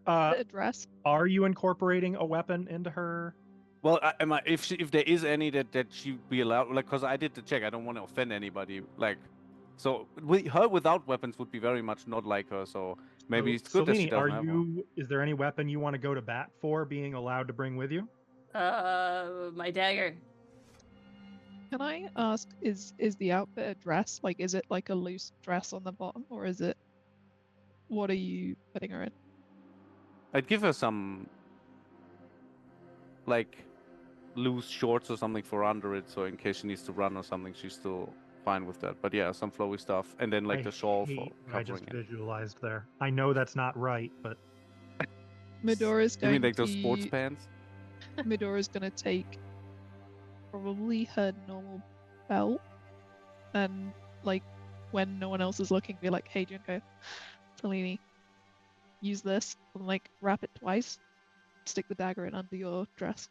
The address. Are you incorporating a weapon into her? Well, if there is any that she be allowed, like, because I did the check, I don't want to offend anybody, like, so her without weapons would be very much not like her. So maybe it's good that she Selene, doesn't have one. is there any weapon you want to go to bat for being allowed to bring with you? My dagger. Can I ask, is the outfit a dress? Like, is it like a loose dress on the bottom, or is it? What are you putting her in? I'd give her some, like, loose shorts or something for under it, so in case she needs to run or something, she's still fine with that. But yeah, some flowy stuff, and then like the shawl for I covering just it. visualized there. I know that's not right, but Medora's You going mean like those sports to. pants? Medora's gonna take probably her normal belt, and like when no one else is looking, be like, "Hey, Junko, Selene, use this, and like wrap it twice, stick the dagger in under your dress."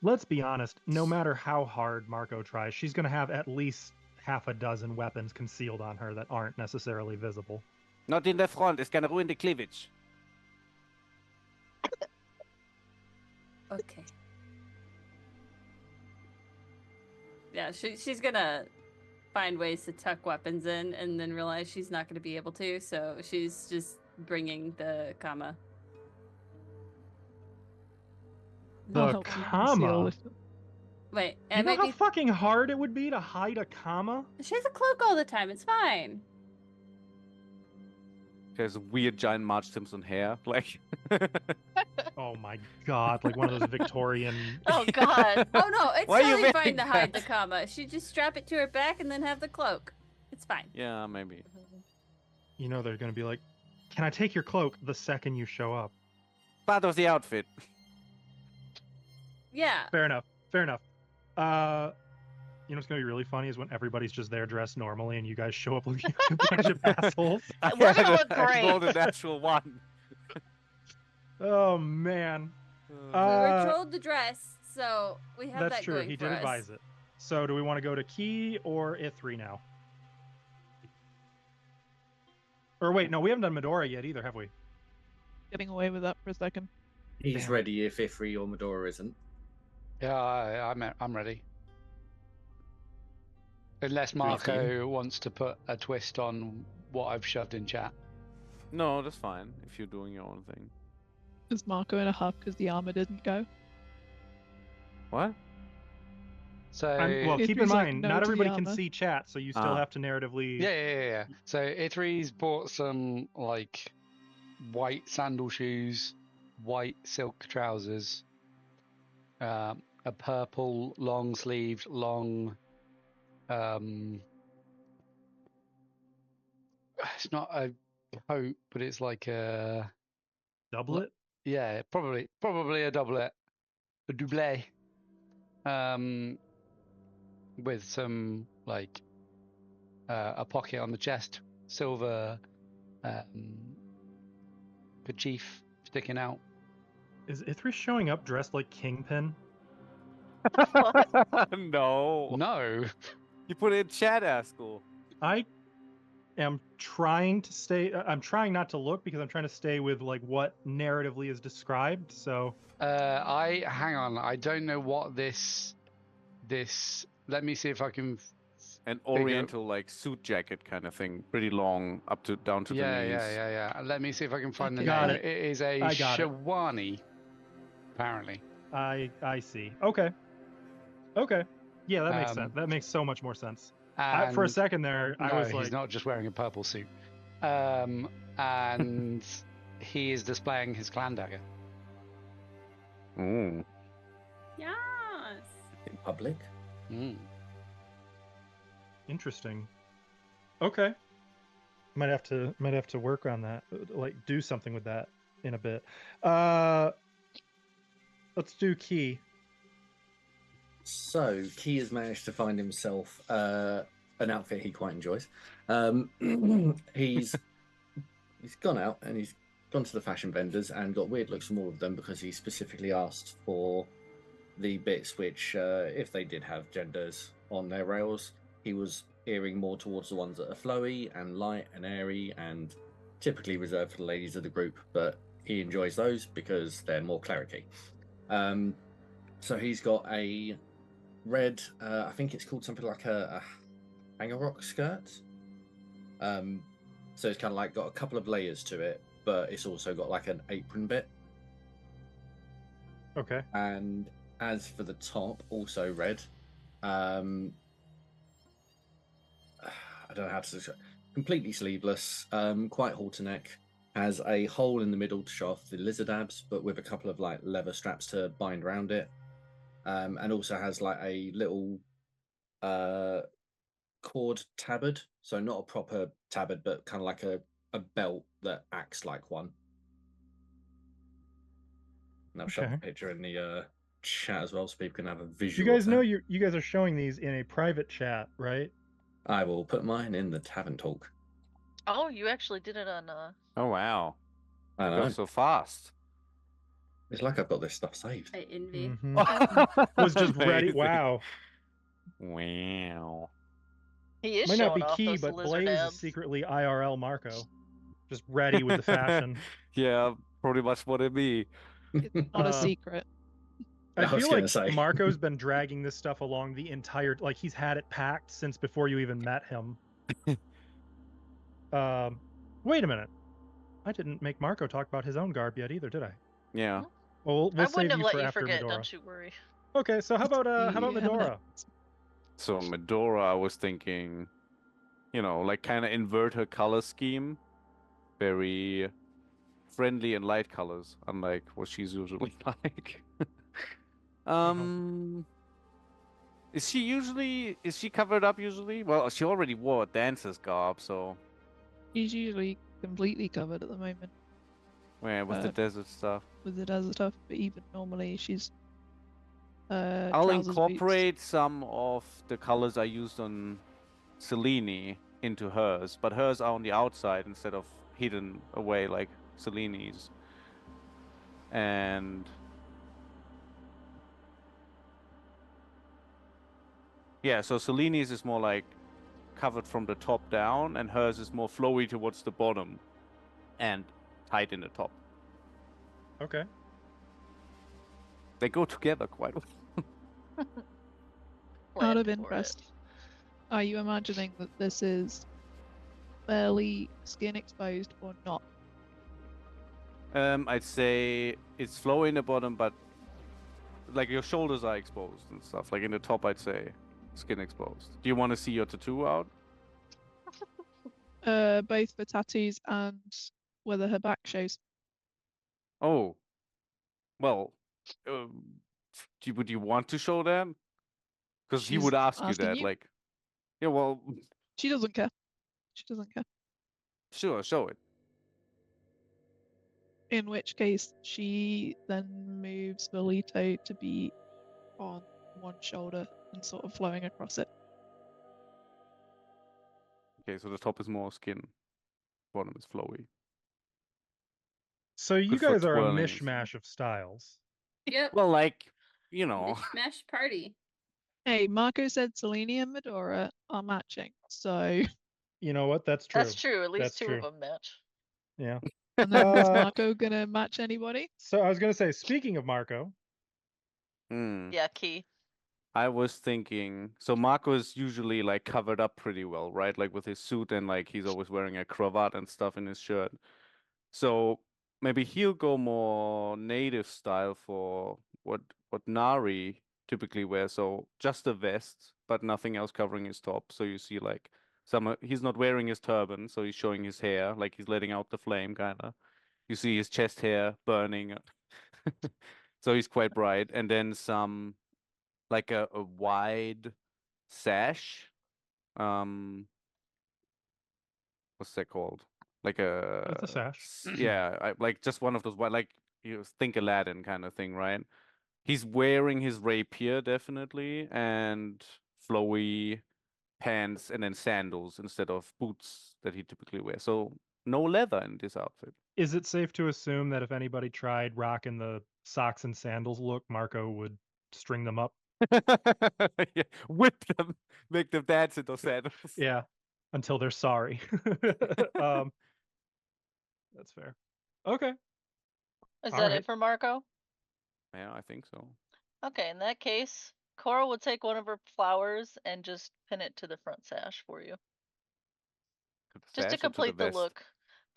let's be honest, no matter how hard Marco tries, she's going to have at least half a dozen weapons concealed on her that aren't necessarily visible. Not in the front. It's gonna ruin the cleavage. Okay. Yeah, she's gonna find ways to tuck weapons in and then realize she's not gonna be able to, so she's just bringing the comma. I'll The help you comma? conceal if- Wait, You it know might how be. fucking hard it would be to hide a comma? She has a cloak all the time. It's fine. She has weird giant Marge Simpson hair, like. Oh my god, like one of those Victorian... Oh God. Oh no, it's Why are you totally fine wearing to hide the that? comma. She just strap it to her back and then have the cloak. It's fine. Yeah, maybe. You know they're going to be like, can I take your cloak the second you show up? Part of the outfit. Yeah. Fair enough. Fair enough. You know what's going to be really funny is when everybody's just there dressed normally and you guys show up looking like a bunch of assholes. We're gonna look I great. rolled a natural one. Oh, man. We were told the dress, so we have That's that true. going He for did us. advise it. So do we want to go to Key or Ithri now? Or wait, no, we haven't done Medora yet either, have we? getting away with that for a second. He's Damn. ready if Ifri or Medora isn't. Yeah, I'm ready. Unless Agree with you. Marco wants to put a twist on what I've shoved in chat. No, that's fine if you're doing your own thing. Is Marco in a huff because the armor didn't go? What? So Well, If keep in he's like, mind, no not to the everybody can armor. see chat, so you still Ah. have to narratively... yeah. So Ithri's bought some like white sandal shoes, white silk trousers, a purple long sleeved long. It's not a coat, but it's like a Doublet? yeah, probably a doublet, a doublet, with some like a pocket on the chest, silver kerchief sticking out. Is Ithri showing up dressed like Kingpin? No. No, You put it in chat, Askel. I am trying to stay... I'm trying not to look because I'm trying to stay with like what narratively is described, so... hang on. I don't know what this. Let me see if I can. An oriental like suit jacket kind of thing, pretty long, down to the knees. Yeah. Let me see if I can find the Got name. it. It is a I got it. Shawani, apparently. I see. Okay. Yeah, that makes Um, sense. That makes so much more sense. For a And- second there, I no, was he's like, not just wearing a purple suit. and he is displaying his clan dagger. Ooh. Yes. In public. Mm. Interesting. Okay. Might have to work on that. Like do something with that in a bit. Let's do Key. So Key has managed to find himself an outfit he quite enjoys. He's gone out and he's gone to the fashion vendors and got weird looks from all of them because he specifically asked for the bits which, if they did have genders on their rails, he was earing more towards the ones that are flowy and light and airy and typically reserved for the ladies of the group, but he enjoys those because they're more clericy. So he's got a red, I think it's called something like a hanger rock skirt. So it's kind of like got a couple of layers to it, but it's also got like an apron bit. Okay. And as for the top, also red. I don't know how to describe. Completely sleeveless, quite halter neck. Has a hole in the middle to show off the lizard abs, but with a couple of like leather straps to bind around it. And also has like a little cord tabard, so not a proper tabard, but kind of like a belt that acts like one. And I'll shove the picture in the chat as well, so people can have a visual. You guys know you guys are showing these in a private chat, right? I will put mine in the tavern talk. Oh, you actually did it on Oh wow. I You know. go so fast. It's like I've got this stuff saved. I envy. Was just ready. Amazing. Wow. Wow. He is Might not showing be off Key, those but lizard Blaze abs. is secretly IRL Marco. Just ready with the fashion. Yeah, pretty much what it be. It's not a secret. I I was feel gonna like say. Marco's been dragging this stuff along the entire, like he's had it packed since before you even met him. Wait a minute. I didn't make Marco talk about his own garb yet either, did I? Yeah. Well, I we'll wouldn't save have you let for you after forget, Medora. don't you worry. Okay, so how about Yeah, Medora? So Medora, I was thinking, you know, like kind of invert her color scheme. Very friendly and light colors, unlike what she's usually like. Is she covered up usually? Well, she already wore a dancer's garb, so She's usually completely covered at the moment with the desert stuff. with the desert stuff, but even normally she's I'll trousers, incorporate some of the colors I used on Selene into hers, but hers are on the outside instead of hidden away like Selene's. And yeah, so Selene's is more like covered from the top down, and hers is more flowy towards the bottom and tight in the top. Okay. They go together quite well. Out of Planned for interest, are you imagining that this is barely skin exposed or not? I'd say it's flowy in the bottom, but like your shoulders are exposed and stuff. Like in the top, I'd say skin exposed. Do you want to see your tattoo out? Both for tattoos and whether her back shows. Oh, well, would you want to show that? Because he She's would ask you asking that, you. like, yeah, well, She doesn't care. She doesn't care. sure, show it. In which case, she then moves Velito to be on one shoulder and sort of flowing across it. Okay, so the top is more skin, bottom is flowy. So you Good for guys are a twirling and stuff. mishmash of styles. Yep. Well, like, you know, Mishmash party. Hey, Marco said Selene and Medora are matching, so You know what? That's true. That's true. At least That's two true. of them match. Yeah. and then is Marco gonna match anybody? So I was gonna say, speaking of Marco, Yeah, Key. I was thinking, so Marco is usually like covered up pretty well, right? Like with his suit and like he's always wearing a cravat and stuff in his shirt. So maybe he'll go more native style for what Nari typically wears. So just a vest, but nothing else covering his top. So you see like He's not wearing his turban, so he's showing his hair, like he's letting out the flame, kind of. You see his chest hair burning, so he's quite bright. And then some, like a wide sash. What's that called? Like That's a sash. yeah, like just one of those wide, like you think Aladdin kind of thing, right? He's wearing his rapier definitely, and flowy pants, and then sandals instead of boots that he typically wears. So no leather in this outfit. Is it safe to assume that if anybody tried rocking the socks and sandals look, Marco would string them up? Yeah, whip them, make them dance in those sandals. Yeah, until they're sorry. That's fair. Okay. Is All that right. it for Marco? Yeah, I think so. Okay, in that case, Cora will take one of her flowers and just pin it to the front sash for you. To the Just to sash or to the complete the vest? look.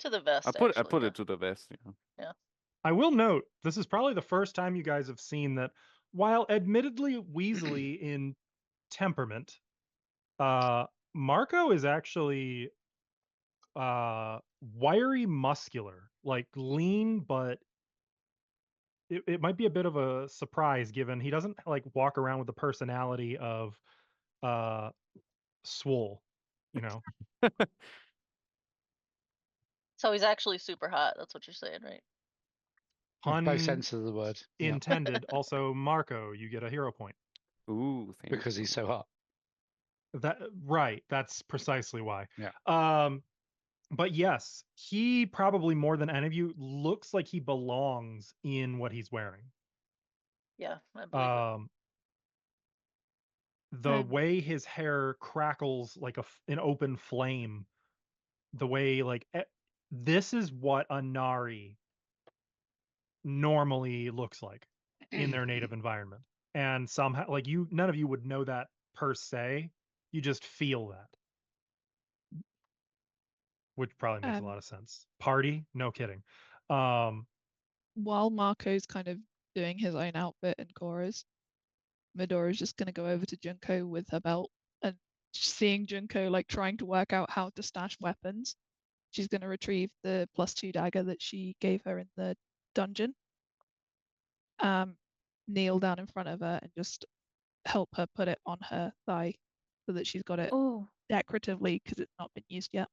To the vest, I put actually, it to the vest. Yeah. I will note this is probably the first time you guys have seen that while admittedly Weasley in temperament, Marco is actually wiry muscular, like lean, but it might be a bit of a surprise given he doesn't like walk around with the personality of Swole, you know. So he's actually super hot. That's what you're saying, right? Both Pun senses of the word. Yeah. intended. Also, Marco, you get a hero point. Ooh, thank Because you. he's so hot. That right. That's precisely why. Yeah. But yes, he probably more than any of you looks like he belongs in what he's wearing. Yeah, I believe it. The way his hair crackles like an open flame, the way like this is what a Nari normally looks like in their native environment. And somehow like none of you would know that per se. You just feel that. Which probably makes a lot of sense. Party? No kidding. While Marco's kind of doing his own outfit and Cora's, Medora's just going to go over to Junko with her belt, and seeing Junko like trying to work out how to stash weapons, she's going to retrieve the +2 dagger that she gave her in the dungeon, kneel down in front of her and just help her put it on her thigh so that she's got it Oh, decoratively because it's not been used yet.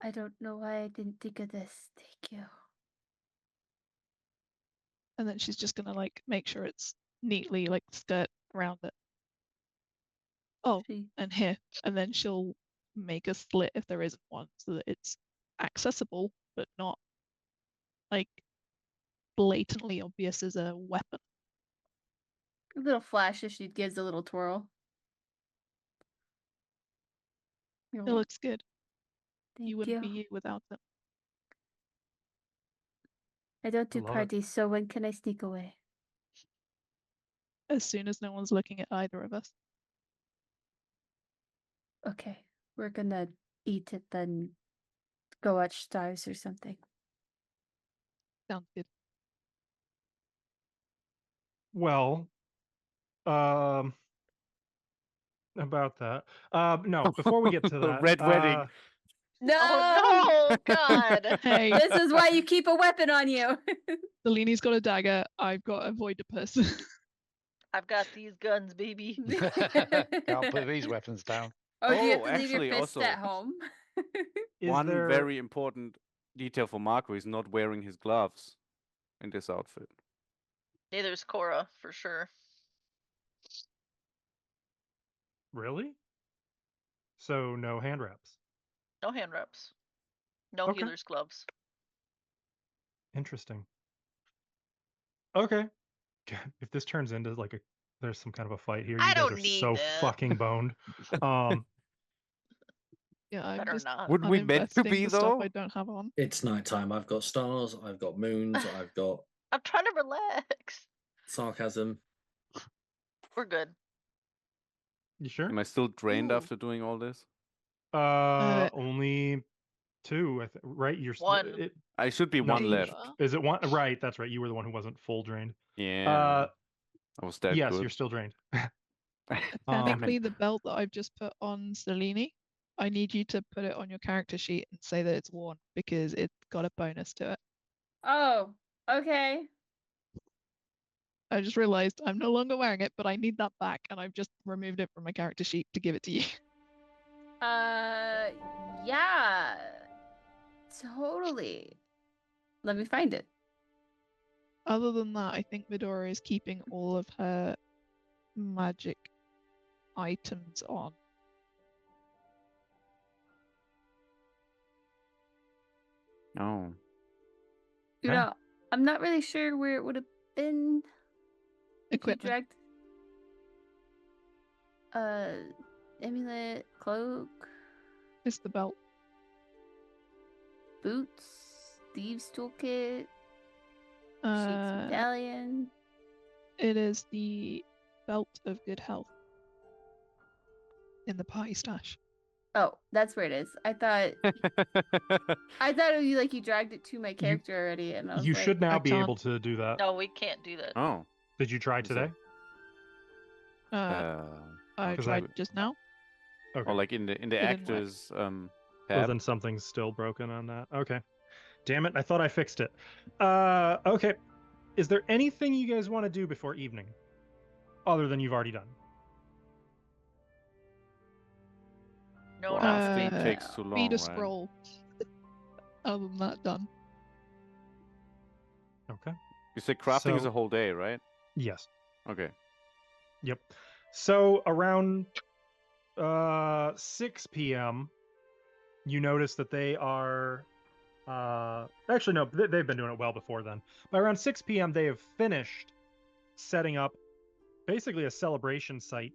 I don't know why I didn't think of this. Thank you. And then she's just gonna like make sure it's neatly like skirt around it. Oh, and here. And then she'll make a slit if there isn't one so that it's accessible but not like blatantly obvious as a weapon. A little flash if she gives a little twirl. It looks good. Thank You wouldn't be you without it. I don't do Love it. parties, so when can I sneak away? As soon as no one's looking at either of us. Okay, we're gonna eat it, then go watch stars or something. Sounds good. Well, about that. No, before we get to that, Red wedding. No! Oh no, God! Hey, This is why you keep a weapon on you. Delini's got a dagger. I've got a void person. I've got these guns, baby. Can't put these weapons down. Oh, do you have Oh, to leave your actually, fist also- at home? is One there very important detail for Marco is not wearing his gloves in this outfit. Neither's Cora, for sure. really? So no hand wraps. No hand wraps. No Okay. healer's gloves. Interesting. Okay. If this turns into like there's some kind of a fight here, I you guys don't are need so that. fucking boned. Yeah, I'm Better just not. Wouldn't we meant to investing be the stuff though? I don't have on. It's nighttime. I've got stars. I've got moons. I've got I'm trying to relax. sarcasm. We're good. You sure? Am I still drained Ooh. after doing all this? Only two, right? You're One. I should be No, one left. Is it one? Right, that's right. You were the one who wasn't full drained. Yeah. I was that Yes, good. you're still drained. Technically, the belt that I've just put on Selene I need you to put it on your character sheet and say that it's worn because it's got a bonus to it. Oh, okay. I just realized I'm no longer wearing it, but I need that back, and I've just removed it from my character sheet to give it to you. Yeah. Totally. Let me find it. Other than that, I think Medora is keeping all of her magic items on. Oh. You Okay. know, I'm not really sure where it would have been if you Equipment. dragged amulet, cloak, It's the belt. boots, thieves toolkit, sheep's Uh, medallion. it is the belt of good health in the party stash. Oh, that's where it is. I thought you dragged it to my character already, and I was You like, should now I be can't. able to do that. No, we can't do that. Oh. Did you try Is today? I Because tried just now. Okay. Or like in the didn't work. actors Well, tab. then something's still broken on that. Okay. Damn it! I thought I fixed it. Okay. Is there anything you guys want to do before evening, other than you've already done? No, Well, not speed Uh, takes too long, Read a right? scroll. Other than that, done. Okay. You said crafting is So- a whole day, right? Yes. Okay. Yep. So around 6 p.m., you notice that they are. Actually, no, they've been doing it well before then. By around 6 p.m., they have finished setting up basically a celebration site.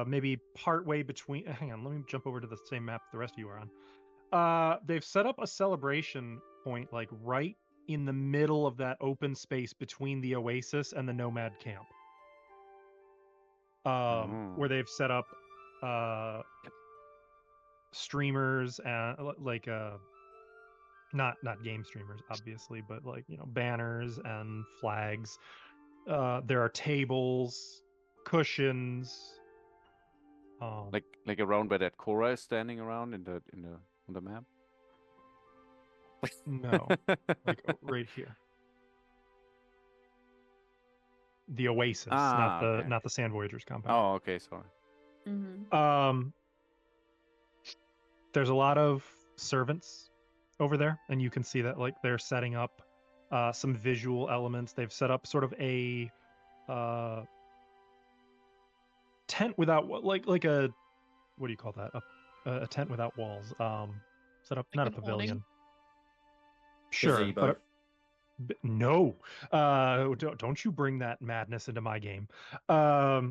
Maybe partway between. Hang on, let me jump over to the same map the rest of you are on. They've set up a celebration point like right in the middle of that open space between the oasis and the nomad camp. Where they've set up streamers and like not game streamers obviously, but like, you know, banners and flags. There are tables, cushions. Like around where that Cora is standing around on the map. No, like right here. The oasis, not okay. the Sand Voyagers compound. Oh, okay, sorry. mm-hmm. There's a lot of servants over there, and you can see that like they're setting up some visual elements. They've set up sort of a tent without like a, what do you call that? A tent without walls. Set up, Like not a an awning? pavilion. Sure, Gazebo. but no. Don't you bring that madness into my game. A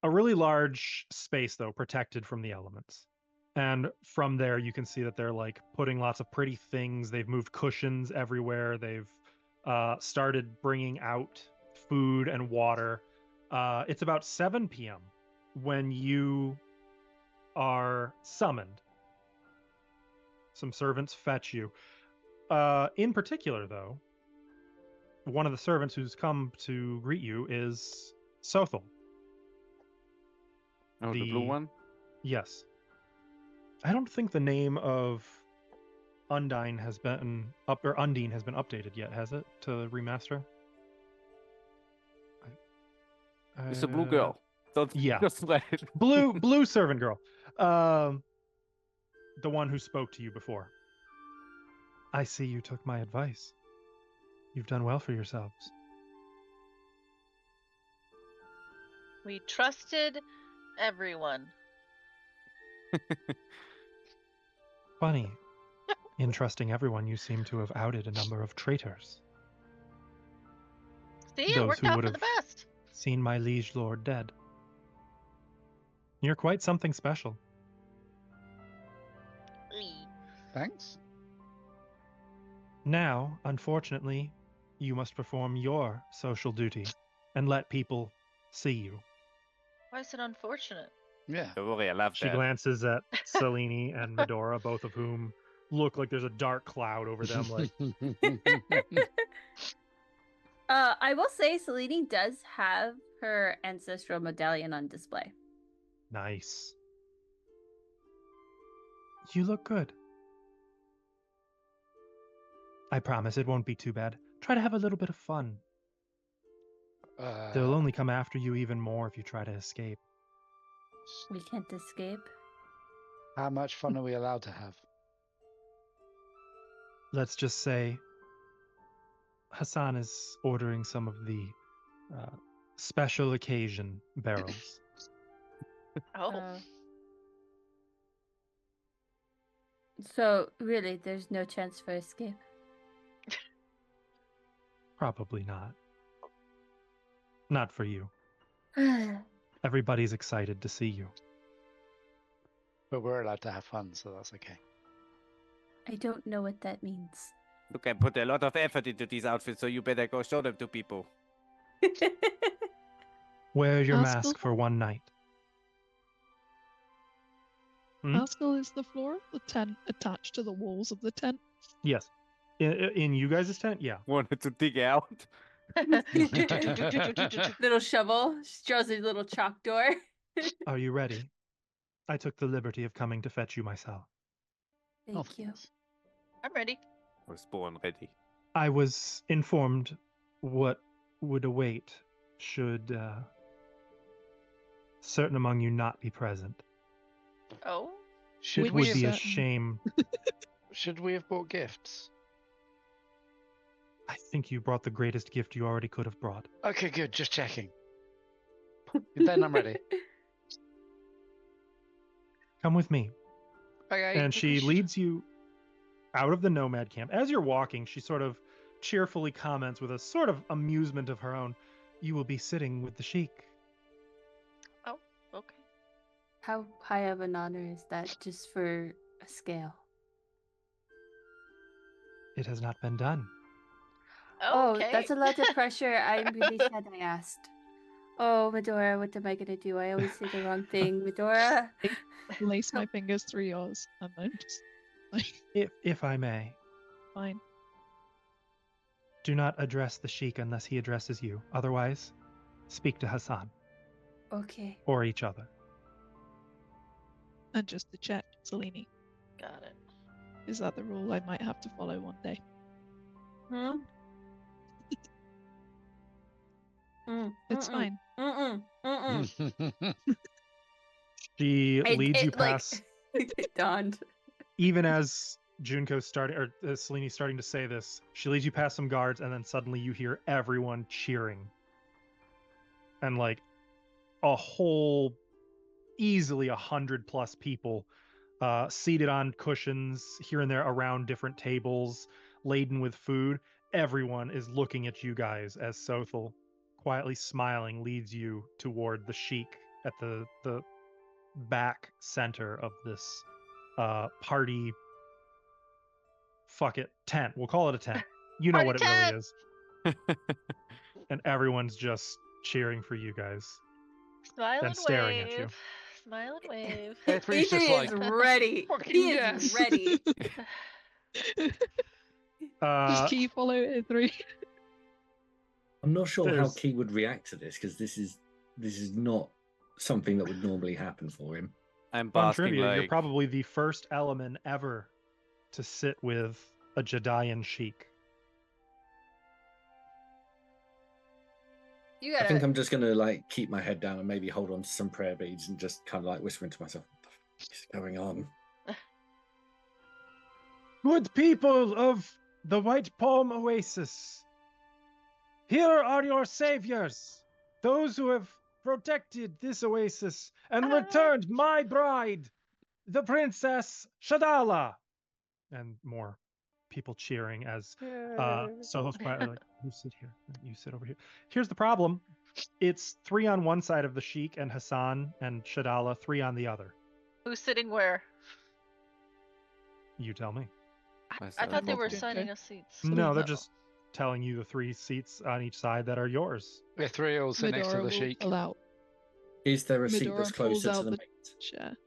really large space though, protected from the elements. And from there you can see that they're like putting lots of pretty things. They've moved cushions everywhere. They've started bringing out food and water. It's about 7 p.m. when you are summoned. Some servants fetch you. In particular, though, one of the servants who's come to greet you is Sothel. Oh, the blue one? Yes. I don't think the name of Undine has been Undine has been updated yet, has it? To remaster? It's a blue girl. Don't yeah. just let it. Blue servant girl. The one who spoke to you before. I see you took my advice. You've done well for yourselves. We trusted everyone. Funny. In trusting everyone, you seem to have outed a number of traitors. See, it Those worked who out would for the have best. seen my liege lord dead. You're quite something special. Thanks. Now, unfortunately, you must perform your social duty and let people see you. Why is it unfortunate? Yeah. Don't worry, I love She that. glances at Selene and Medora, both of whom look like there's a dark cloud over them. Like, I will say Selene does have her ancestral medallion on display. nice. You look good. I promise it won't be too bad. Try to have a little bit of fun. They'll only come after you even more if you try to escape. We can't escape. How much fun are we allowed to have? Let's just say Hassan is ordering some of the special occasion barrels. Oh. So really, there's no chance for escape. Probably not. Not for you. Everybody's excited to see you. But we're allowed to have fun, so that's okay. I don't know what that means. Look, I put a lot of effort into these outfits, so you better go show them to people. Wear your Haskell? mask for one night. Hmm? Haskell, is the floor of the tent attached to the walls of the tent? Yes. In you guys' tent? Yeah. Wanted to dig out. Little shovel. She draws a little chalk door. Are you ready? I took the liberty of coming to fetch you myself. Thank you. I'm ready. I was born ready. I was informed what would await should certain among you not be present. Oh. Should It we would be a have, shame. should we have bought gifts? I think you brought the greatest gift you already could have brought. Okay, good. Just checking. Then I'm ready. Come with me. Okay. And she leads you out of the nomad camp. As you're walking, she sort of cheerfully comments with a sort of amusement of her own, "You will be sitting with the sheik." Oh. Okay. How high of an honor is that just for a scale? It has not been done. Okay. Oh, that's a lot of pressure. I'm really sad I asked. Oh, Medora, what am I gonna do? I always say the wrong thing, Medora. Lace my fingers through yours, and then just like If I may, fine. do not address the sheik unless he addresses you. Otherwise, speak to Hassan Okay. or each other. And just to check, Selene, Got it. is that the rule I might have to follow one day? Hmm? It's fine. She leads you past, It dawned. even as Junko's starting, or Selene's starting to say this, she leads you past some guards, and then suddenly you hear everyone cheering. And like a whole, easily 100+ people seated on cushions here and there around different tables, laden with food. Everyone is looking at you guys as Sothel, quietly smiling, leads you toward the sheik at the back center of this party. Fuck it, tent. We'll call it a tent. You know Party what it tent! really is. And everyone's just cheering for you guys Smile and and staring wave. at you. Smile and wave. Everybody's just Ethan is like, ready. "Fucking He is yes." ready. Does Key follow A3? I'm not sure how There's- Key would react to this because this is not something that would normally happen for him. I'm Fun basking trivia, you're like probably the first element ever to sit with a Jedian sheik. You I gotta. think I'm just gonna like keep my head down and maybe hold on to some prayer beads and just kind of like whispering to myself, "What the fuck is going on?" Good people of the White Palm Oasis, here are your saviors, those who have protected this oasis and returned my bride, the Princess Shadala. And more people cheering as Soho's quietly like, "You sit here, you sit over here." Here's the problem. It's 3 on one side of the sheik and Hassan and Shadala, 3 on the other. Who's sitting where? You tell me. I thought they were Okay. assigning us seats. No, they're Oh. just telling you the 3 seats on each side that are yours. The 3 all sit next to Medora the will sheik. pull out. Is there a seat Medora that's pulls closer to out the the mate? chair.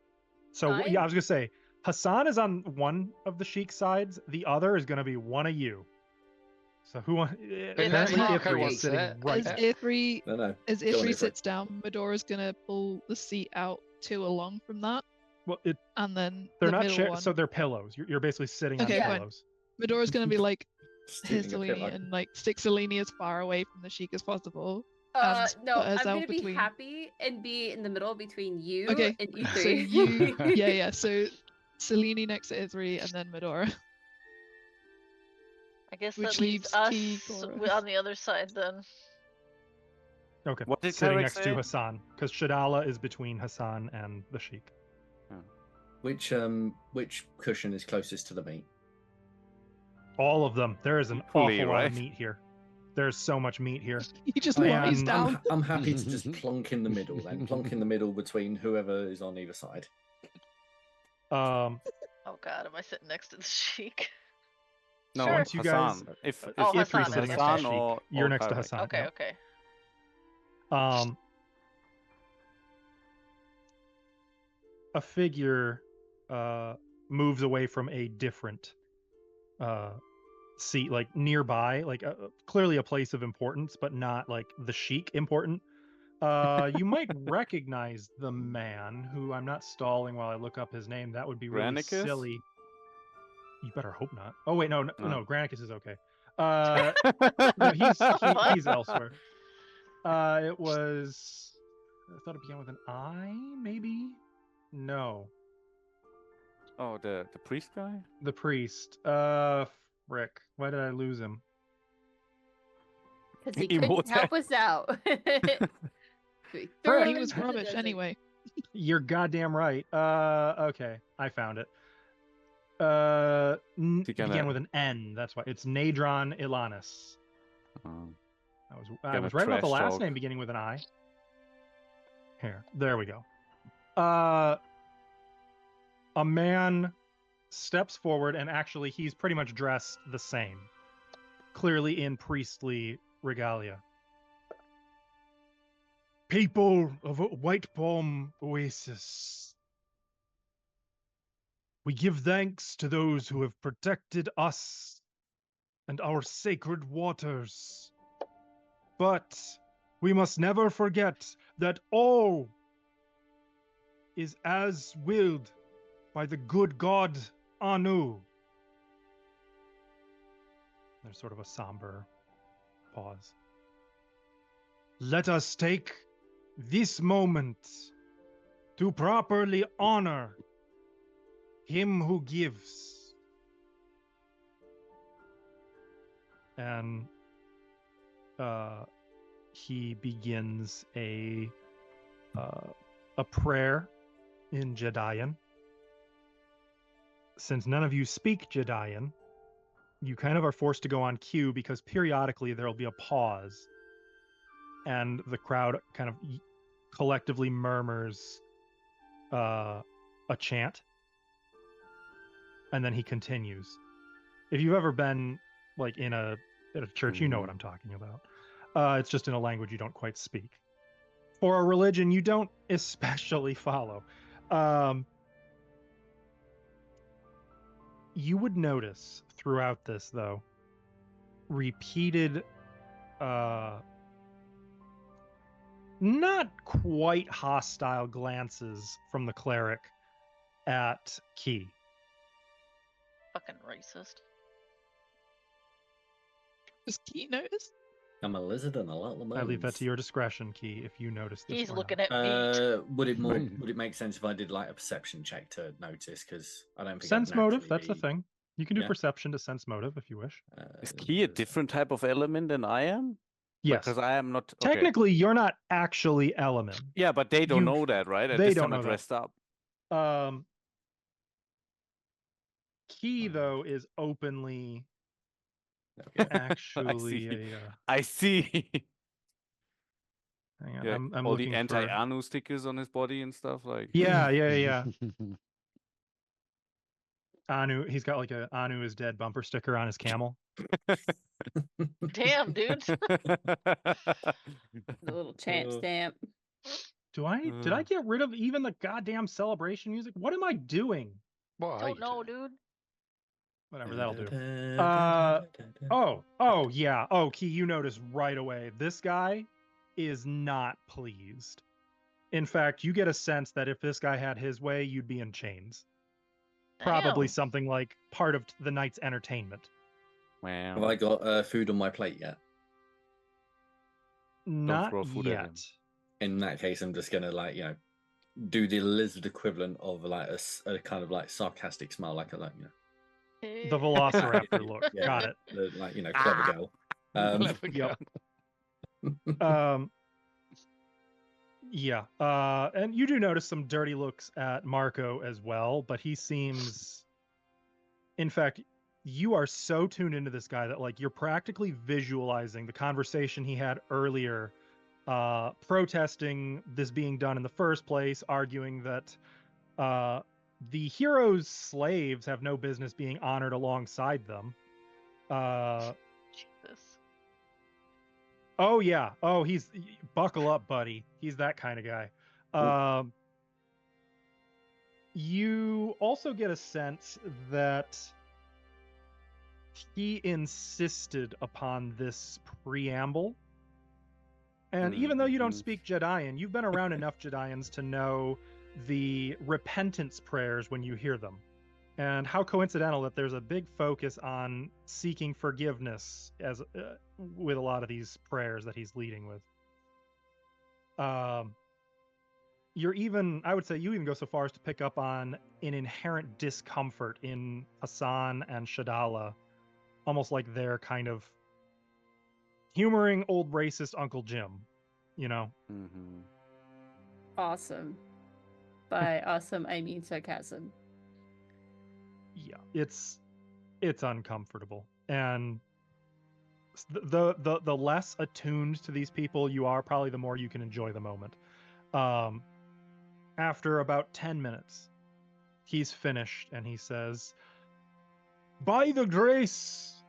So Fine. yeah, I was gonna say Hassan is on one of the sheik sides. The other is gonna be one of you. So who wants? Apparently, that's Marco Ithri wants is sitting it. right. As there. A3 No. as Go on, Ithri Ithri. sits down, Medora's gonna pull the seat out 2 along from that, Well, and then they're the not middle one. so they're pillows. You're basically sitting Okay, on fine. pillows. Medora's gonna be like his Stealing a pillow. Selene and like stick Selene as far away from the Sheik as possible. No, put I'm herself gonna be between. happy and be in the middle between you Okay, and E3. so you, yeah. So Selene next to Ithri, and then Medora. I guess Which that leaves leaves us Key, Cora. on the other side then. Okay. What did Sitting Carrick next say? to Hassan, because Shadala is between Hassan and the Sheik. Which cushion is closest to the meat? All of them. There is an Equally, awful lot right? of meat here. There's so much meat here. He just I lies am- down. I'm happy to just plonk in the middle then. Plonk in the middle between whoever is on either side. Um, Oh god, am I sitting next to the Sheik? No, Sure. Once you guys- Hassan. If Oh, if Hassan it's is next to Hassan Sheik. or You're next to Carrick. Hassan. Okay, yeah. okay. A figure moves away from a different seat, like nearby, like clearly a place of importance, but not like the Sheik important. You might recognize the man who I'm not stalling while I look up his name. That would be really Granicus? silly. You better hope not. Oh wait, no, No. Granicus is okay. No, he's elsewhere. It was. I thought it began with an I, maybe. No, Oh, the priest guy? the priest. Frick. Why did I lose him? Because he Imhotep. couldn't help us out. We threw Correct. him He was into the rubbish desert. anyway. You're goddamn right. Okay, I found it. It He kinda- began with an N. That's why it's Nadron Ilanis. Oh. I Kinda was right about the trash last talk. name beginning with an I. Here, there we go. A man steps forward, and actually, he's pretty much dressed the same, clearly in priestly regalia. People of White Palm Oasis, we give thanks to those who have protected us and our sacred waters. But we must never forget that all is as willed by the good god Anu. There's sort of a somber pause. Let us take this moment to properly honor him who gives. And he begins a prayer in Jedian. Since none of you speak Jedian, you kind of are forced to go on cue because periodically there'll be a pause and the crowd kind of collectively murmurs a chant, and then he continues. If you've ever been like at a church, you know what I'm talking about. It's just in a language you don't quite speak. For a religion you don't especially follow. You would notice throughout this, though, repeated not quite hostile glances from the cleric at Key. Fucking racist. Does Key notice? I'm a lizard and I like the moons. I leave that to your discretion, Key, if you notice this. He's or looking not. at me. Would it make sense if I did like a perception check to notice? Because I don't think Sense I'd motive, naturally that's the be- thing. You can do Yeah. perception to sense motive if you wish. Is Key a different type of element than I am? Yes. Because I am not. Okay. Technically, you're not actually element. Yeah, but they don't you- know that, right? At they this don't time I know that. dressed up. Key, though, is openly Okay. actually I see. hang on, Yeah, I'm all looking the for... anti-Anu stickers on his body and stuff. Like. Yeah. Anu, he's got like a Anu is dead bumper sticker on his camel. Damn, dude. The little chant stamp. Did I get rid of even the goddamn celebration music? What am I doing? What are you Don't know, doing? dude. Whatever, that'll do. Oh yeah. Oh, Key, you notice right away. This guy is not pleased. In fact, you get a sense that if this guy had his way, you'd be in chains. Probably Damn. something like part of the night's entertainment. Have Well, I got food on my plate yet? Not throw food at him. yet. In that case, I'm just gonna do the lizard equivalent of a kind of like sarcastic smile, like The Velociraptor look. Yeah, Got it. the clever girl. Clever Yep. girl. Yeah. And you do notice some dirty looks at Marco as well, but he seems, in fact, you are so tuned into this guy that like you're practically visualizing the conversation he had earlier, protesting this being done in the first place, arguing that the hero's slaves have no business being honored alongside them. Jesus. Oh yeah. Oh, buckle up, buddy. He's that kind of guy. You also get a sense that he insisted upon this preamble. And even though you don't speak Jedian, you've been around enough Jedians to know the repentance prayers when you hear them. And how coincidental that there's a big focus on seeking forgiveness as with a lot of these prayers that he's leading with. I would say you even go so far as to pick up on an inherent discomfort in Hassan and Shadala, almost like they're kind of humoring old racist Uncle Jim, you know? Mm-hmm. Awesome. By awesome, I mean sarcasm. Yeah, it's uncomfortable, and the less attuned to these people you are, probably the more you can enjoy the moment. After about 10 minutes, he's finished, and he says, "By the grace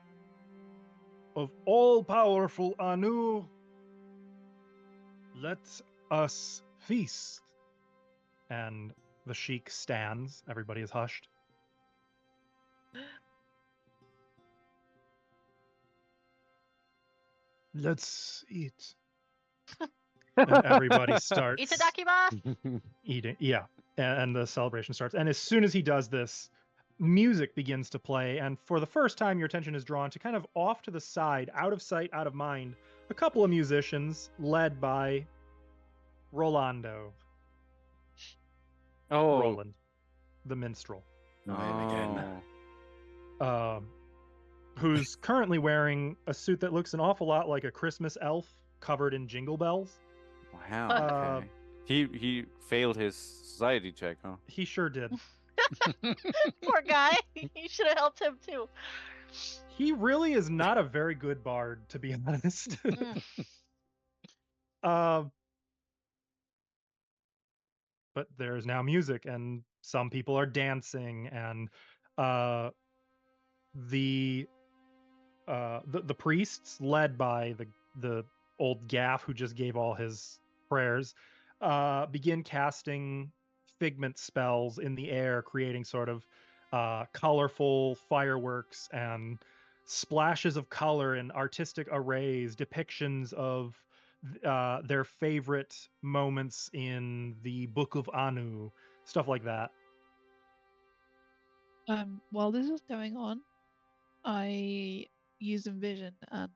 of all-powerful Anu, let us feast." And the sheik stands. Everybody is hushed. Let's eat. And everybody starts Itadakimasu! eating. Yeah. And the celebration starts. And as soon as he does this, music begins to play. And for the first time, your attention is drawn to kind of off to the side, out of sight, out of mind, a couple of musicians led by Rolando. Oh, Roland, the minstrel. Not him again. Who's currently wearing a suit that looks an awful lot like a Christmas elf covered in jingle bells. wow. Okay. He failed his society check, huh? He sure did. Poor guy. You should have helped him too. He really is not a very good bard, to be honest. But there's now music, and some people are dancing, and the priests, led by the old Gaff who just gave all his prayers, begin casting figment spells in the air, creating sort of colorful fireworks and splashes of color and artistic arrays, depictions of their favorite moments in the Book of Anu, stuff like that. While this is going on, I use Envision and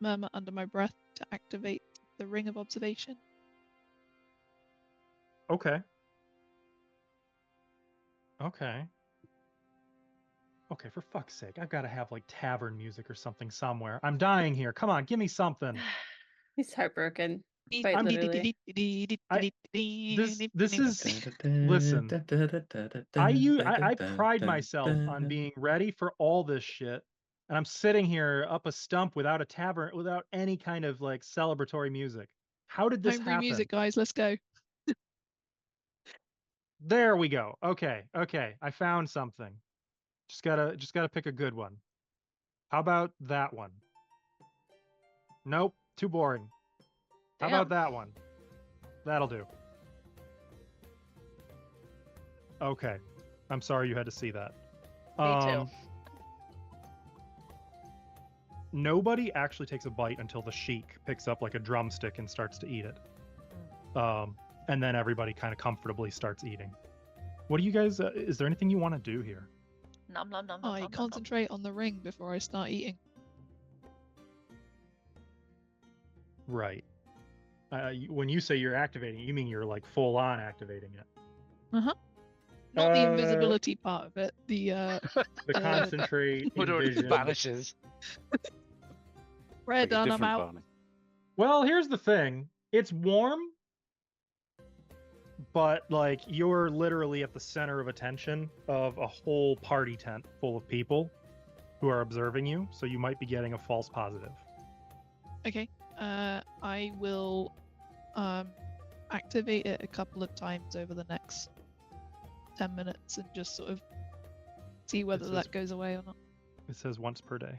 murmur under my breath to activate the Ring of Observation. Okay. Okay, for fuck's sake. I've got to have like tavern music or something somewhere. I'm dying here. Come on, give me something. He's heartbroken. Quite I'm- literally. This is listen. I pride myself on being ready for all this shit, and I'm sitting here up a stump without a tavern, without any kind of like celebratory music. How did this Homebrew happen? music, guys. Let's go. There we go. Okay. I found something. Just gotta pick a good one. How about that one? Nope, too boring. How about that one? That'll do. Okay. I'm sorry you had to see that. Me too. Nobody actually takes a bite until the sheik picks up like a drumstick and starts to eat it. And then everybody kind of comfortably starts eating. What do you guys? Is there anything you want to do here? Nom nom nom nom. I nom, nom, nom. concentrate on the ring before I start eating. Right. When you say you're activating, you mean you're like full on activating it. Not the invisibility part of it. The concentrate, What are the envision. banishes? Red Like a done, I'm different out. Barney. Well, here's the thing. It's warm, but like you're literally at the center of attention of a whole party tent full of people who are observing you, so you might be getting a false positive. Okay. I will activate it a couple of times over the next 10 minutes and just sort of see whether says- that goes away or not. It says once per day.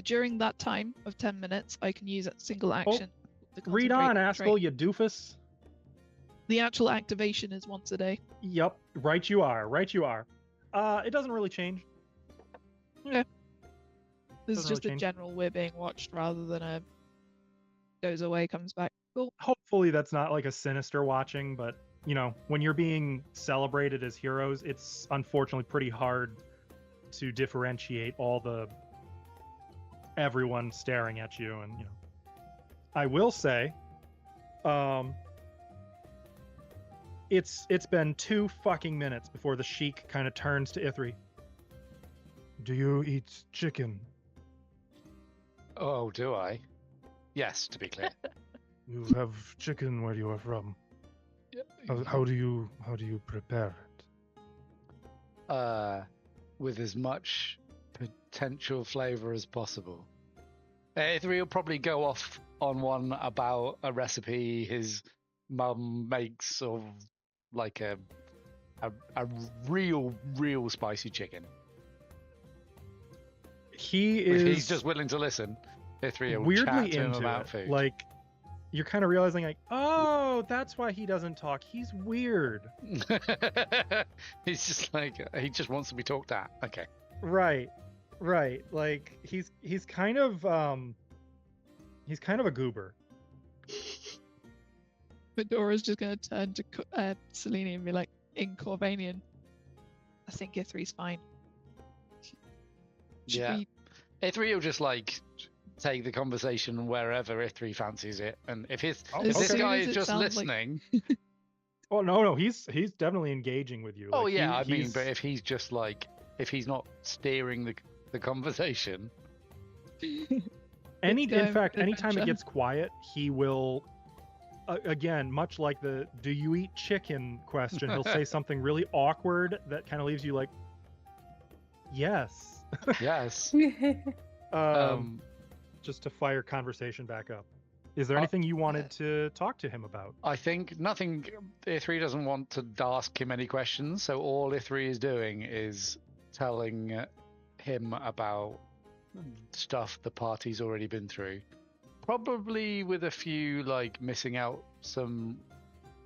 During that time of 10 minutes, I can use a single action. to Read concentrate on, Askell, trait. you doofus. The actual activation is once a day. Yep, right you are. Right you are. It doesn't really change. This is Doesn't just really a change. general we're being watched rather than a goes away, comes back. Cool. Hopefully that's not like a sinister watching, but you know, when you're being celebrated as heroes, it's unfortunately pretty hard to differentiate all the everyone staring at you. And you know, I will say, it's been 2 fucking minutes before the Sheik kind of turns to Ithri. Do you eat chicken? Oh, do I? Yes, to be clear. You have chicken where you are from. How do you prepare it? With as much potential flavor as possible. Ithri will probably go off on one about a recipe his mum makes of like a real spicy chicken. If he's just willing to listen, Ithri will weirdly chat to him into about it. food. Like, you're kind of realizing, like, oh, that's why he doesn't talk. He's weird. He's just like, he just wants to be talked at. Okay. Right. Like, he's kind of a goober. Fedora's just going to turn to Selene and be like, in Corvanian, I think Ithri's fine. Should Yeah. we- Ithri will just like take the conversation wherever Ithri fancies it, and if As this soon guy as is it just sounds like- listening, Oh no, he's definitely engaging with you. oh Like, yeah, I mean, he's- but if he's just like, if he's not steering the conversation, going in fact, with anytime it adventure. gets quiet, he will. Again, much like the "Do you eat chicken?" question, he'll say something really awkward that kind of leaves you like, "Yes." yes. Just to fire conversation back up. Is there anything you wanted to talk to him about? I think nothing. Ithri doesn't want to ask him any questions, so all Ithri is doing is telling him about stuff the party's already been through. Probably with a few like missing out some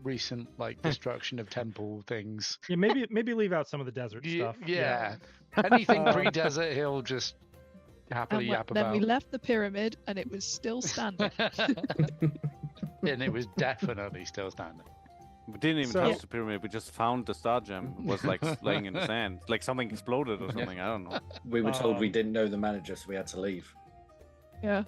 recent like destruction of temple things. Yeah, maybe leave out some of the desert stuff. Yeah. Anything Um, pre-desert, he'll just happily And yap then about. we left the pyramid and it was still standing. And it was definitely still standing. We didn't even So- touch the pyramid. We just found the star gem. It was like laying in the sand. Like something exploded or something. I don't know. We were told we Um, didn't know the manager, so we had to leave. Yeah.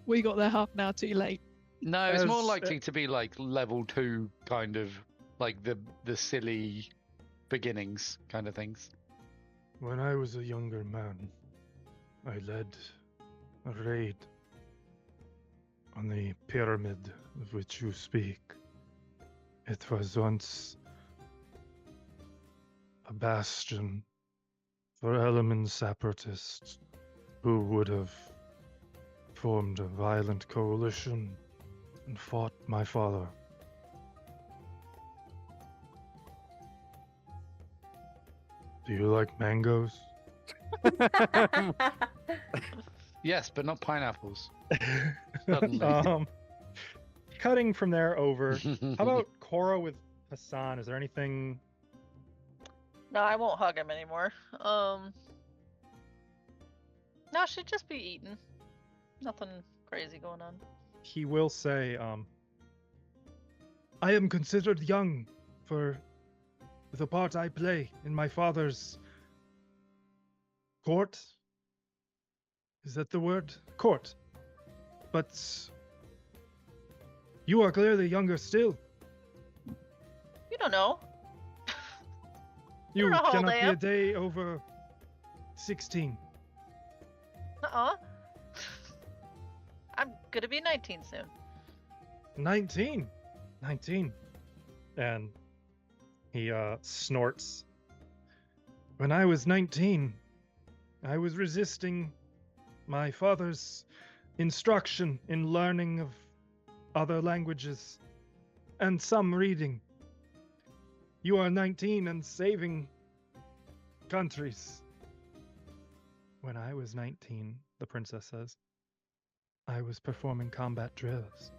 We got there half an hour too late. No, it's more As- likely to be like level 2 kind of like the silly beginnings kind of things. When I was a younger man, I led a raid on the pyramid of which you speak. It was once a bastion for Elemen separatists who would have formed a violent coalition and fought my father. Do you like mangoes? Yes, but not pineapples. Suddenly. Cutting from there over. How about Cora with Hassan? Is there anything? No, I won't hug him anymore. No, she'd just be eating. Nothing crazy going on. he will say, I am considered young for the part I play in my father's court. Is that the word? Court. But you are clearly younger still. You don't know. You don't know how old cannot I be a am. day over 16. I'm gonna be 19 soon. 19. 19. And he snorts. When I was 19, I was resisting my father's instruction in learning of other languages and some reading. You are 19 and saving countries. When I was 19, the princess says, I was performing combat drills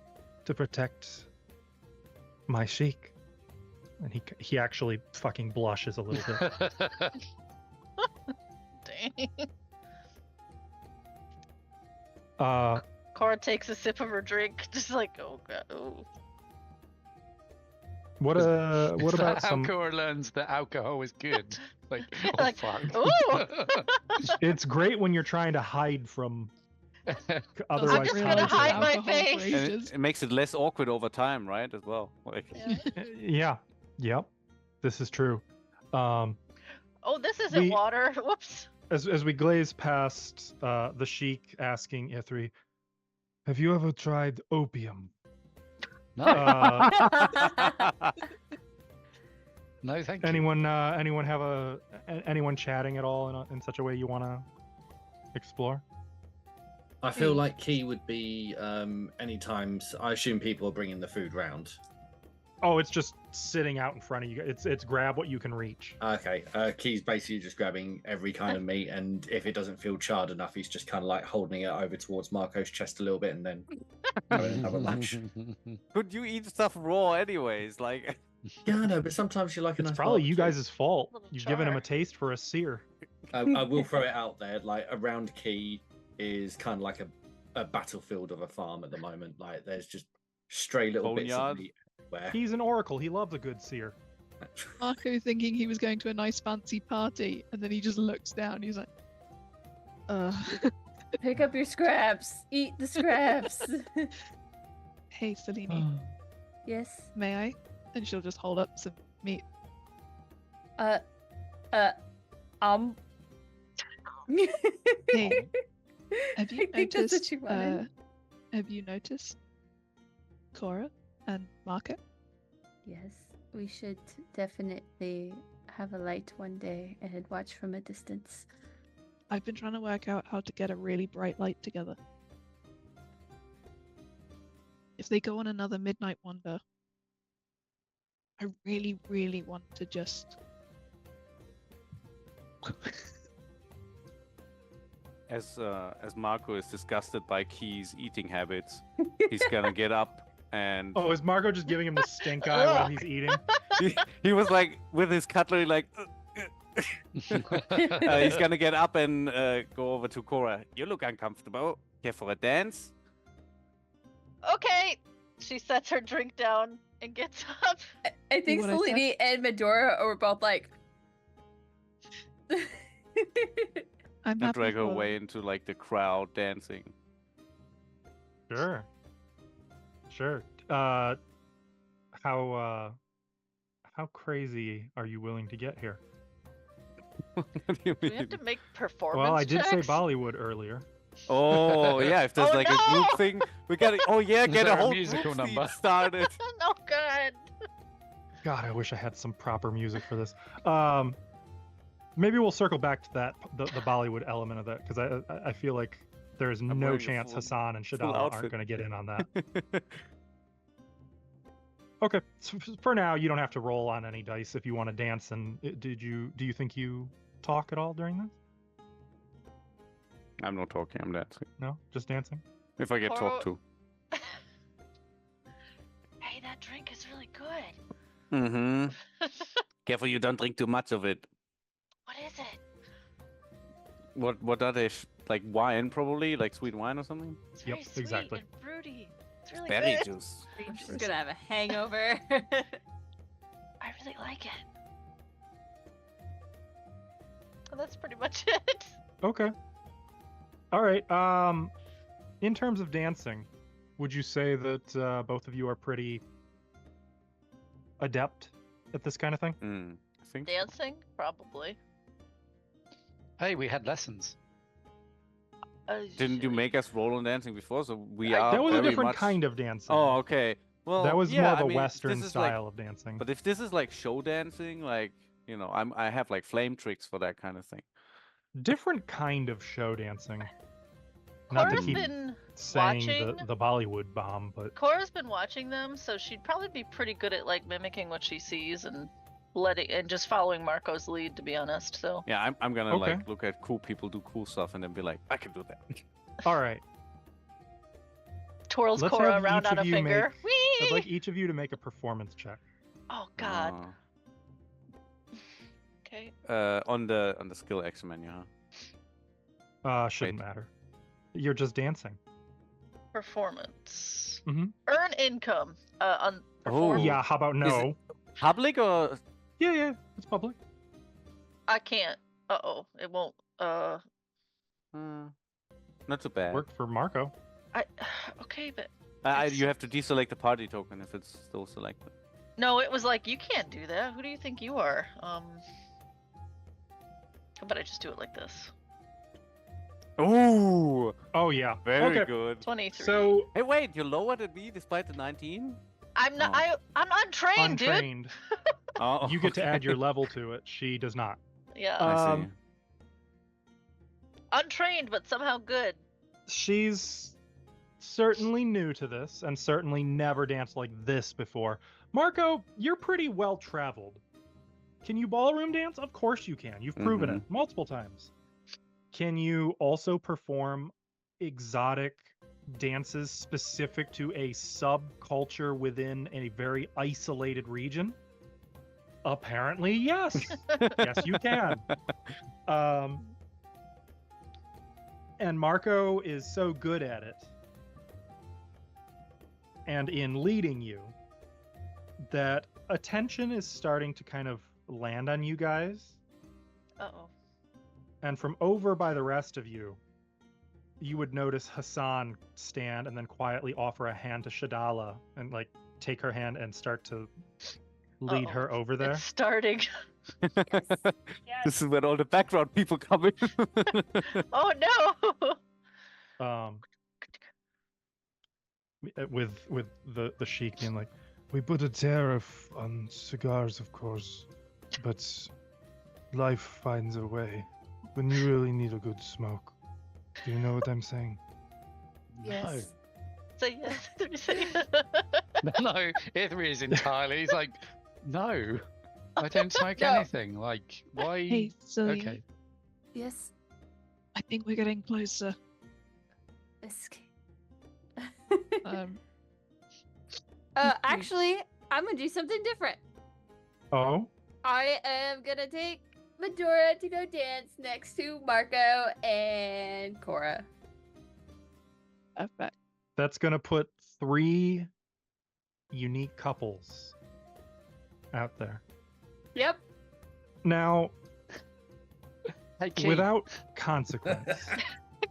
to protect my sheik. And he actually fucking blushes a little bit. Dang. Cora takes a sip of her drink, just like, oh god, oh. What about how some? Cora learns that alcohol is good? Like, oh Like, fuck. ooh. It's great when you're trying to hide from I'm otherwise just gonna content. hide my alcohol for face. And ages. it makes it less awkward over time, right? As well. Like, Yeah. Yep. This is true. Oh, this isn't water. Whoops. As we glaze past the sheik asking Ithri, have you ever tried opium? No, no, thank you. Anyone have anyone chatting at all in such a way you want to explore? I feel like key would be any times. I assume people are bringing the food round. Oh, it's just sitting out in front of you. It's grab what you can reach. Okay, Key's basically just grabbing every kind of meat, and if it doesn't feel charred enough, he's just kind of like holding it over towards Marco's chest a little bit, and then having another munch. could you eat stuff raw anyways? Like, Yeah, I know, but sometimes you like a It's nice probably you barbecue. guys' fault. Little You've given him char. a taste for a sear. I will throw it out there. Like around Key is kind of like a battlefield of a farm at the moment. Like there's just stray little bits of Boneyard? meat everywhere. He's an oracle. He loves a good sear. Marco thinking he was going to a nice fancy party, and then he just looks down. He's like, Pick up your scraps. Eat the scraps. hey, Selene, Yes. may I? And she'll just hold up some meat. Hey, have you I think that's noticed? what you wanted. Have you noticed Cora and Marco? Yes, we should definitely have a light one day and watch from a distance. I've been trying to work out how to get a really bright light together. If they go on another midnight wander, I really, really want to just. as Marco is disgusted by Key's eating habits, he's gonna get up and Oh, is Marco just giving him the stink eye while he's eating? he was like with his cutlery like. He's gonna get up and go over to Cora. You look uncomfortable. Care for a dance? Okay. She sets her drink down and gets up. I think what I said? Selene and Medora are both like. I'm And happy drag her for- away into like the crowd dancing. Sure. How crazy are you willing to get here? What do you Do we have mean? to make performance Well, I did say checks? Bollywood earlier. Oh yeah, if there's Oh, like a group no! thing, we gotta. Oh yeah, Is get there a a whole musical group scene number? started. Oh god. God, I wish I had some proper music for this. Maybe we'll circle back to that, the Bollywood element of that, because I feel like there's I'm no wearing a chance full- Hassan and full Shadala outfit. aren't going to get in on that. Okay, so for now, you don't have to roll on any dice if you want to dance. And do you think you talk at all during this? I'm not talking. I'm dancing. No, just dancing. If I get talked to. Hey, that drink is really good. Mm-hmm. Careful, you don't drink too much of it. What is it? What are they? Like wine, probably, like sweet wine or something. It's very Yep, sweet exactly. and fruity. It's really Berry good. juice. I'm just gonna have a hangover. I really like it. And that's pretty much it. Okay. All right. In terms of dancing, would you say that both of you are pretty adept at this kind of thing? I think. Dancing? Probably. Hey, we had lessons. Didn't you make us roll on dancing before? So we I- are. That was a very different much... kind of dancing. Oh, okay. Well, that was yeah, more of I a mean, Western this is style like, of dancing. But if this is like show dancing, like I have like flame tricks for that kind of thing. Different kind of show dancing. Not to Cora's keep been saying watching. the Bollywood bomb, but Cora's been watching them, so she'd probably be pretty good at like mimicking what she sees and just following Marco's lead. To be honest, so Yeah, I'm gonna Okay. like look at cool people do cool stuff and then be like, I can do that. all right. twirls Let's Cora have around each on a of you finger. I'd Whee! like each of you to make a performance check. Oh God. Okay. On the skill X menu, huh? Shouldn't Wait. matter. You're just dancing. Performance. Mhm. Earn income. On Oh. perform. Yeah, how about no? Public or Yeah, it's public. I can't. Uh-oh. It won't. not too bad. Worked for Marco. Okay, but You have to deselect the party token if it's still selected. no, it was like you can't do that. Who do you think you are? How about I just do it like this? Ooh, Oh yeah. very okay. good. 23. So Hey, wait, you're lower than me despite the 19? I'm not. Oh. I'm untrained, dude. untrained, Oh, you get to add your okay. level to it. She does not. Yeah. I see. Untrained, but somehow good. She's certainly new to this and certainly never danced like this before. Marco, you're pretty well traveled. Can you ballroom dance? Of course you can. You've proven it multiple times. Can you also perform exotic dances specific to a subculture within a very isolated region? Apparently, yes. Yes, you can. And Marco is so good at it and in leading you that attention is starting to kind of land on you guys. Uh-oh. And from over by the rest of you, you would notice Hassan stand and then quietly offer a hand to Shadala and like take her hand and start to lead Uh-oh. her over there. It's starting. This is when all the background people come in. Oh no! With the sheik being like, we put a tariff on cigars, of course, but life finds a way. When you really need a good smoke, do you know what I'm saying? Yes. Say yes. Say yes. No, Ithri is entirely. He's like, no, I don't smoke No. anything. Like, why? Hey, Celine, Okay. Yes. I think we're getting closer. Escape. Um, Actually, I'm gonna do something different. Oh, I am gonna take Medora to go dance next to Marco and Cora. perfect. that's gonna put 3 unique couples out there. Yep. Now, Hey, Key. without consequence.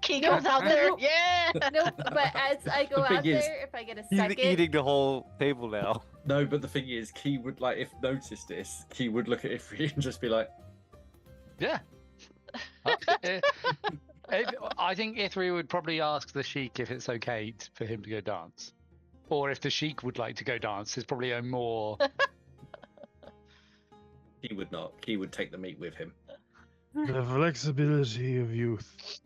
Key No, goes out no, there. no. Yeah. No, but as I go The thing out is, there, if I get a He's second, eating the whole table now. No, but the thing is, Key would like if noticed this, Key would look at Ifri and just be like, Yeah. I think Ithri would probably ask the Sheik if it's okay for him to go dance. Or if the Sheik would like to go dance. It's probably a more. he would not. Key would take the meat with him. The flexibility of youth.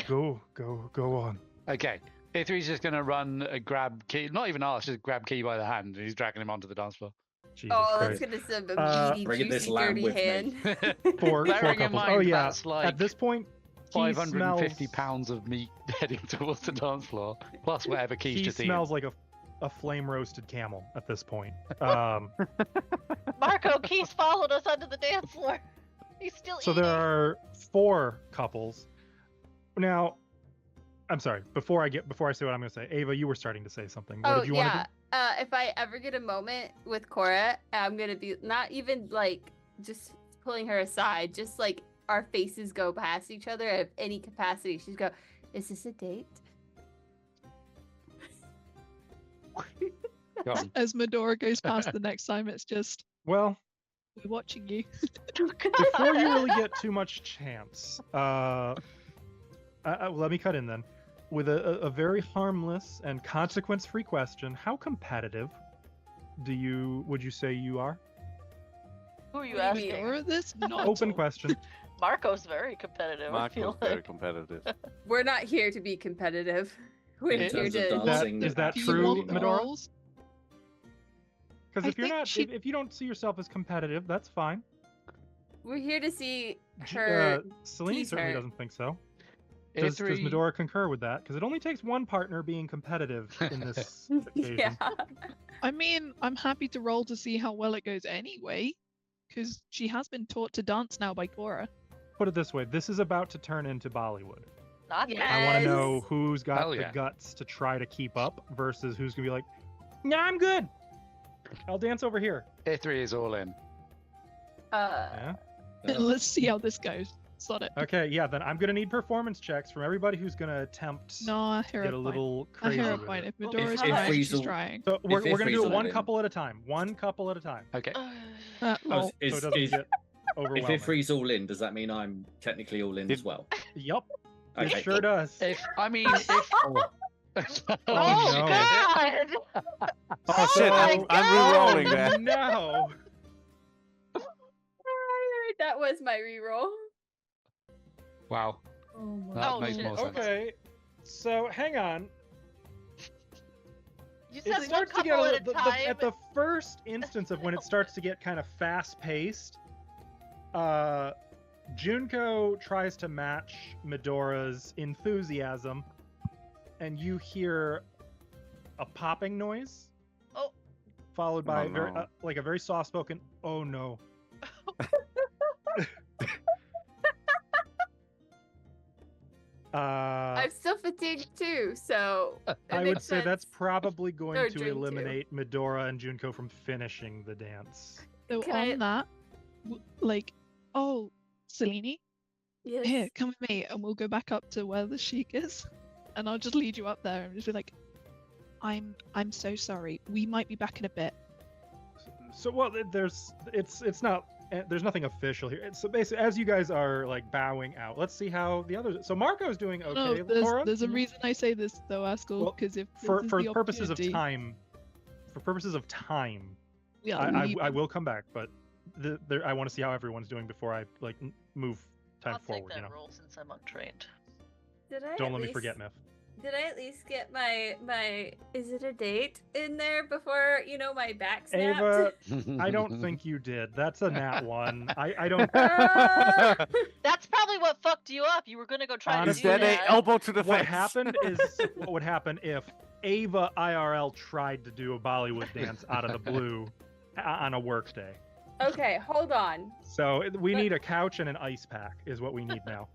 Go on. Okay. Ithri's just going to run, grab Key. Not even ask, just grab Key by the hand. And he's dragging him onto the dance floor. Jesus oh, that's Christ. gonna send a meaty, Bringing this juicy, lamb dirty with me. hand. Four Bearing in couples. mind Oh yeah. that's like At this point, he 550 smells, pounds of meat heading towards the dance floor. Plus whatever Key's he just smells like a flame roasted camel at this point. Marco, Key's followed us onto the dance floor. He's still So eating. there are 4 couples. Now, I'm sorry. Before I say what I'm going to say, Ava, you were starting to say something. What Oh did you want to yeah. do? If I ever get a moment with Cora, I'm gonna be not even like just pulling her aside, just like our faces go past each other at any capacity. She's go, "Is this a date?" Go on. As Medora goes past the next time, it's just, Well, we're watching you. before you really get too much chance, let me cut in then. With a very harmless and consequence-free question, how competitive would you say you are? Who are you What do you mean? asking? Medora, this not Open at all. question. Marco's very competitive. I Marco's feel very like. competitive. We're not here to be competitive. We're In here terms of to. dancing, Is that Do you true, want the Medora? rolls? Because I if you're think not, she- if you don't see yourself as competitive, that's fine. We're here to see J- her. Selene tease certainly her. doesn't think so. Does Ithri, Medora concur with that? Because it only takes one partner being competitive in this occasion. Yeah. I mean, I'm happy to roll to see how well it goes anyway, because she has been taught to dance now by Cora. Put it this way: this is about to turn into Bollywood. Not Yeah. I want to know Yes. who's got Hell the yeah. guts to try to keep up versus who's gonna be like, "Nah, I'm good. I'll dance over here." Ithri is all in. Yeah. Let's see how this goes. Sod it. Okay. Yeah. Then I'm gonna need performance checks from everybody who's gonna attempt No, I hear get a a point. little I crazy hear a with point. it. If Medora's if trying, she's Friesel- trying. So we're If gonna do it Ithri's one all in. couple at a time. One couple at a time. Okay. Lol. So it doesn't get if overwhelming. Ifri's all in, does that mean I'm technically all in as well? Yup. It Okay, sure cool. does. If oh. Oh, no. God! Oh So- shit, I'm re-rolling Oh, that. no. That was my reroll. Wow. Oh my That Oh, makes shit. more sense. Okay. So hang on. You It said one starts to get couple a, at a the, time. at the first instance of when it starts to get kind of fast paced. Junko tries to match Medora's enthusiasm, and you hear a popping noise. Oh. Followed by Oh, very, no. like a very soft spoken, "Oh no." I'm still fatigued too, so it I would makes say that's sense. probably going Or to drink too. eliminate Medora and Junko from finishing the dance. So Can on I- that, like, oh, Selene, Yes. here, come with me, and we'll go back up to where the sheik is, and I'll just lead you up there and just be like, I'm so sorry. We might be back in a bit. So well, it's not. There's nothing official here. So basically, as you guys are like bowing out, let's see how the others. So Marco's doing okay. No, Laura, there's a can you- reason I say this though, Askell, Well, because if for this is for the purposes of opportunity- time. For purposes of time, yeah, I will come back, but I want to see how everyone's doing before I like move time I'll forward. take You that know, role since I'm untrained. Did I don't at let me least- forget, Myth. Did I at least get my is it a date in there before my back snapped? Ava, I don't think you did. That's a nat one. I don't. That's probably what fucked you up. You were gonna go try Honestly, to do Instead, a that. elbow to the What face. happened is what would happen if Ava IRL tried to do a Bollywood dance out of the blue on a work day. Okay, hold on. So we need a couch and an ice pack is what we need now.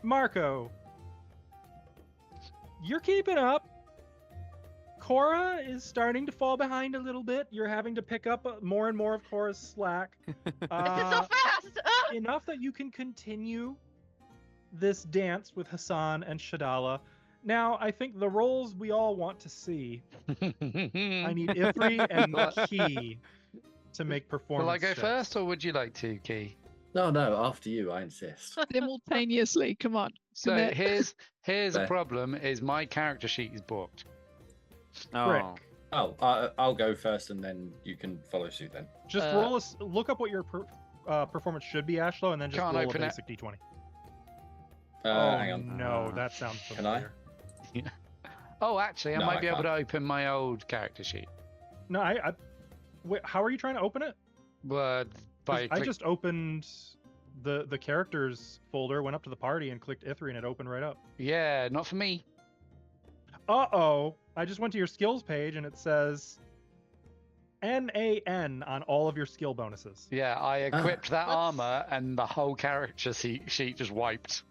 Marco, you're keeping up. Cora is starting to fall behind a little bit. You're having to pick up more and more of Cora's slack. This is so fast! Enough that you can continue this dance with Hassan and Shadala. Now, I think the roles we all want to see. I need Ifri and Key to make performance. Will I go checks. first, or would you like to, Key? No, after you, I insist. simultaneously. Come on. So Commit. here's a Fair. problem: is my character sheet is booked. Rick, Oh, I'll go first, and then you can follow suit. Then just look up what your performance should be, Ashlow, and then just Can't roll a open it. basic d20. hang on. No, that sounds Can I? familiar. Oh, actually, I No, might I be able to can't. open my old character sheet. No, wait, how are you trying to open it? 'Cause By I just opened the characters folder, went up to the party, and clicked Ithri, and it opened right up. yeah, not for me. Uh-oh. I just went to your skills page, and it says NAN on all of your skill bonuses. Yeah, I equipped that What's- armor, and the whole character sheet just wiped.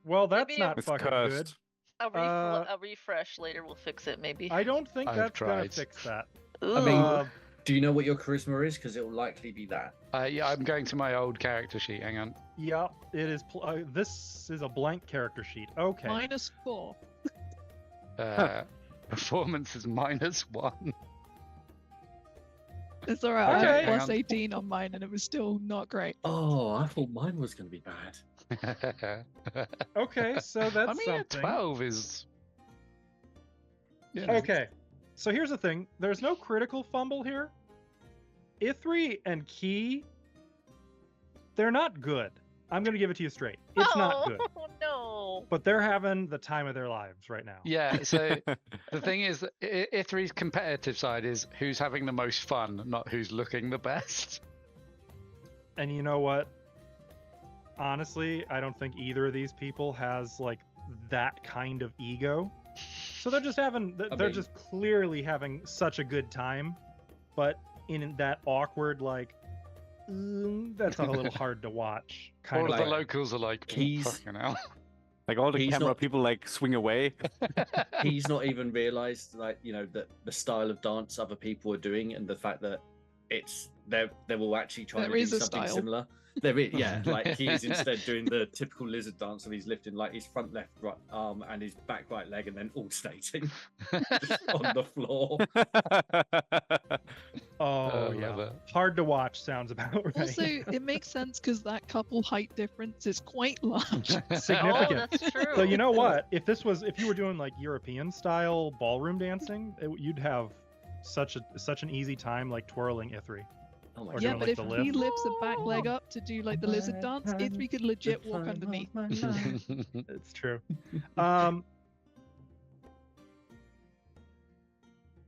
Well, that's Maybe not It's fucking good. cursed. a refresh later will fix it, maybe. I don't think I've that's gonna tried. fix that. Ooh. mean- Do you know what your charisma is? Because it will likely be that. Yeah, I'm going to my old character sheet. Hang on. Yeah, it is. This is a blank character sheet. Okay. -4. Performance is -1. It's alright. I Okay. had Hang plus on. 18 on mine, and it was still not great. Oh, I thought mine was going to be bad. Okay, so that's I mean, something. 12 is. Yeah. Okay, so here's the thing. There's no critical fumble here. Ithri and Key, they're not good. I'm gonna give it to you straight. It's not good. Oh no. But they're having the time of their lives right now. Yeah, so the thing is, that Ithri's competitive side is who's having the most fun, not who's looking the best. And you know what? Honestly, I don't think either of these people has like that kind of ego. So they're just having, they're just clearly having such a good time, but in that awkward, like, that's a little hard to watch. Kind All of of the like, locals are like, "Oh, He's- fucking hell." Like all the He's camera not- people like swing away. He's not even realised, like, you know, that the style of dance other people are doing, and the fact that they're all actually trying There to do is a something style. similar. There is, yeah. Like he's instead doing the typical lizard dance, and he's lifting like his front left right arm and his back right leg, and then alternating on the floor. oh love yeah, it. hard to watch sounds about right. Also, it makes sense because that couple height difference is quite large. Oh, Significant. that's true. So you know what? If you were doing like European style ballroom dancing, you'd have such an easy time like twirling Ithri. Oh my Or Yeah, doing, but like, if the he lift. lifts a back leg up to do like the lizard dance, Ithri could legit walk underneath. It's true.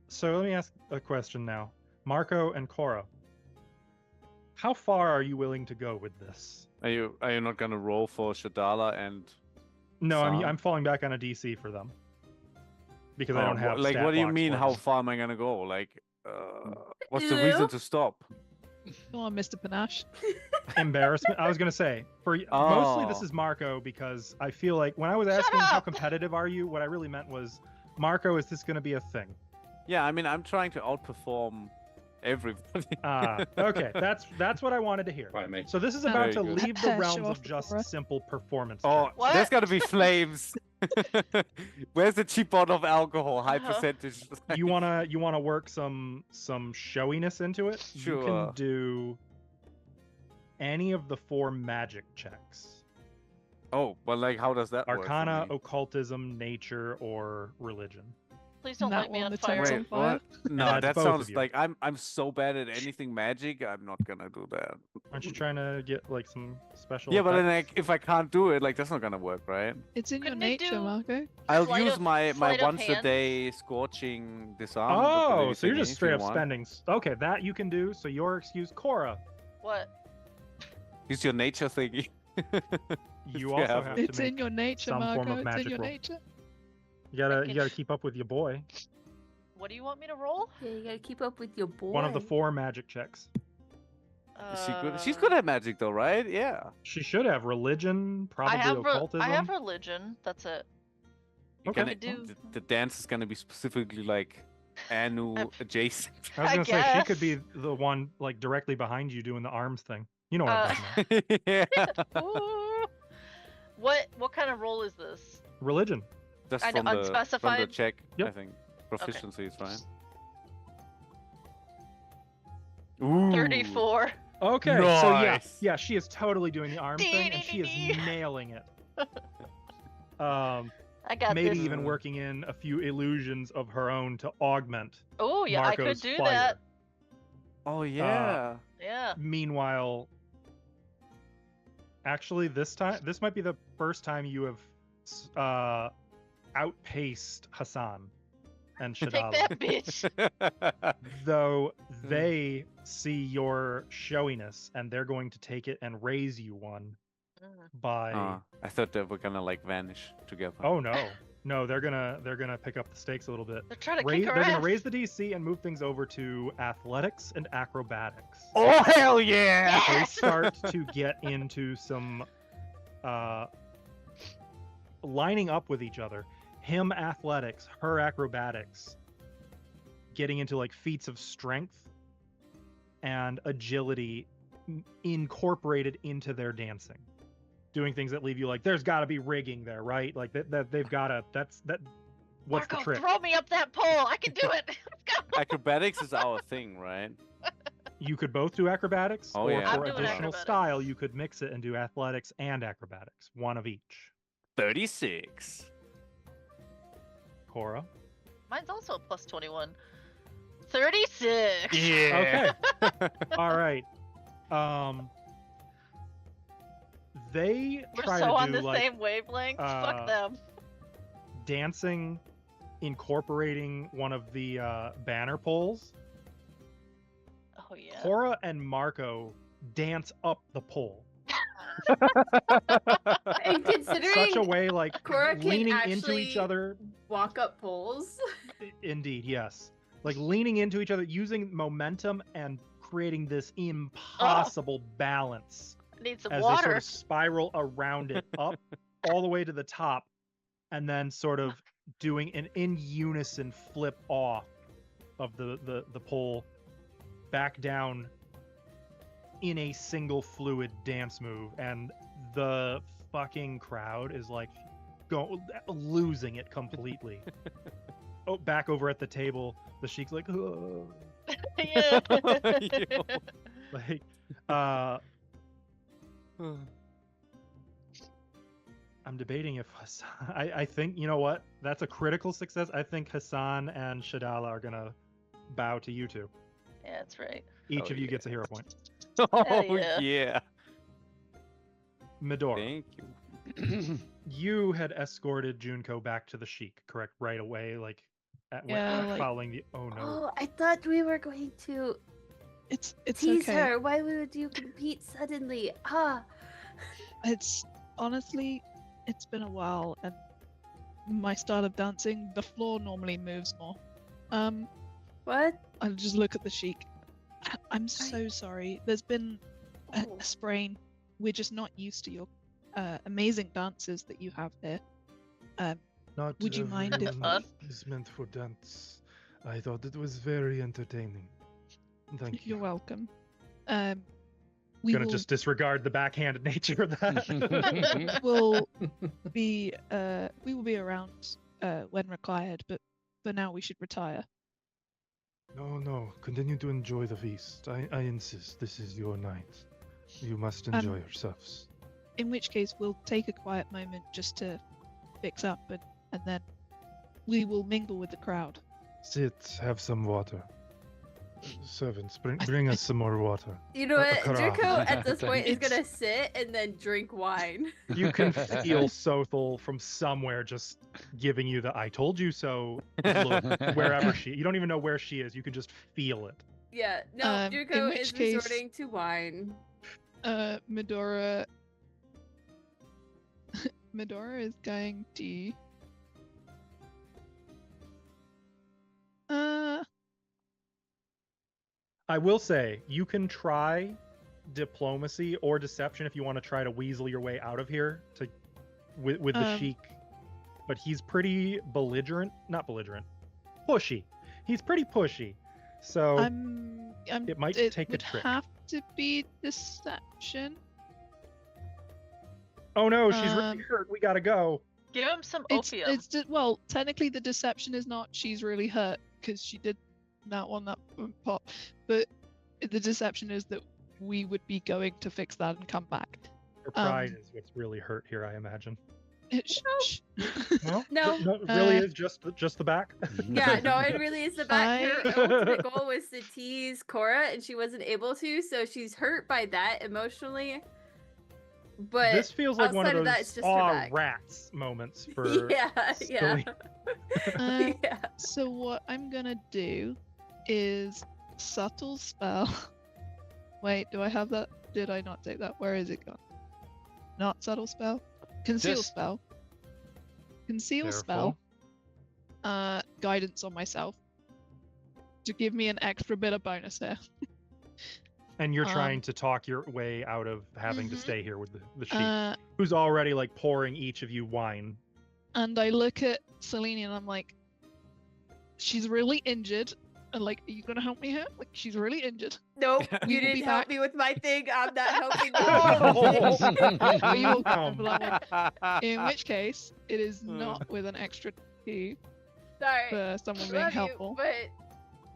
So let me ask a question now. Marco and Cora, how far are you willing to go with this? Are you not gonna roll for Shadala and No, Sam? I'm falling back on a DC for them. Because I don't have like stat what do you blocks mean for how them. far am I gonna go? Like what's the reason to stop? Come on, Mr. Panache. Embarrassment. I was gonna say mostly this Oh. is Marco because I feel like when I was asking how competitive are you, what I really meant was, Marco, is this gonna be a thing? Yeah, I mean I'm trying to outperform everybody. Okay, that's what I wanted to hear. Right, mate. So this is Very about to good. leave the Show realms off of the just aura. simple performance. Oh, checks. What? there's gotta be flames. Where's the cheap bottle of alcohol? High Uh-huh. percentage. You wanna work some showiness into it? You Sure. can do any of the 4 magic checks: Oh, well, like how does that Arcana, work? for me? occultism, nature, or religion. Please don't That light me one, on the fire. text Wait, on fire? what? No, That's that both of sounds you. like I'm so bad at anything magic. I'm not gonna do that. Aren't you trying to get like some special? Yeah, but then effects? like, if I can't do it, like that's not gonna work, right? It's in your Couldn't they nature, do- Marco. I'll Sleight use of- my sleight of once a hand? day scorching disarm. Oh, ability so you're thingy just if straight you up want. spending. Okay, that you can do. So your excuse, Cora. What? Use your nature thingy. You Yeah, also have It's to in make. your nature, some form Marco. of It's in magic your roll. nature. You I gotta can- keep up with your boy. What do you want me to roll? Yeah, you gotta keep up with your boy. One of the 4 magic checks. Is she good? She's good at magic though, right? Yeah. She should have religion, probably occultism. I have religion. That's it. You're Okay. gonna- I do. the dance is gonna be specifically like Anu adjacent. I was I gonna say she could guess. be the one like directly behind you doing the arms thing. You know what I'm talking about. Yeah. Ooh. What kind of roll is this? Religion. Just I know, from the unspecified? check, Yep. I think. Proficiency is fine. Ooh. 34. Okay, so Nice. yeah, she is totally doing the arm thing, and she is Dee-dee-dee-dee. nailing it. I got Maybe this. even working in a few illusions of her own to augment. Oh yeah, I Marco's could do fire. that. Oh yeah. Yeah. Meanwhile, actually, this might be the first time you have outpaced Hassan and Take Shadala. that, bitch. Though they see your showiness and they're going to take it and raise you one Mm. by. I thought they were gonna like vanish together. Oh no, they're gonna pick up the stakes a little bit. They're trying to They're kick her gonna ass. raise the DC and move things over to athletics and acrobatics. Oh hell yeah! They Yes! start to get into some lining up with each other. Him athletics, her acrobatics, getting into like feats of strength and agility incorporated into their dancing, doing things that leave you like, there's got to be rigging there, right? Like that they've got to. That's that. What's Marco, the trick? throw me up that pole. I can do it. Let's go. Acrobatics is our thing, right? You could both do acrobatics, Oh, or yeah. I'm for doing additional acrobatics. style, you could mix it and do athletics and acrobatics, one of each. 36. Cora. Mine's also a plus 21. 36. Yeah. Okay. All right. They We're try so to on do the like same wavelength. Fuck them. dancing, incorporating one of the banner poles. Oh yeah. Cora and Marco dance up the pole. And considering Such a way like Cora can leaning into each actually other. walk up poles. Indeed, yes. Like leaning into each other, using momentum and creating this impossible balance I need some as they sort water. of spiral around it up all the way to the top, and then sort of doing an in unison flip off of the pole back down in a single fluid dance move, and the fucking crowd is like losing it completely. Oh, back over at the table, the Sheik's like, "Ugh." Yeah. Like, I'm debating if Hassan. I think, you know what? That's a critical success. I think Hassan and Shadala are gonna bow to you two. Yeah, that's right. Each Oh, of you yeah. gets a hero point. Oh yeah. yeah. Medora, Thank you. you had escorted Junko back to the Sheik, correct? Right away, like, Yeah, like- following the. Oh no. Oh, I thought we were going to It's tease okay. her. Why would you compete suddenly? Ah. It's honestly, it's been a while, and my style of dancing, the floor normally moves more. What? I'll just look at the Sheik. I'm so sorry. There's been Oh. a sprain. We're just not used to your amazing dances that you have here. Not Would you mind if everyone is meant for dance. I thought it was very entertaining. Thank You're you. welcome. We Gonna will just disregard the backhanded nature of that. will be we will be around when required, but for now we should retire. No. Continue to enjoy the feast. I insist. This is your night. You must enjoy yourselves. In which case we'll take a quiet moment just to fix up, and then we will mingle with the crowd. Sit. Have some water. Servants, bring us some more water. You know what? Kara. Draco at this point is It's- gonna sit and then drink wine. You can feel Sothel from somewhere just giving you the "I told you so" look wherever she. You don't even know where she is. You can just feel it. Yeah, no, In Draco which is case- resorting to wine. Medora is going to I will say you can try diplomacy or deception if you want to try to weasel your way out of here to with the Sheik, but he's pretty belligerent. Not belligerent, pushy. He's pretty pushy. So it might take a would trick. have to be deception. Oh no, she's really um, hurt. We gotta go. Give him some It's opium. well, technically the deception is not she's really hurt because she did that pop, but the deception is that we would be going to fix that and come back. Her pride is what's really hurt here, I imagine. Shh. No, No. it really is just the back. Yeah, no, it really is the back. Her I- ultimate goal was to tease Cora, and she wasn't able to, so she's hurt by that emotionally. But This feels like one of outside of those that, it's just her aw back. rats moments for yeah, yeah, silly- yeah. So what I'm gonna do is subtle spell. Wait, do I have that? Did I not take that? Where is it gone? Not subtle spell. Conceal Just- spell. Conceal spell. Guidance on myself. To give me an extra bit of bonus here. And you're trying Um, to talk your way out of having to mhm. stay here with the sheep, who's already like pouring each of you wine And I look at Selene and I'm like, she's really injured. And like, are you gonna help me here? Like, she's really injured. Nope, We you will be didn't help back. me with my thing. I'm not helping you. Are you all Damn. for that one? In which case, it is not with an extra 2 Sorry. for someone being Love helpful. you, but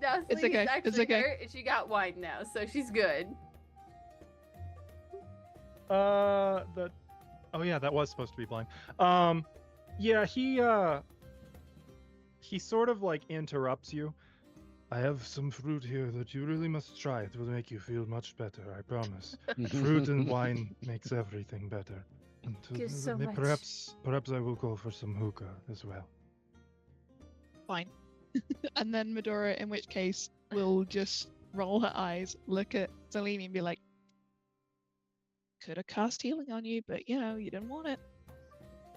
now It's Selene's okay, actually it's okay. hurt and she got wine now, so she's good. That. Oh yeah, that was supposed to be blind. Yeah, he sort of like interrupts you. I have some fruit here that you really must try. It will make you feel much better, I promise. Fruit and wine makes everything better. And Thank you so much. perhaps I will go for some hookah as well. Fine. And then Medora, in which case, will just roll her eyes, look at Selene and be like, could have cast healing on you, but you know, you didn't want it.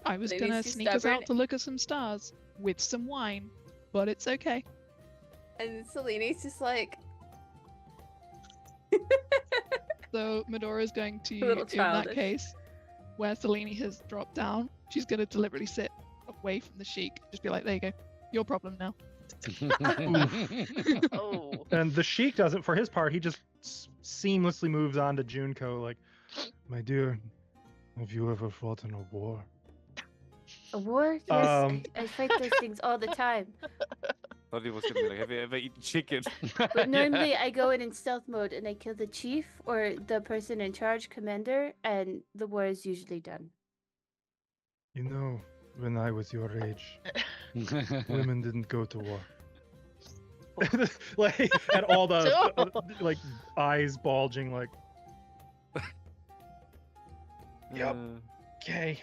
I was Maybe gonna she's sneak us stubborn. out to look at some stars with some wine, but it's okay. And Selene's just like, So Medora's going to, A little in that childish. case, where Selene has dropped down, she's gonna deliberately sit away from the Sheik. Just be like, there you go, your problem now. Oh. And the Sheik doesn't. For his part, he just seamlessly moves on to Junko. Like, My dear, have you ever fought in a war? A war? Yes, Um, I fight those things all the time. Thought he was gonna be like, have you ever eaten chicken? But normally I go in stealth mode and I kill the chief or the person in charge, commander, and the war is usually done. You know, when I was your age, women didn't go to war. like, and all the like eyes bulging. Like, Yep. okay,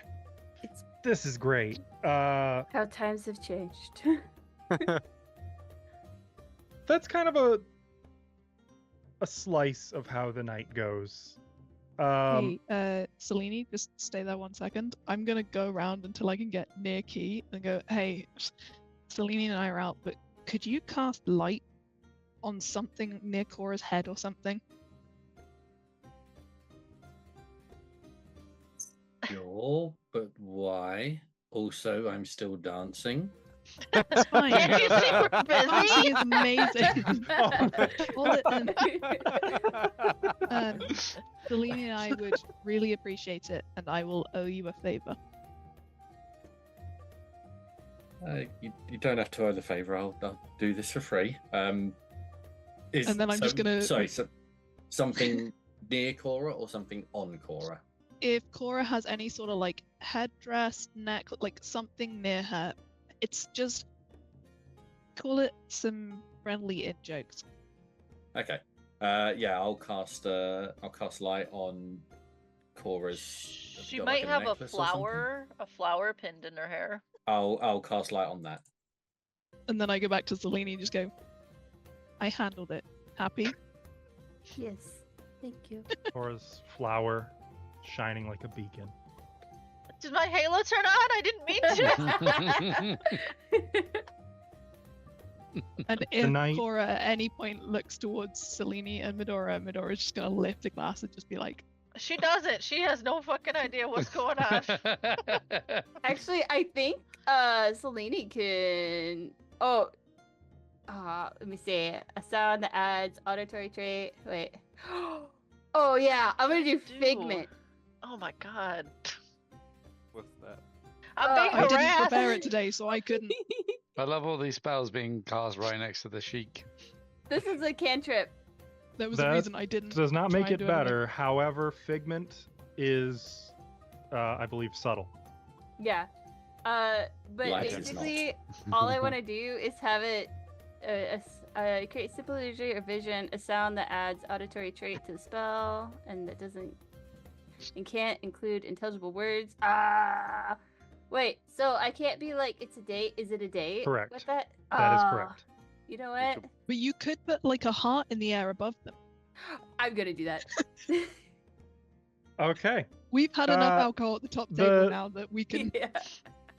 It's this is great. how times have changed. That's kind of a slice of how the night goes. Hey, Selene, just stay there 1 second. I'm gonna go around until I can get near Key and go, hey, Selene and I are out, but could you cast light on something near Cora's head or something? Sure, but why? Also, I'm still dancing. It's fine. Can't you see we're Dancing busy? is amazing. All it, Selene and I would really appreciate it, and I will owe you a favor. You don't have to owe the favor. I'll do this for free. And then I'm just gonna- Sorry, so something near Cora or something on Cora? If Cora has any sort of like headdress, neck, like something near her, it's just call it some friendly in jokes. Okay. Yeah, I'll cast light on Cora's. She got, might like, have a necklace or something? flower pinned in her hair. I'll cast light on that. And then I go back to Selene and just go, I handled it. Happy? Yes, thank you. Cora's flower shining like a beacon. Did my halo turn on? I didn't mean to. And if night- Cora at any point looks towards Selene and Medora's just gonna lift a glass and just be like, She doesn't. She has no fucking idea what's going on. actually, I think Selene can. Oh, let me see. A sound that adds auditory trait. Wait. Oh yeah, I'm gonna do Dude. Figment. Oh my god. What's that? I'm Oh, being I didn't harassed. prepare it today, so I couldn't. I love all these spells being cast right next to the Sheik. This is a cantrip. There was a That reason I didn't. Does not try make and it do anything. better. However, Figment is, I believe, subtle. Yeah. But Light is not. basically, all I want to do is have it create simple illusory or vision, a sound that adds auditory trait to the spell, and that doesn't and can't include intelligible words. Wait, so I can't be like it's a date. Is it a date? Correct. With that? That is correct. You know what? But you could put like a heart in the air above them. I'm gonna do that. Okay. We've had enough Uh, alcohol at the top table the- now that we can. Yeah.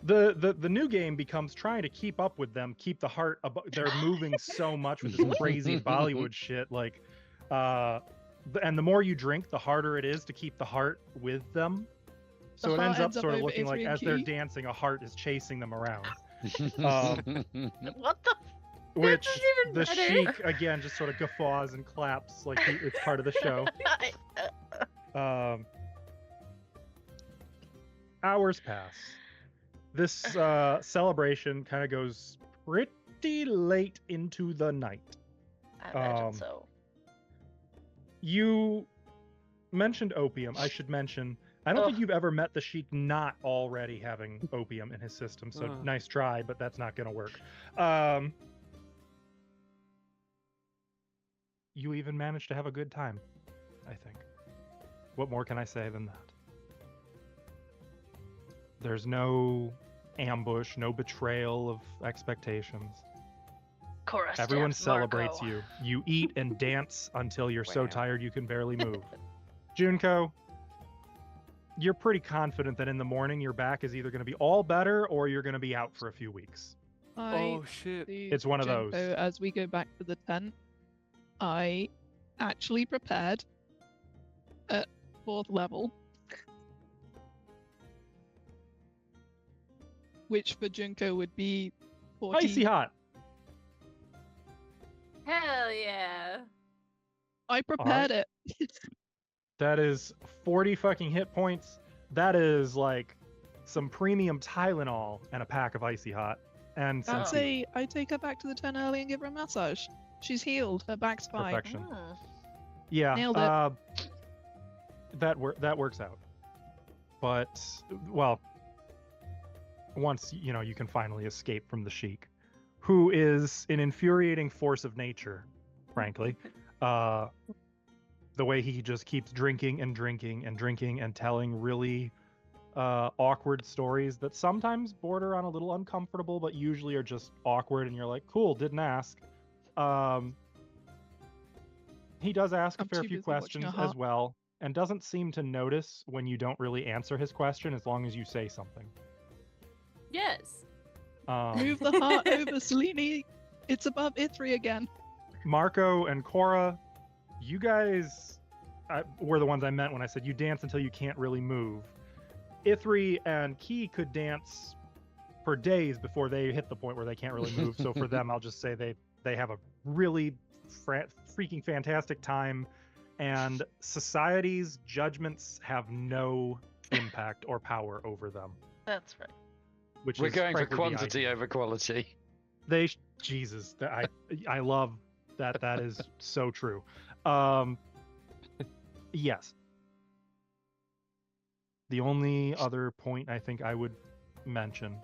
The new game becomes trying to keep up with them, keep the heart above. They're moving so much with this crazy Bollywood shit. Like, and the more you drink, the harder it is to keep the heart with them. So it ends up ends up sort of over looking like Ithri and as they're Key. dancing, a heart is chasing them around. What the? Which even the better. Sheik again just sort of guffaws and claps like it's part of the show. Hours pass. This celebration kind of goes pretty late into the night. I imagine so. You mentioned opium. I should mention, I don't think Ugh. you've ever met the Sheik not already having opium in his system. So nice try, but that's not going to work. You even managed to have a good time, I think. What more can I say than that? There's no ambush, no betrayal of expectations. Cora Everyone stabs celebrates Marco. you. You eat and dance until you're so Wow. tired you can barely move. Junko, you're pretty confident that in the morning your back is either going to be all better or you're going to be out for a few weeks. Oh shit. It's one of those. As we go back to the tent, I actually prepared at 4th level, which for Junko would be 40. Icy hot. Hell yeah. I prepared it. That is 40 fucking hit points. That is like some premium Tylenol and a pack of icy hot. And some I'd tea. say I take her back to the tent early and give her a massage. She's healed. Her back's fine. Perfection. Hmm. Yeah, Nailed it. that works out. But well, once you can finally escape from the Sheik, who is an infuriating force of nature, frankly. The way he just keeps drinking and drinking and drinking and telling really awkward stories that sometimes border on a little uncomfortable, but usually are just awkward, and you're like, cool, didn't ask. He does ask a I'm fair too few busy watching questions a as heart. well, and doesn't seem to notice when you don't really answer his question as long as you say something. Yes. Move the heart over, Selene. It's above Ithri again. Marco and Cora, you guys were the ones I meant when I said you dance until you can't really move. Ithri and Key could dance for days before they hit the point where they can't really move. So for them, I'll just say they have a really freaking fantastic time, and society's judgments have no impact or power over them. That's right. Which We're is going for frankly the quantity ideal. over quality. Jesus, I love that. That is so true. Yes. The only other point I think I would mention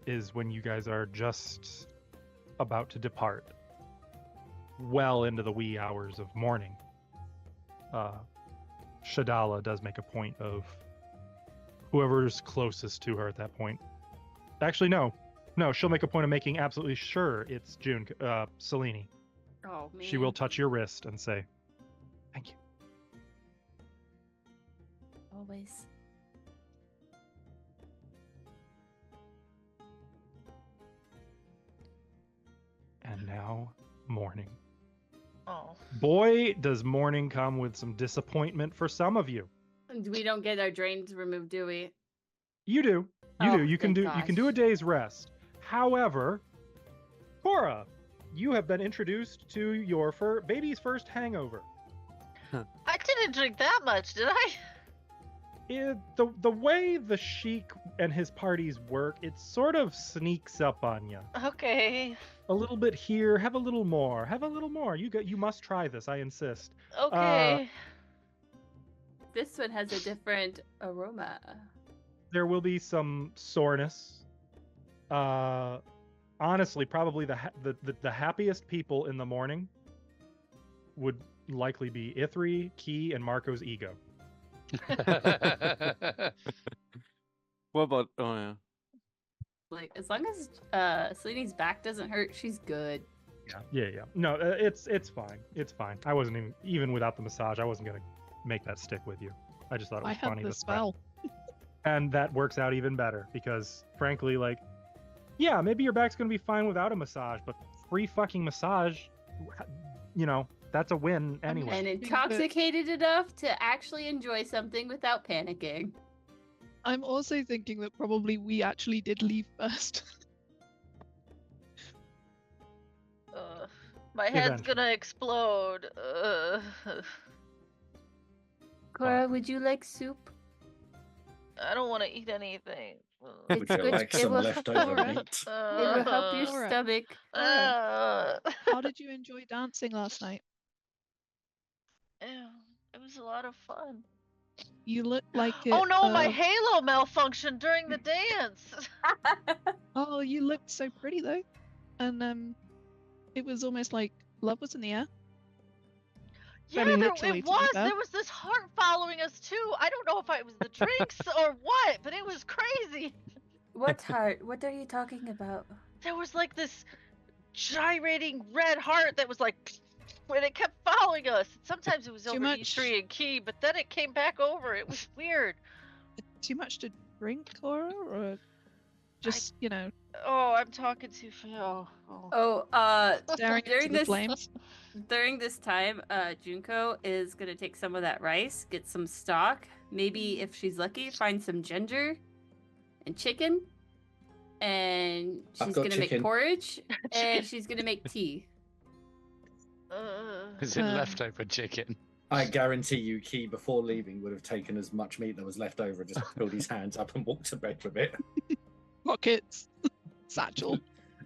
is when you guys are just about to depart, well into the wee hours of morning, Shadala does make a point of whoever's closest to her at that point. Actually, no, she'll make a point of making absolutely sure it's Selene. Oh man. She will touch your wrist and say, "Thank you." Always. And now, morning. Oh. Boy, does morning come with some disappointment for some of you. We don't get our drains removed, do we? You do. Oh, You can thank do. You can do a day's rest. However, Cora, you have been introduced to your baby's first hangover. I didn't drink that much, did I? The way the Sheik and his parties work, it sort of sneaks up on you. Okay. A little bit here, have a little more, have a little more. You must try this, I insist. Okay. This one has a different aroma. There will be some soreness. Honestly, probably the happiest people in the morning would likely be Ithri, Key, and Marco's ego. What about? Oh yeah. Like, as long as Selene's back doesn't hurt, she's good. Yeah. No, it's fine. It's fine. I wasn't even without the massage. I wasn't gonna make that stick with you. I just thought it I was have funny. the to threat. spell. And that works out even better because, frankly, like, yeah, maybe your back's gonna be fine without a massage, but free fucking massage, That's a win anyway. And think that- intoxicated enough to actually enjoy something without panicking. I'm also thinking that probably we actually did leave first. My head's Eventually. gonna explode. Cora, would you like soup? I don't want to eat anything. It's Would you good. like It some will- leftover Alright. meat? It will help your Alright. stomach. How did you enjoy dancing last night? It was a lot of fun. You look like it. Oh no, my halo malfunctioned during the dance. Oh, you looked so pretty though, and it was almost like love was in the air. Yeah, Very there, literally, it to be was. fair. There was this heart following us too. I don't know if it was the drinks or what, but it was crazy. What heart? What are you talking about? There was like this gyrating red heart that was like, and it kept following us. Sometimes it was Too over much. E3 and Key, but then it came back over. It was weird. Too much to drink, Cora, or just Oh, I'm talking too fast. staring during into the this flames? during this time, Junko is gonna take some of that rice, get some stock, maybe if she's lucky, find some ginger and chicken, and I've she's got gonna make chicken. porridge, and she's gonna make tea. Is it Um, leftover chicken? I guarantee you, Key before leaving would have taken as much meat that was left over, and just filled his hands up and walked to bed with it. Pockets, satchel.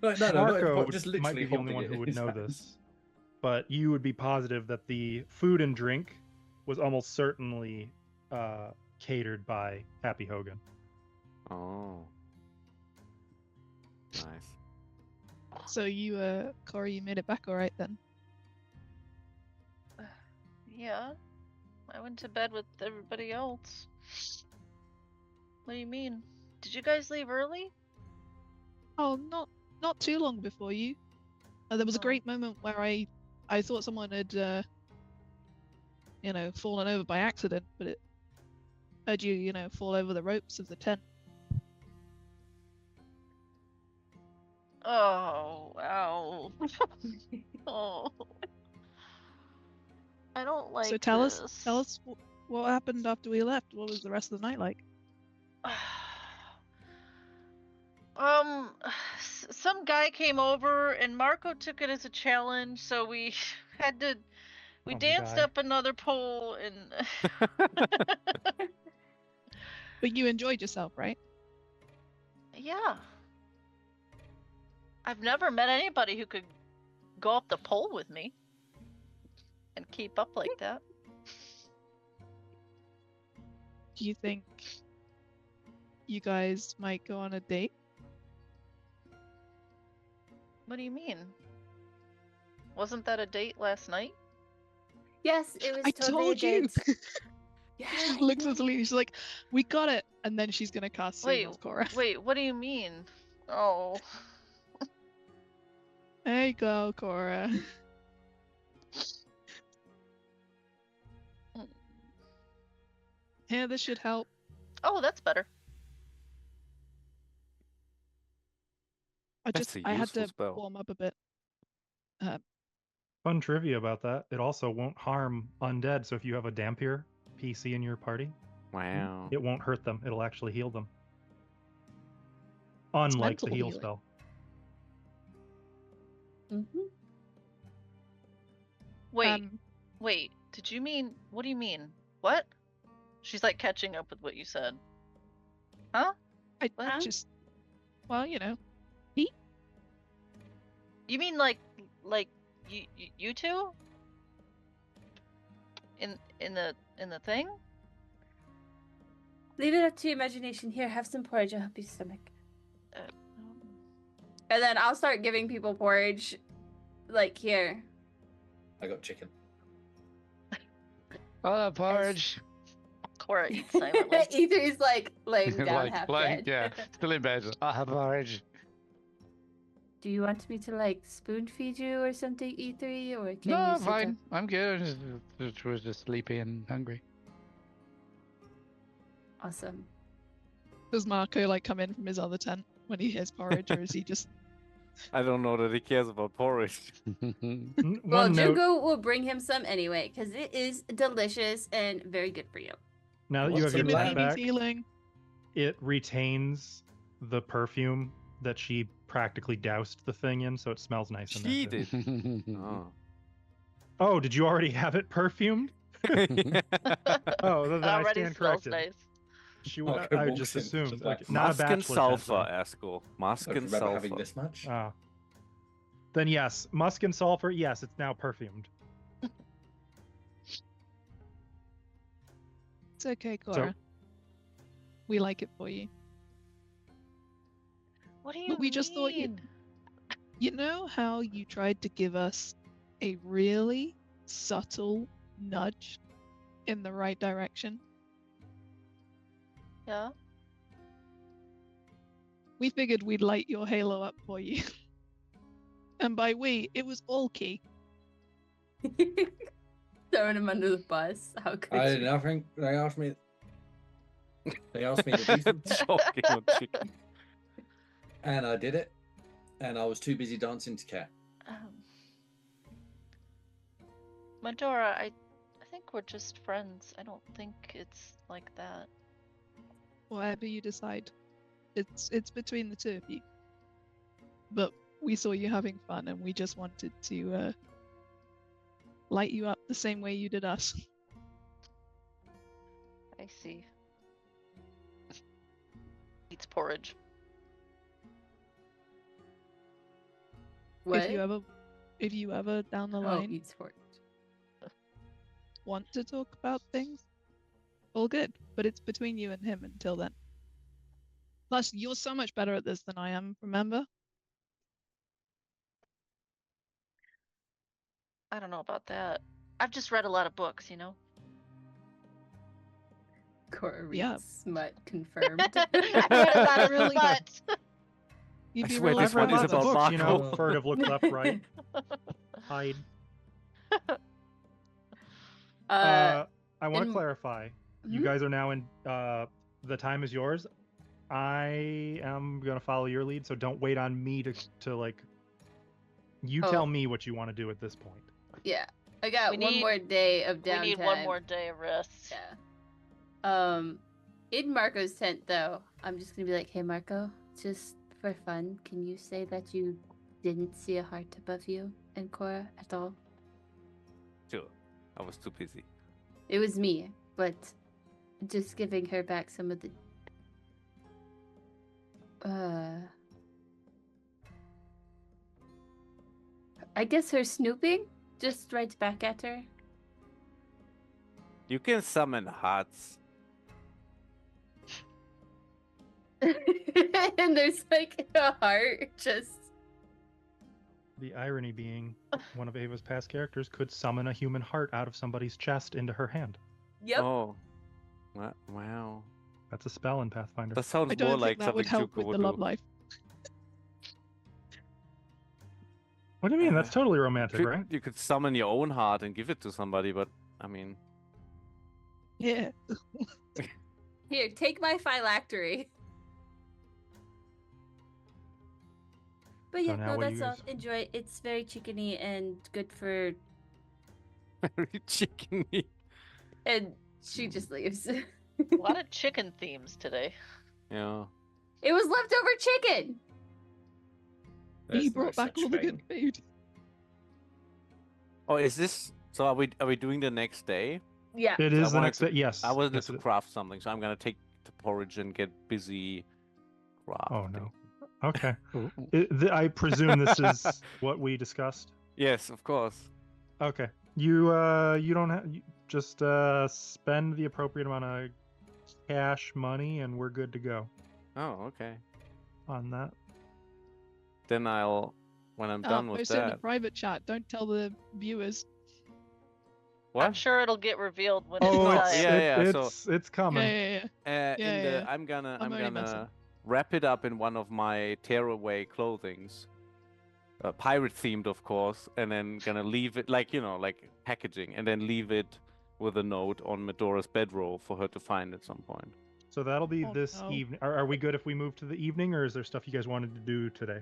No, Marco just might literally be the only holding one it who in would his know hands. this, but you would be positive that the food and drink was almost certainly catered by Happy Hogan. Oh. Nice. So you, Cora, you made it back all right then. Yeah, I went to bed with everybody else. What do you mean? Did you guys leave early? Oh, not too long before you. There was a Oh. great moment where I thought someone had fallen over by accident, but it heard you fall over the ropes of the tent. Oh, wow. Oh. I don't like So tell this. us what happened after we left. What was the rest of the night like? Some guy came over and Marco took it as a challenge, so we we Some danced guy. up another pole and But you enjoyed yourself, right? yeah. I've never met anybody who could go up the pole with me and keep up like that. Do you think you guys might go on a date? What do you mean? Wasn't that a date last night? Yes, it was I totally told a you. date. Yeah, She I looks know. at Celine. She's like, "We got it," and then she's gonna cast Wait, signals, Cora. wait, what do you mean? Oh. There you go, Cora. Here, this should help. Oh, that's better. That's a I had useful to spell. warm up a bit. Fun trivia about that. It also won't harm undead, so if you have a Dampier PC in your party, Wow. it won't hurt them. It'll actually heal them. Unlike the mental heal healing. spell. Mhm. Wait, wait, did you mean, what do you mean? What? She's like catching up with what you said. Huh? I What? just, well, You mean like you two? In the thing? Leave it up to your imagination. Here, have some porridge. I'll help your stomach. Um, And then I'll start giving people porridge. Like, here. I got chicken. Oh, porridge. Cora eats silently. E3's like laying down Like, half like, dead. yeah, still in bed. I have porridge. Do you want me to like spoon feed you or something, E3, or can No, you sit fine. up? I'm good. I was just sleepy and hungry. Awesome. does Marco like come in from his other tent when he hears porridge, or is he just I don't know that he cares about porridge. Well, One note. Jugo will bring him some anyway, because it is delicious and very good for you. Now that you have What's your in pet that? back, healing. it retains the perfume that she practically doused the thing in, so it smells nice in there. She too. did. Oh. Oh, did you already have it perfumed? Oh, then I Already stand smells corrected. nice. She, Okay, I walks just in, assumed, just like, like, not a Musk and bachelor's sulfur, head, Askel. Musk I don't and remember sulfur. having this much. though. Then yes, musk and sulfur. Yes, it's now perfumed. It's okay, Cora. We like it for you. What do you But we just thought mean? You know how you tried to give us a really subtle nudge in the right direction? Yeah. We figured we'd light your halo up for you. And by we, it was all Key. Throwing him under the bus. How could I you? did nothing. They asked me. They asked me to do something, Choking on chicken. and I did it. And I was too busy dancing to Cat. Medora, I think we're just friends. I don't think it's like that. Whatever you decide. It's between the two of you. But we saw you having fun and we just wanted to light you up the same way you did us. I see. Eats porridge. What? If you ever down the Oh, line eats porridge. want to talk about things, all good. But it's between you and him until then. Plus, you're so much better at this than I am, remember? I don't know about that. I've just read a lot of books, you know? Cora reads Yeah. smut confirmed. I've read a lot of Really? smut. You'd I be swear really this I've read one is proud. lots of about books, you know. Marco. Furtive looks up, right? Hide. I want to in- clarify. You Mhm. guys are now in. The time is yours. I am gonna follow your lead, so don't wait on me to like. You Oh. tell me what you want to do at this point. Yeah, I got We one need- more day of We downtime. need one more day of rest. Yeah. In Marco's tent, though, I'm just gonna be like, "Hey, Marco, just for fun, can you say that you didn't see a heart above you and Cora at all? Sure. I was too busy. It was me, but just giving her back some of the. I guess her snooping just right back at her. You can summon hearts. And there's like a heart just. The irony being, one of Ava's past characters could summon a human heart out of somebody's chest into her hand. Yep. Oh. Wow. That's a spell in Pathfinder. That sounds I don't more think like that something would help Zuko with would the love do. life. What do you mean? That's totally romantic, Could- right? You could summon your own heart and give it to somebody, but I mean, Yeah. Here, take my phylactery. But yeah, now no, what do that's you all. guys- Enjoy. It's very chickeny and good for. very chickeny. And she just leaves. A lot of chicken themes today. Yeah. It was leftover chicken. He There's no brought back such all the thing. good food. Oh, is this? So are we doing the next day? Yeah. It So I is the wanted next to- day. Yes. I wanted yes, to it- craft something, so I'm gonna take the porridge and get busy crafting. Oh no. Okay. I presume this is what we discussed. Yes, of course. Okay. You don't have just spend the appropriate amount of cash money and we're good to go Oh, okay. on that. Then when I'm done with Post it in a that. private chat. Don't tell the viewers. What? I'm sure it'll get revealed when Oh, it's it's, time. Yeah, yeah, it's coming. Yeah. Yeah. I'm gonna I'm only messing. wrap it up in one of my tearaway clothings, pirate themed, of course, and then gonna leave it like packaging, and then leave it with a note on Medora's bedroll for her to find at some point. So that'll be Oh, this no. evening. Are we good if we move to the evening, or is there stuff you guys wanted to do today?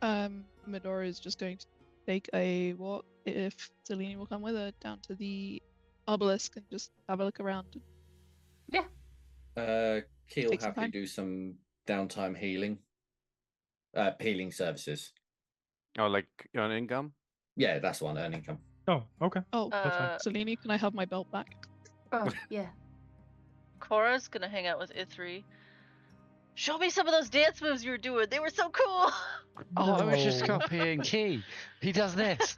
Medora is just going to take a walk, if Selene will come with her, down to the obelisk and just have a look around. Yeah. Keel Take some happily time. do some downtime healing. Healing services. Oh, like earn income? Yeah, that's one, earn income. Oh, okay. Oh, That's fine. Selene, can I have my belt back? Oh, yeah. Cora's gonna hang out with Ithri. Show me some of those dance moves you were doing. They were so cool. Oh, I was just No. copying Key. He does this.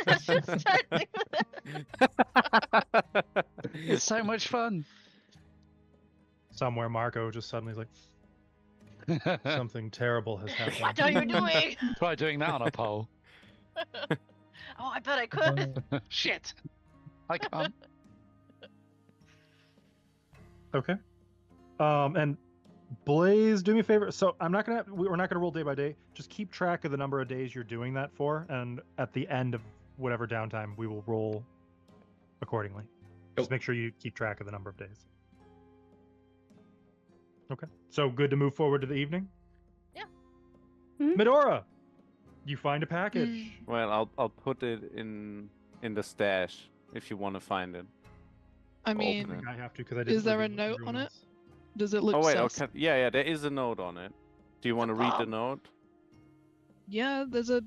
Let's just start doing that. It's so much fun. Somewhere Marco just suddenly is like, something terrible has happened. What are you doing? Try doing that on a pole. Oh, I bet I could. Shit. I can't. Okay. And Blaze, do me a favor. So we're not gonna roll day by day. Just keep track of the number of days you're doing that for, and at the end of whatever downtime, we will roll accordingly. Just Cool. make sure you keep track of the number of days. Okay. So good to move forward to the evening. Yeah. Mhm. Medora, you find a package. Well, I'll put it in the stash if you want to find it. I Open mean, it. I have to because I didn't. is there a review note everyone on it? else. Does it look Oh wait, sus? okay. Yeah, there is a note on it. Do you want to read the bomb. note? Yeah, there's a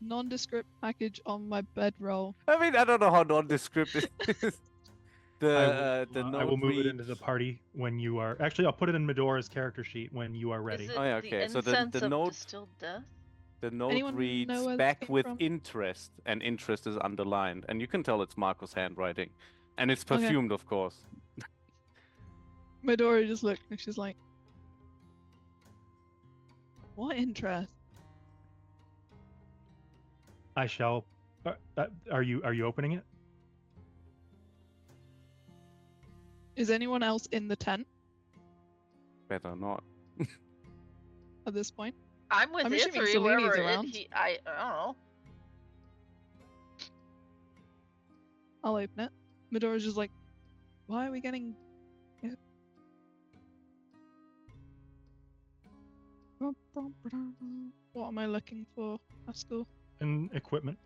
nondescript package on my bedroll. I mean, I don't know how nondescript it is. The note I will move it reads... into the party when you are. Actually, I'll put it in Medora's character sheet when you are ready. Is it Oh, yeah, the okay, so the incense of note- distilled death? The note Anyone reads know where this back came with from? interest, and interest is underlined, and you can tell it's Marco's handwriting, and it's Okay. perfumed, of course. Medora just looked and she's like, "What interest?" I shall. Are you opening it? Is anyone else in the tent Better not. at this point? I'm with I'm assuming Ithri, Selene's wherever around. I don't know. I'll open it. Medora's just like, "Why are we getting?" What am I looking for? Haskell? And equipment.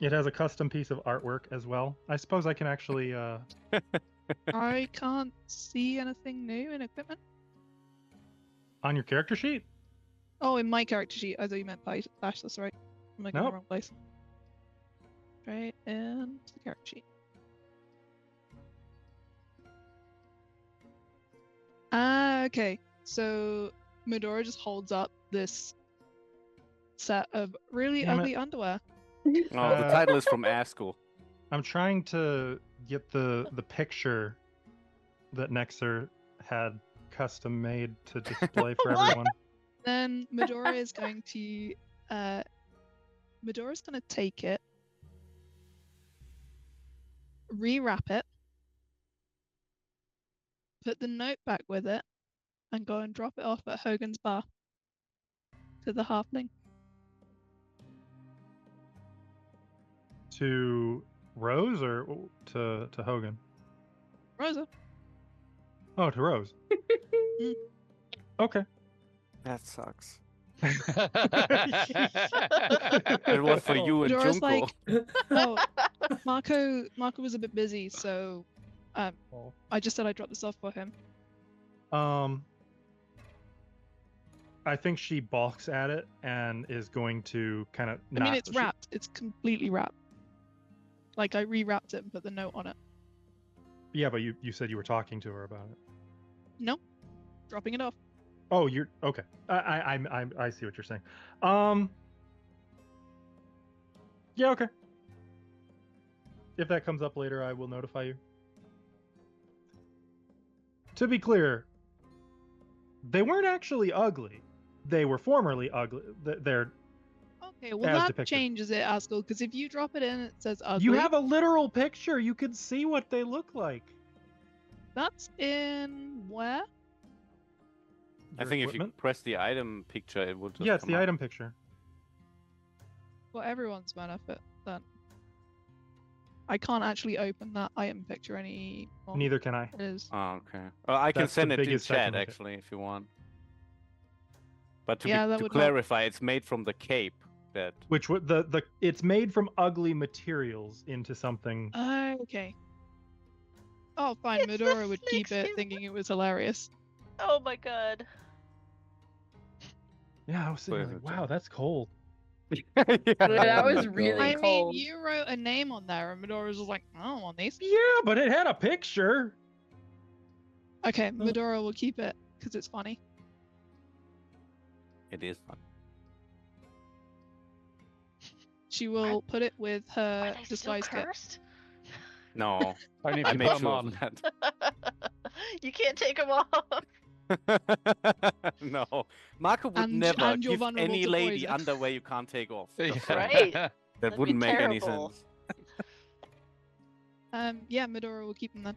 It has a custom piece of artwork as well. I suppose I can actually. I can't see anything new in equipment. On your character sheet? Oh, in my character sheet. I thought you meant Bash. That's right. I'm looking in the Nope. wrong place. Right, and the character sheet. Ah, okay. So Medora just holds up this set of really Damn it. ugly underwear. Oh, the title is from Askel. I'm trying to get the picture that Nexer had custom made to display for What? everyone. Then Medora is going to Medora's gonna take it, rewrap it, put the note back with it, and go and drop it off at Hogan's bar to the halfling. To Rose or to Hogan? Rosa. Oh, to Rose. Okay. That sucks. It It was for you and Medora's Junko. like, oh, Marco was a bit busy, so I just said I'd drop this off for him. I think she balks at it and is going to kind of. I mean, it's wrapped. It's completely wrapped. Like, I rewrapped it and put the note on it. Yeah, but you said you were talking to her about it. No, dropping it off. Oh, you're okay. I see what you're saying. Yeah, okay. If that comes up later, I will notify you. To be clear, they weren't actually ugly. They were formerly ugly. They're Okay, well As that depicted. changes it, Askel, because if you drop it in, it says ugly. You have a literal picture. You can see what they look like. That's in where? I Your think if you equipment? press the item picture, it will just Yeah, it's come the up. item picture. Well, everyone's benefit then. I can't actually open that item picture anymore. Neither can I. It is. Oh, okay. Well, I can That's the send it in biggest I can chat, make it. actually, if you want. But to, Yeah, that to would help. clarify, it's made from the cape. That Which would it's made from ugly materials into something. Okay. Oh, fine. It's the Medora would keep snake it, skin. thinking it was hilarious. Oh my god. Yeah, I was sitting What there is like, it, wow, John? that's cold. That Oh was my really God. I cold. mean, you wrote a name on there, and Medora's just like, I don't want these. Yeah, but it had a picture. Okay, Medora will keep it because it's funny. it is fun. She will put it with Are her they still disguise kit. cursed? No, Only if I you made put 'em sure on. of that. You can't take them off. No, Marco would And- never and you're give vulnerable any to lady poison. underwear you can't take off. Just saying. Right. That That'd wouldn't be make any terrible. sense. Yeah, Medora will keep them then.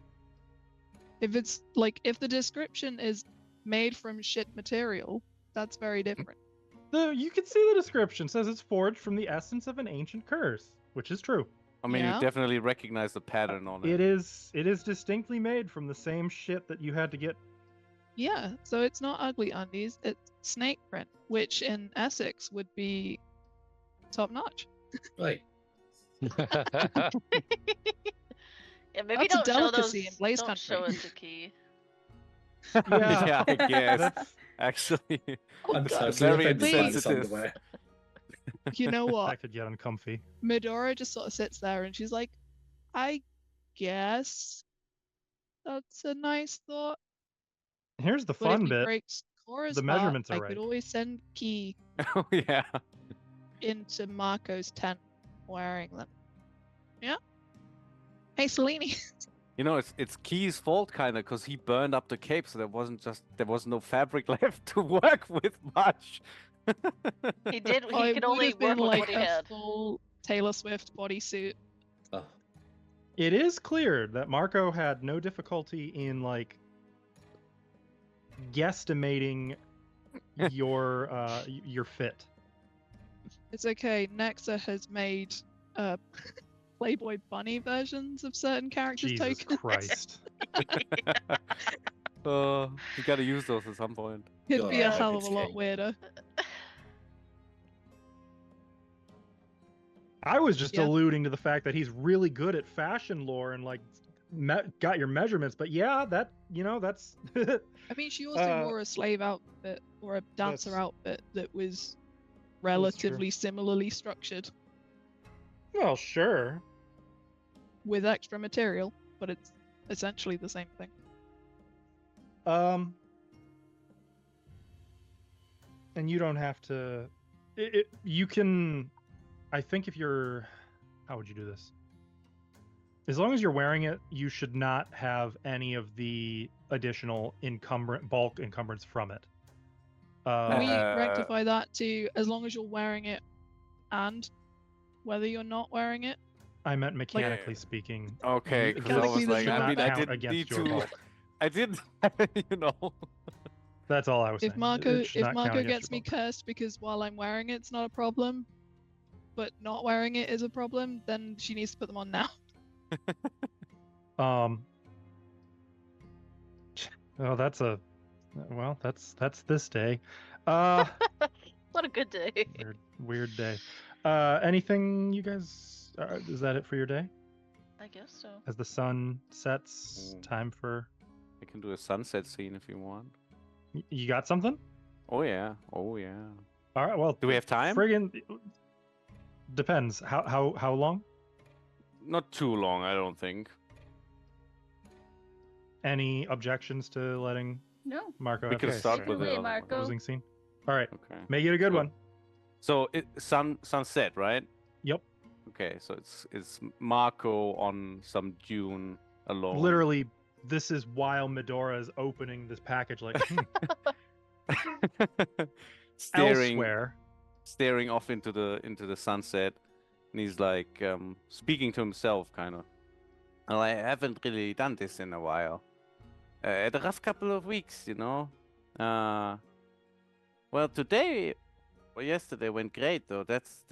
If it's like, if the description is made from shit material, that's very different. You can see the description. It says it's forged from the essence of an ancient curse, which is true. I mean, Yeah. you definitely recognize the pattern on It it. is distinctly made from the same shit that you had to get. Yeah, so it's not ugly undies, it's snake print, which in Essex would be top notch. Right. Yeah, maybe That's a don't show those. delicacy in Blaze Don't Country. show it to Key. Yeah, I guess. That's, Actually, I'm God. personally Very offended by this insensitive. underwear. You know what? that could get uncomfy. Medora just sort of sits there and she's like, I guess that's a nice thought. Here's the But if fun he bit. breaks Cora's The heart, measurements are I right. could always send Key oh yeah. into Marco's tent wearing them. Yeah? Hey, Selene. You know, it's Key's fault kind of because he burned up the cape, so there was no fabric left to work with much. He did. Oh, He it could would only have been work with like what he a had. full Taylor Swift bodysuit. Oh, It is clear that Marco had no difficulty in like guesstimating your fit. It's okay. Nexa has made Playboy Bunny versions of certain characters' Jesus tokens. Christ. You gotta use those at some point. It'd be a God, hell of it's a lot king. weirder. I was just Yeah. alluding to the fact that he's really good at fashion lore and like got your measurements, but yeah, that that's I mean, she also wore a slave outfit or a dancer that's- outfit that was relatively similarly structured well, sure. with extra material, but it's essentially the same thing. And you don't have to. You can. I think if you're, how would you do this? As long as you're wearing it, you should not have any of the additional bulk encumbrance from it. Can we Uh, rectify that to as long as you're wearing it and whether you're not wearing it? I meant mechanically speaking. Okay, You- because Mechanically, I was this like, should I not mean, I count didn't against need your to. bulk. I didn't, you know. That's all I was saying. If Marco It should not count against gets your me bulk. cursed because while I'm wearing it, it's not a problem, but not wearing it is a problem, then she needs to put them on now. Oh, that's this day. What a good day. Weird day. Anything you guys? Is that it for your day? I guess so. As the sun sets, time for. I can do a sunset scene if you want. You got something? Oh yeah, oh yeah. All right. Well, Do we have time? Friggin' depends. How long? Not too long, I don't think. Any objections to letting No. Marco? We have could his start Take it with the away, other one. Marco. closing scene. All right. Okay. Make it a good So- one. So sunset, right? Yep. Okay, so it's Marco on some dune alone. Literally, this is while Medora is opening this package, like staring elsewhere. staring off into the sunset, and he's like speaking to himself, kind of. Well, I haven't really done this in a while. A rough couple of weeks, you know. Well, today or yesterday went great, though. That's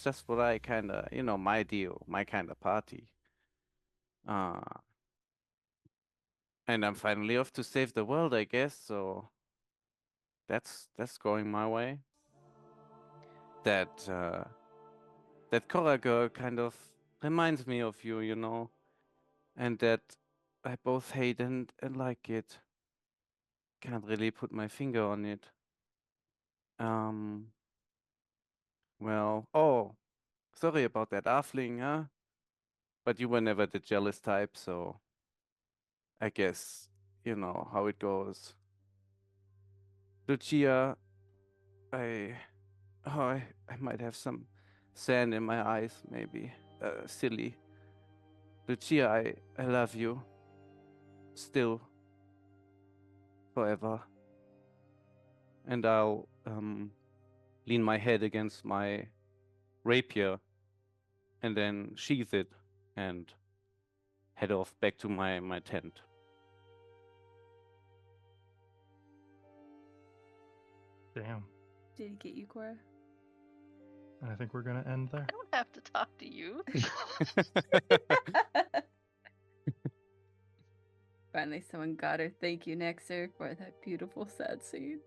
just what I kind of, you know, my deal, my kind of party. And I'm finally off to save the world, I guess. So that's going my way. That that Korra girl kind of reminds me of you, you know, and that I both hate and like it. Can't really put my finger on it. Well, oh, sorry about that, Halfling, huh? But you were never the jealous type, so I guess you know how it goes. Lucia, I, I might have some sand in my eyes, maybe. Silly. Lucia, I love you. Still. Forever. And I'll lean my head against my rapier and then sheath it and head off back to my tent. Damn. Did he get you, Cora? And I think we're gonna end there. I don't have to talk to you. Finally, someone got her. Thank you, Nexer, for that beautiful sad scene.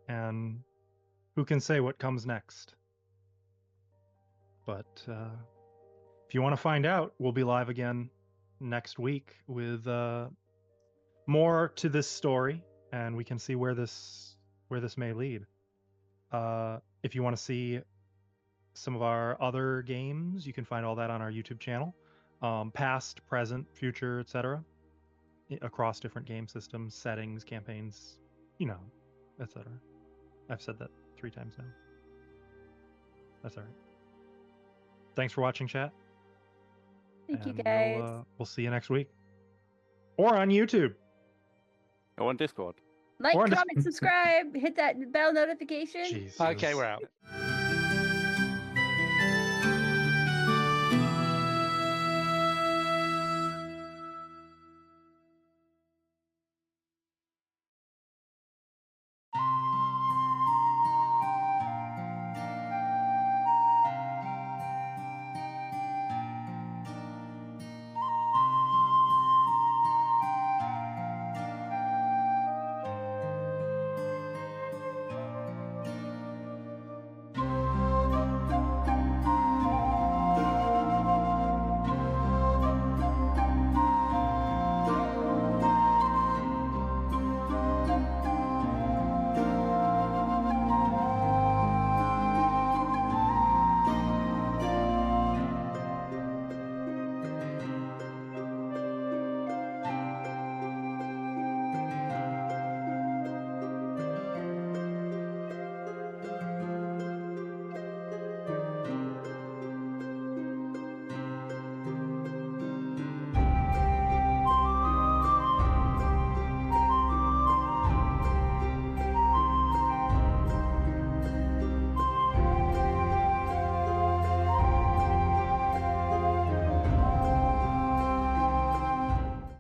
And who can say what comes next? But if you want to find out, we'll be live again next week with more to this story, and we can see where this may lead. If you want to see some of our other games, you can find all that on our YouTube channel, past, present, future, etc., across different game systems, settings, campaigns, you know, etc. I've said that 3 times now. That's all right. Thanks for watching, chat. Thank you, And guys. We'll see you next week. Or on YouTube. Or on Discord. Like, Or on comment, subscribe, hit that bell notification. Jesus. Okay, we're out.